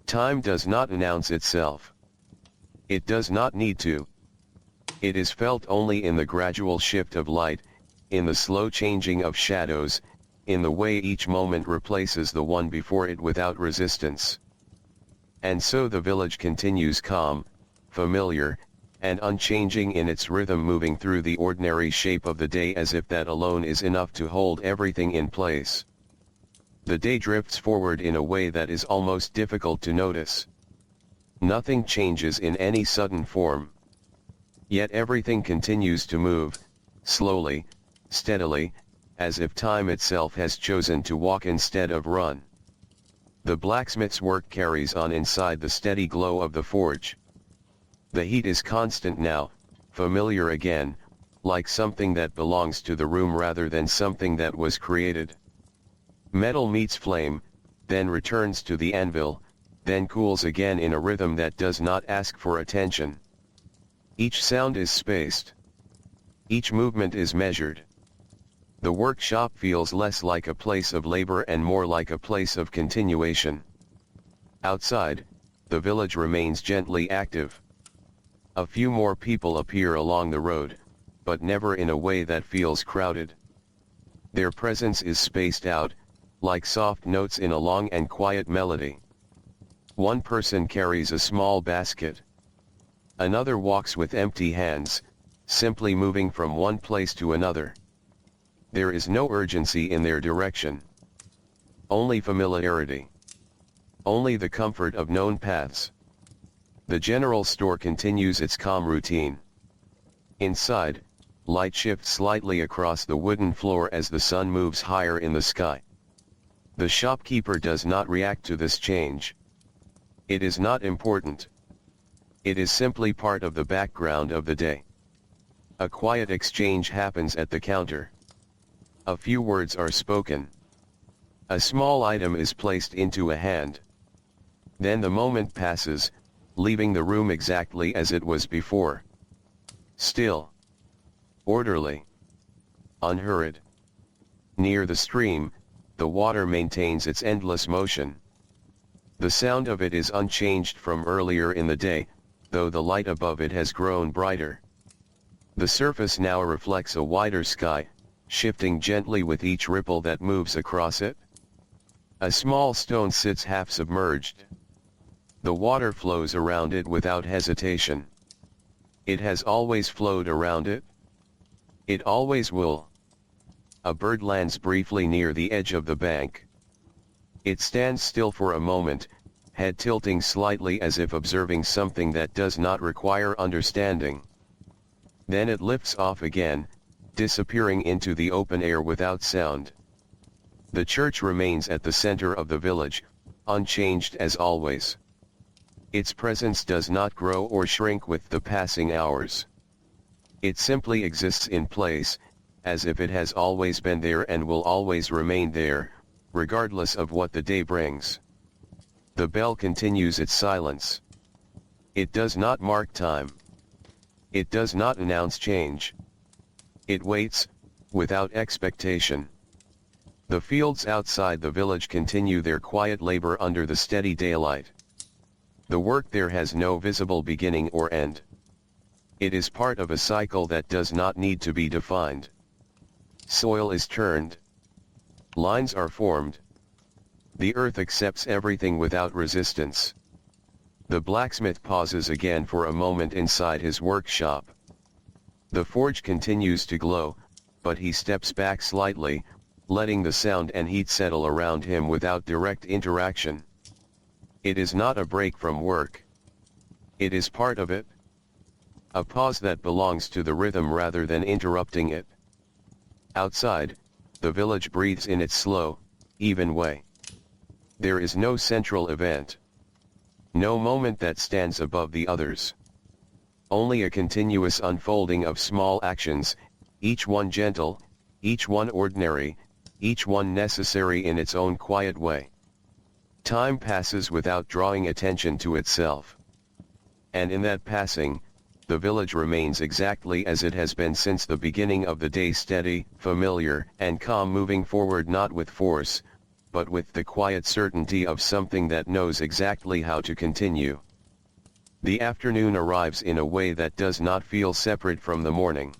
Time does not announce itself. It does not need to. It is felt only in the gradual shift of light, in the slow changing of shadows, in the way each moment replaces the one before it without resistance. And so the village continues calm, familiar, and unchanging in its rhythm, moving through the ordinary shape of the day as if that alone is enough to hold everything in place. The day drifts forward in a way that is almost difficult to notice. Nothing changes in any sudden form. Yet everything continues to move, slowly, steadily, as if time itself has chosen to walk instead of run. The blacksmith's work carries on inside the steady glow of the forge. The heat is constant now, familiar again, like something that belongs to the room rather than something that was created. Metal meets flame, then returns to the anvil, then cools again in a rhythm that does not ask for attention. Each sound is spaced. Each movement is measured. The workshop feels less like a place of labor and more like a place of continuation. Outside, the village remains gently active. A few more people appear along the road, but never in a way that feels crowded. Their presence is spaced out, like soft notes in a long and quiet melody. One person carries a small basket. Another walks with empty hands, simply moving from one place to another. There is no urgency in their direction. Only familiarity. Only the comfort of known paths. The general store continues its calm routine. Inside, light shifts slightly across the wooden floor as the sun moves higher in the sky. The shopkeeper does not react to this change. It is not important. It is simply part of the background of the day. A quiet exchange happens at the counter. A few words are spoken. A small item is placed into a hand. Then the moment passes, leaving the room exactly as it was before. Still. Orderly. Unhurried. Near the stream, the water maintains its endless motion. The sound of it is unchanged from earlier in the day, though the light above it has grown brighter. The surface now reflects a wider sky, shifting gently with each ripple that moves across it. A small stone sits half submerged. The water flows around it without hesitation. It has always flowed around it. It always will. A bird lands briefly near the edge of the bank. It stands still for a moment, head tilting slightly as if observing something that does not require understanding. Then it lifts off again, disappearing into the open air without sound. The church remains at the center of the village, unchanged as always. Its presence does not grow or shrink with the passing hours. It simply exists in place, as if it has always been there and will always remain there, regardless of what the day brings. The bell continues its silence. It does not mark time. It does not announce change. It waits, without expectation. The fields outside the village continue their quiet labor under the steady daylight. The work there has no visible beginning or end. It is part of a cycle that does not need to be defined. Soil is turned. Lines are formed. The earth accepts everything without resistance. The blacksmith pauses again for a moment inside his workshop. The forge continues to glow, but he steps back slightly, letting the sound and heat settle around him without direct interaction. It is not a break from work. It is part of it. A pause that belongs to the rhythm rather than interrupting it. Outside, the village breathes in its slow, even way. There is no central event. No moment that stands above the others. Only a continuous unfolding of small actions, each one gentle, each one ordinary, each one necessary in its own quiet way. Time passes without drawing attention to itself. And in that passing, the village remains exactly as it has been since the beginning of the day, steady, familiar, and calm, moving forward not with force, but with the quiet certainty of something that knows exactly how to continue. The afternoon arrives in a way that does not feel separate from the morning.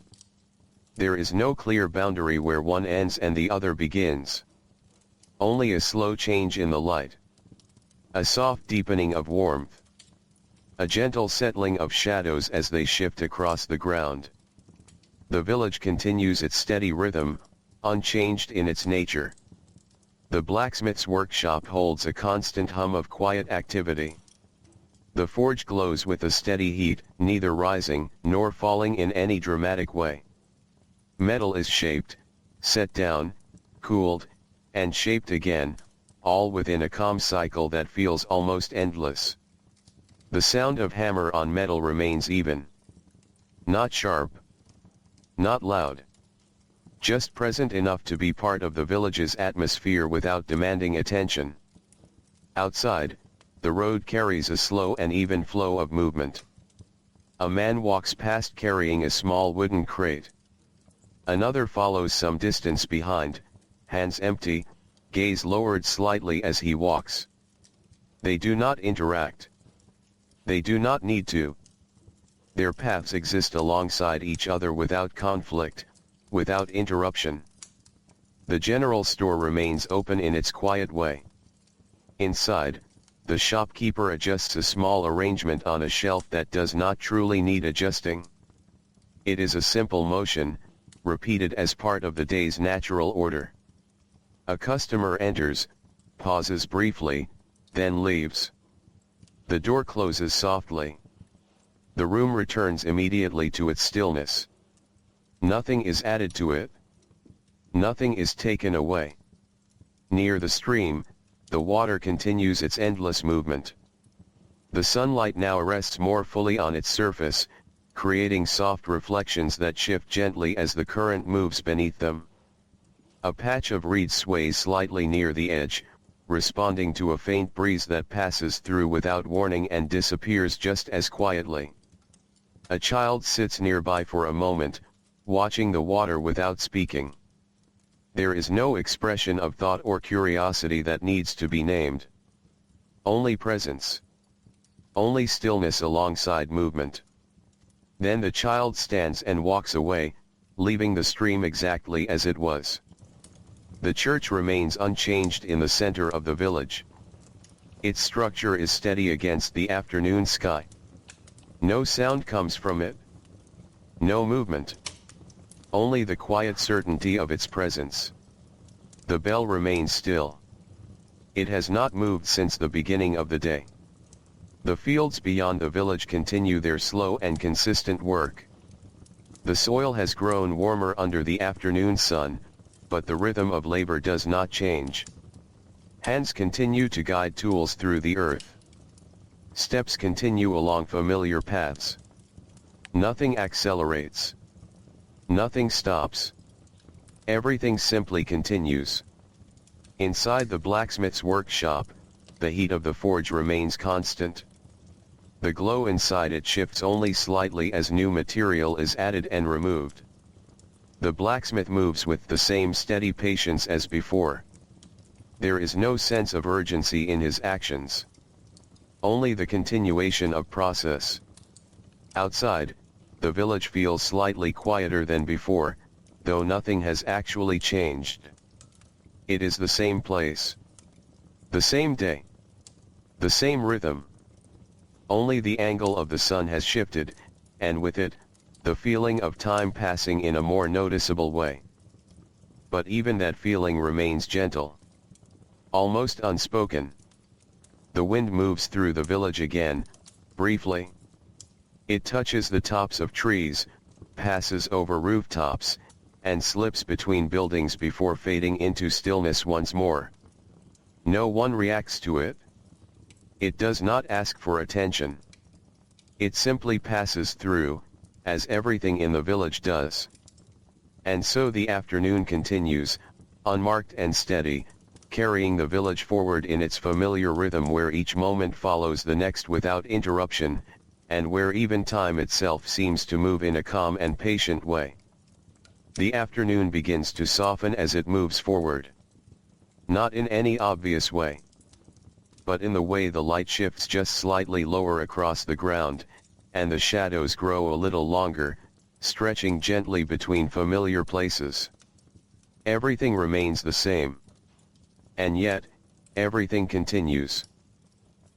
There is no clear boundary where one ends and the other begins. Only a slow change in the light. A soft deepening of warmth. A gentle settling of shadows as they shift across the ground. The village continues its steady rhythm, unchanged in its nature. The blacksmith's workshop holds a constant hum of quiet activity. The forge glows with a steady heat, neither rising nor falling in any dramatic way. Metal is shaped, set down, cooled, and shaped again, all within a calm cycle that feels almost endless. The sound of hammer on metal remains even. Not sharp. Not loud. Just present enough to be part of the village's atmosphere without demanding attention. Outside, the road carries a slow and even flow of movement. A man walks past carrying a small wooden crate. Another follows some distance behind, hands empty, gaze lowered slightly as he walks. They do not interact. They do not need to. Their paths exist alongside each other without conflict, without interruption. The general store remains open in its quiet way. Inside, the shopkeeper adjusts a small arrangement on a shelf that does not truly need adjusting. It is a simple motion, repeated as part of the day's natural order. A customer enters, pauses briefly, then leaves. The door closes softly. The room returns immediately to its stillness. Nothing is added to it. Nothing is taken away. Near the stream, the water continues its endless movement. The sunlight now rests more fully on its surface, creating soft reflections that shift gently as the current moves beneath them. A patch of reeds sways slightly near the edge, responding to a faint breeze that passes through without warning and disappears just as quietly. A child sits nearby for a moment, watching the water without speaking. There is no expression of thought or curiosity that needs to be named. Only presence. Only stillness alongside movement. Then the child stands and walks away, leaving the stream exactly as it was. The church remains unchanged in the center of the village. Its structure is steady against the afternoon sky. No sound comes from it. No movement. Only the quiet certainty of its presence. The bell remains still. It has not moved since the beginning of the day. The fields beyond the village continue their slow and consistent work. The soil has grown warmer under the afternoon sun, but the rhythm of labor does not change. Hands continue to guide tools through the earth. Steps continue along familiar paths. Nothing accelerates. Nothing stops. Everything simply continues. Inside the blacksmith's workshop, the heat of the forge remains constant. The glow inside it shifts only slightly as new material is added and removed. The blacksmith moves with the same steady patience as before. There is no sense of urgency in his actions. Only the continuation of process. Outside, the village feels slightly quieter than before, though nothing has actually changed. It is the same place. The same day. The same rhythm. Only the angle of the sun has shifted, and with it, the feeling of time passing in a more noticeable way. But even that feeling remains gentle. Almost unspoken. The wind moves through the village again, briefly. It touches the tops of trees, passes over rooftops, and slips between buildings before fading into stillness once more. No one reacts to it. It does not ask for attention. It simply passes through, as everything in the village does. And so the afternoon continues, unmarked and steady, carrying the village forward in its familiar rhythm where each moment follows the next without interruption, and where even time itself seems to move in a calm and patient way. The afternoon begins to soften as it moves forward. Not in any obvious way. But in the way the light shifts just slightly lower across the ground, and the shadows grow a little longer, stretching gently between familiar places. Everything remains the same. And yet, everything continues.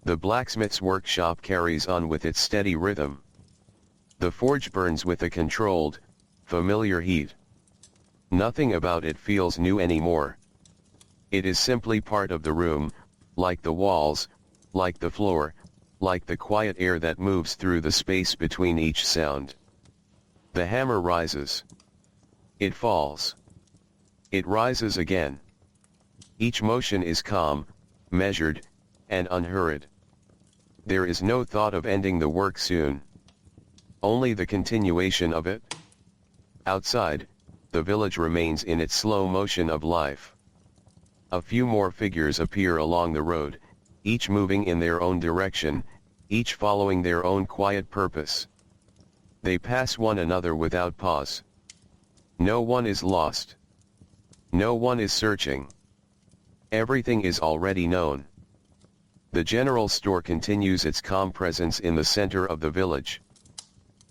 The blacksmith's workshop carries on with its steady rhythm. The forge burns with a controlled, familiar heat. Nothing about it feels new anymore. It is simply part of the room, like the walls, like the floor, like the quiet air that moves through the space between each sound. The hammer rises. It falls. It rises again. Each motion is calm, measured, and unhurried. There is no thought of ending the work soon. Only the continuation of it. Outside, the village remains in its slow motion of life. A few more figures appear along the road, each moving in their own direction, each following their own quiet purpose. They pass one another without pause. No one is lost. No one is searching. Everything is already known. The general store continues its calm presence in the center of the village.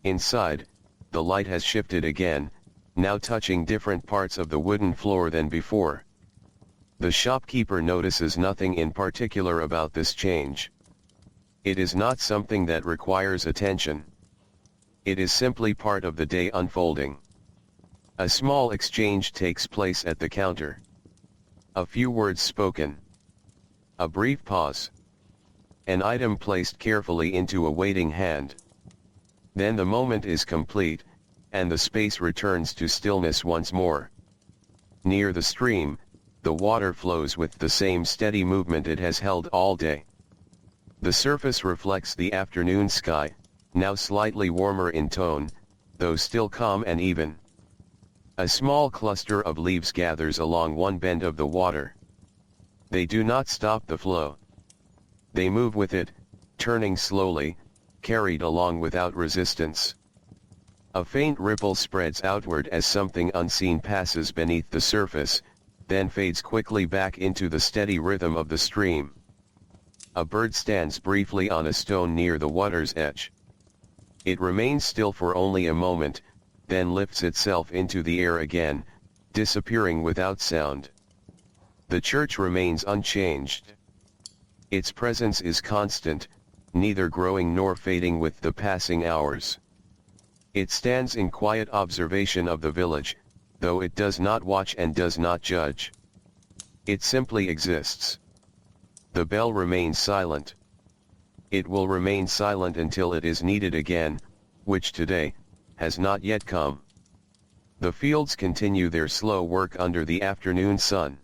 Inside, the light has shifted again, now touching different parts of the wooden floor than before. The shopkeeper notices nothing in particular about this change. It is not something that requires attention. It is simply part of the day unfolding. A small exchange takes place at the counter. A few words spoken. A brief pause. An item placed carefully into a waiting hand. Then the moment is complete, and the space returns to stillness once more. Near the stream, the water flows with the same steady movement it has held all day. The surface reflects the afternoon sky, now slightly warmer in tone, though still calm and even. A small cluster of leaves gathers along one bend of the water. They do not stop the flow. They move with it, turning slowly, carried along without resistance. A faint ripple spreads outward as something unseen passes beneath the surface, then fades quickly back into the steady rhythm of the stream. A bird stands briefly on a stone near the water's edge. It remains still for only a moment, then lifts itself into the air again, disappearing without sound. The church remains unchanged. Its presence is constant, neither growing nor fading with the passing hours. It stands in quiet observation of the village, though it does not watch and does not judge. It simply exists. The bell remains silent. It will remain silent until it is needed again, which today has not yet come. The fields continue their slow work under the afternoon sun.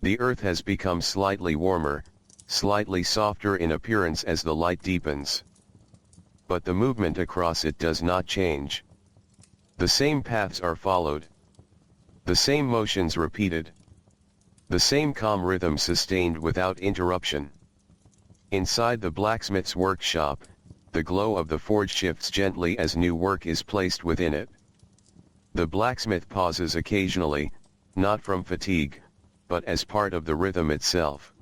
The earth has become slightly warmer, slightly softer in appearance as the light deepens. But the movement across it does not change. The same paths are followed. The same motions repeated. The same calm rhythm sustained without interruption. Inside the blacksmith's workshop, the glow of the forge shifts gently as new work is placed within it. The blacksmith pauses occasionally, not from fatigue, but as part of the rhythm itself.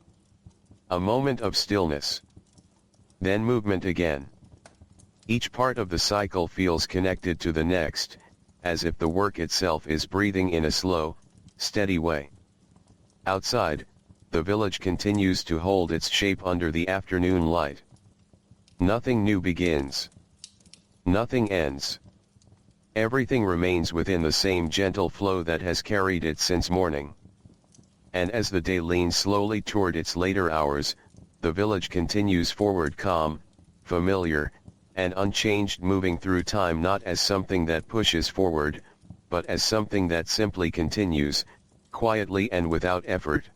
A moment of stillness. Then movement again. Each part of the cycle feels connected to the next, as if the work itself is breathing in a slow, steady way. Outside, the village continues to hold its shape under the afternoon light. Nothing new begins. Nothing ends. Everything remains within the same gentle flow that has carried it since morning. And as the day leans slowly toward its later hours, the village continues forward calm, familiar, and unchanged, moving through time not as something that pushes forward, but as something that simply continues, quietly and without effort.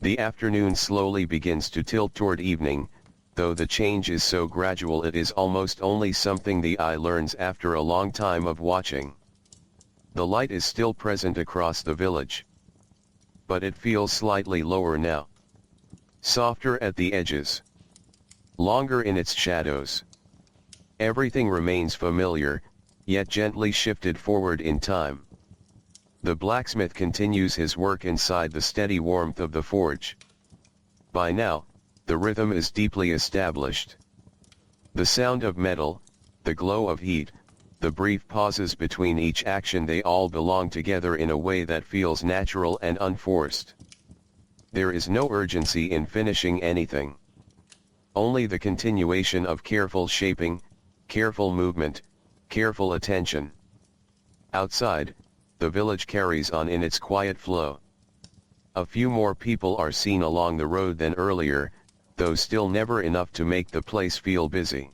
The afternoon slowly begins to tilt toward evening, though the change is so gradual it is almost only something the eye learns after a long time of watching. The light is still present across the village. But it feels slightly lower now. Softer at the edges. Longer in its shadows. Everything remains familiar, yet gently shifted forward in time. The blacksmith continues his work inside the steady warmth of the forge. By now, the rhythm is deeply established. The sound of metal, the glow of heat, the brief pauses between each action, they all belong together in a way that feels natural and unforced. There is no urgency in finishing anything. Only the continuation of careful shaping, careful movement, careful attention. Outside, the village carries on in its quiet flow. A few more people are seen along the road than earlier, though still never enough to make the place feel busy.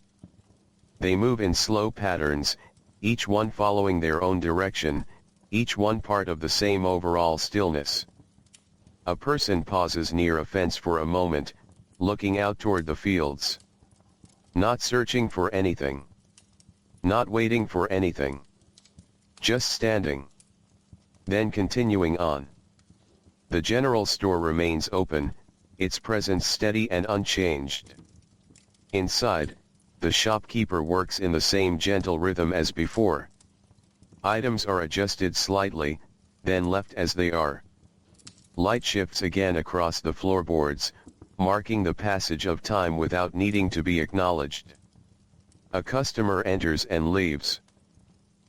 They move in slow patterns, each one following their own direction, each one part of the same overall stillness. A person pauses near a fence for a moment, looking out toward the fields. Not searching for anything. Not waiting for anything. Just standing. Then continuing on. The general store remains open, its presence steady and unchanged. Inside, the shopkeeper works in the same gentle rhythm as before. Items are adjusted slightly, then left as they are. Light shifts again across the floorboards, marking the passage of time without needing to be acknowledged. A customer enters and leaves.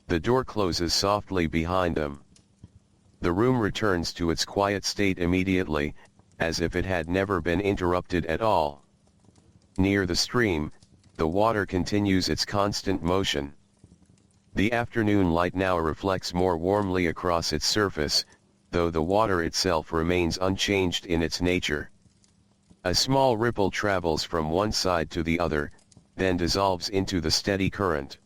The door closes softly behind them. The room returns to its quiet state immediately, as if it had never been interrupted at all. Near the stream, the water continues its constant motion. The afternoon light now reflects more warmly across its surface, though the water itself remains unchanged in its nature. A small ripple travels from one side to the other, then dissolves into the steady current.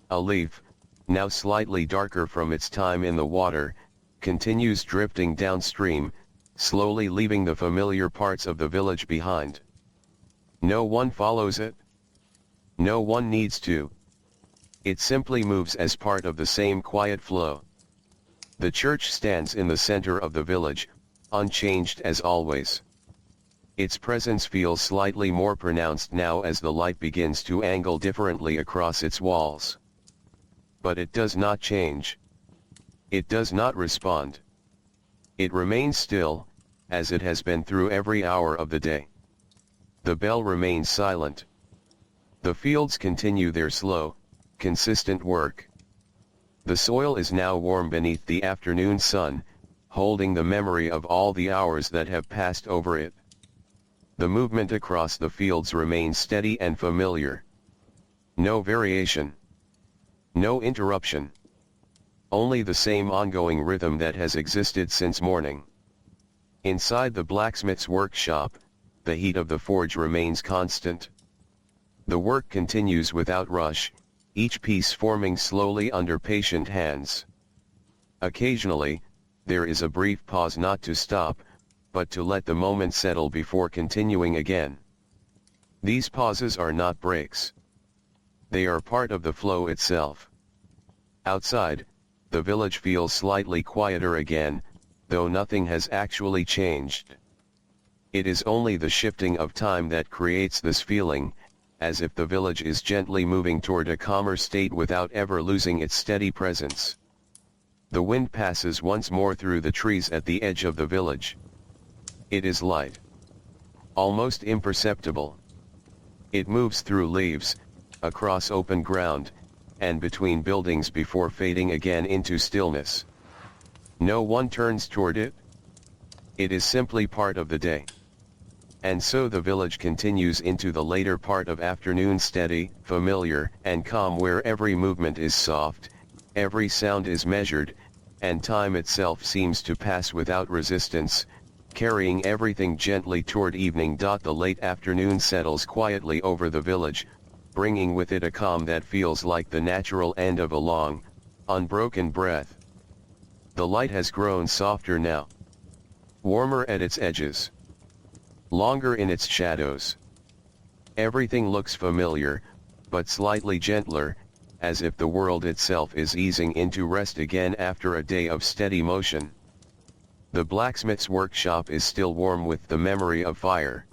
A leaf, now slightly darker from its time in the water, continues drifting downstream, slowly leaving the familiar parts of the village behind. No one follows it. No one needs to. It simply moves as part of the same quiet flow. The church stands in the center of the village, unchanged as always. Its presence feels slightly more pronounced now as the light begins to angle differently across its walls. But it does not change. It does not respond. It remains still, as it has been through every hour of the day. The bell remains silent. The fields continue their slow, consistent work. The soil is now warm beneath the afternoon sun, holding the memory of all the hours that have passed over it. The movement across the fields remains steady and familiar. No variation. No interruption. Only the same ongoing rhythm that has existed since morning. Inside the blacksmith's workshop, the heat of the forge remains constant. The work continues without rush, each piece forming slowly under patient hands. Occasionally, there is a brief pause, not to stop, but to let the moment settle before continuing again. These pauses are not breaks. They are part of the flow itself. Outside, the village feels slightly quieter again, though nothing has actually changed. It is only the shifting of time that creates this feeling, as if the village is gently moving toward a calmer state without ever losing its steady presence. The wind passes once more through the trees at the edge of the village. It is light. Almost imperceptible. It moves through leaves, across open ground, and between buildings before fading again into stillness. No one turns toward it. It is simply part of the day. And so the village continues into the later part of afternoon, steady, familiar, and calm, where every movement is soft, every sound is measured, and time itself seems to pass without resistance, carrying everything gently toward evening. The late afternoon settles quietly over the village, bringing with it a calm that feels like the natural end of a long, unbroken breath. The light has grown softer now. Warmer at its edges. Longer in its shadows. Everything looks familiar, but slightly gentler, as if the world itself is easing into rest again after a day of steady motion. The blacksmith's workshop is still warm with the memory of fire.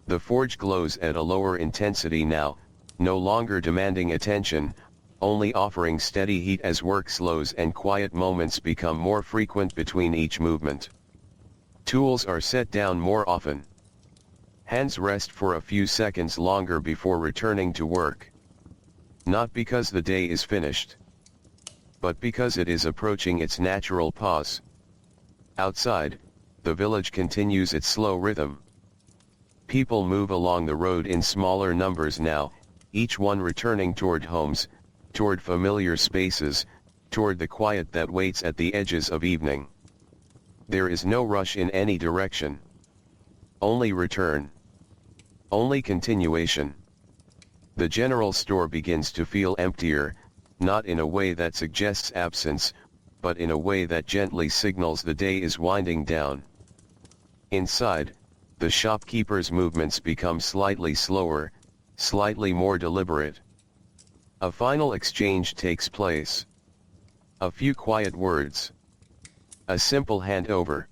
The forge glows at a lower intensity now, no longer demanding attention, only offering steady heat as work slows and quiet moments become more frequent between each movement. Tools are set down more often. Hands rest for a few seconds longer before returning to work. Not because the day is finished, but because it is approaching its natural pause. Outside, the village continues its slow rhythm. People move along the road in smaller numbers now, each one returning toward homes, toward familiar spaces, toward the quiet that waits at the edges of evening. There is no rush in any direction. Only return. Only continuation. The general store begins to feel emptier, not in a way that suggests absence, but in a way that gently signals the day is winding down. Inside, the shopkeeper's movements become slightly slower, slightly more deliberate. A final exchange takes place. A few quiet words. A simple handover.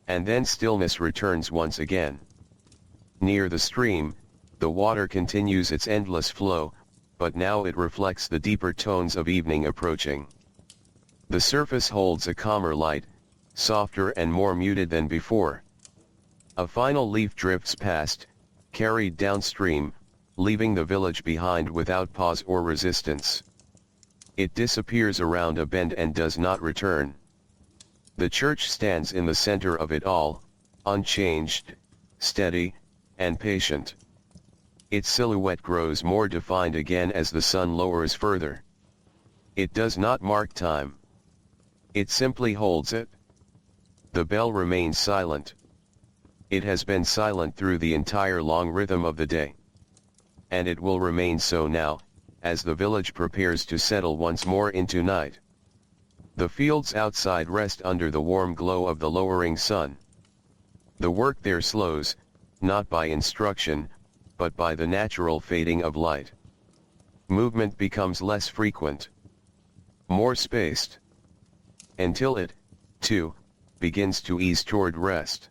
And then stillness returns once again. Near the stream, the water continues its endless flow, but now it reflects the deeper tones of evening approaching. The surface holds a calmer light, softer and more muted than before. A final leaf drifts past, carried downstream, leaving the village behind without pause or resistance. It disappears around a bend and does not return. The church stands in the center of it all, unchanged, steady, and patient. Its silhouette grows more defined again as the sun lowers further. It does not mark time. It simply holds it. The bell remains silent. It has been silent through the entire long rhythm of the day. And it will remain so now, as the village prepares to settle once more into night. The fields outside rest under the warm glow of the lowering sun. The work there slows, not by instruction, but by the natural fading of light. Movement becomes less frequent, more spaced, until it, too, begins to ease toward rest.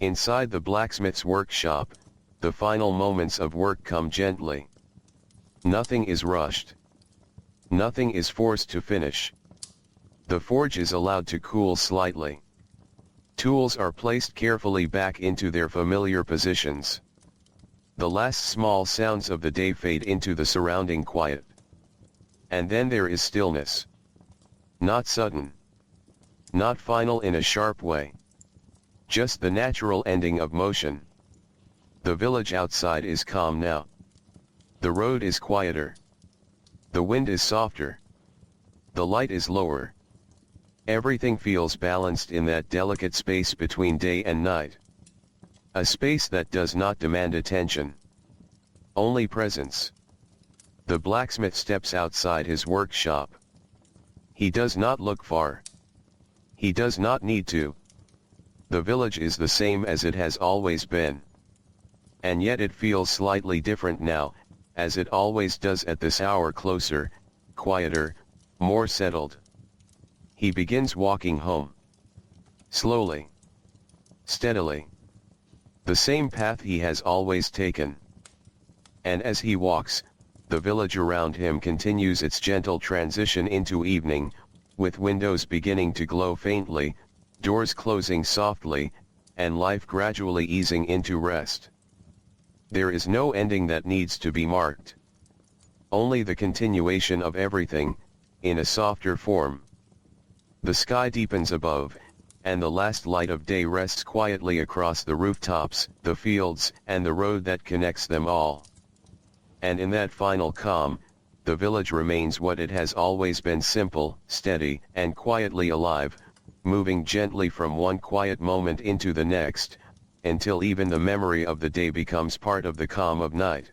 Inside the blacksmith's workshop, the final moments of work come gently. Nothing is rushed. Nothing is forced to finish. The forge is allowed to cool slightly. Tools are placed carefully back into their familiar positions. The last small sounds of the day fade into the surrounding quiet. And then there is stillness. Not sudden. Not final in a sharp way. Just the natural ending of motion. The village outside is calm now. The road is quieter. The wind is softer. The light is lower. Everything feels balanced in that delicate space between day and night. A space that does not demand attention. Only presence. The blacksmith steps outside his workshop. He does not look far. He does not need to. The village is the same as it has always been. And yet it feels slightly different now, as it always does at this hour, closer, quieter, more settled. He begins walking home. Slowly. Steadily. The same path he has always taken. And as he walks, the village around him continues its gentle transition into evening, with windows beginning to glow faintly, doors closing softly, and life gradually easing into rest. There is no ending that needs to be marked. Only the continuation of everything, in a softer form. The sky deepens above, and the last light of day rests quietly across the rooftops, the fields, and the road that connects them all. And in that final calm, the village remains what it has always been: simple, steady, and quietly alive, moving gently from one quiet moment into the next, until even the memory of the day becomes part of the calm of night.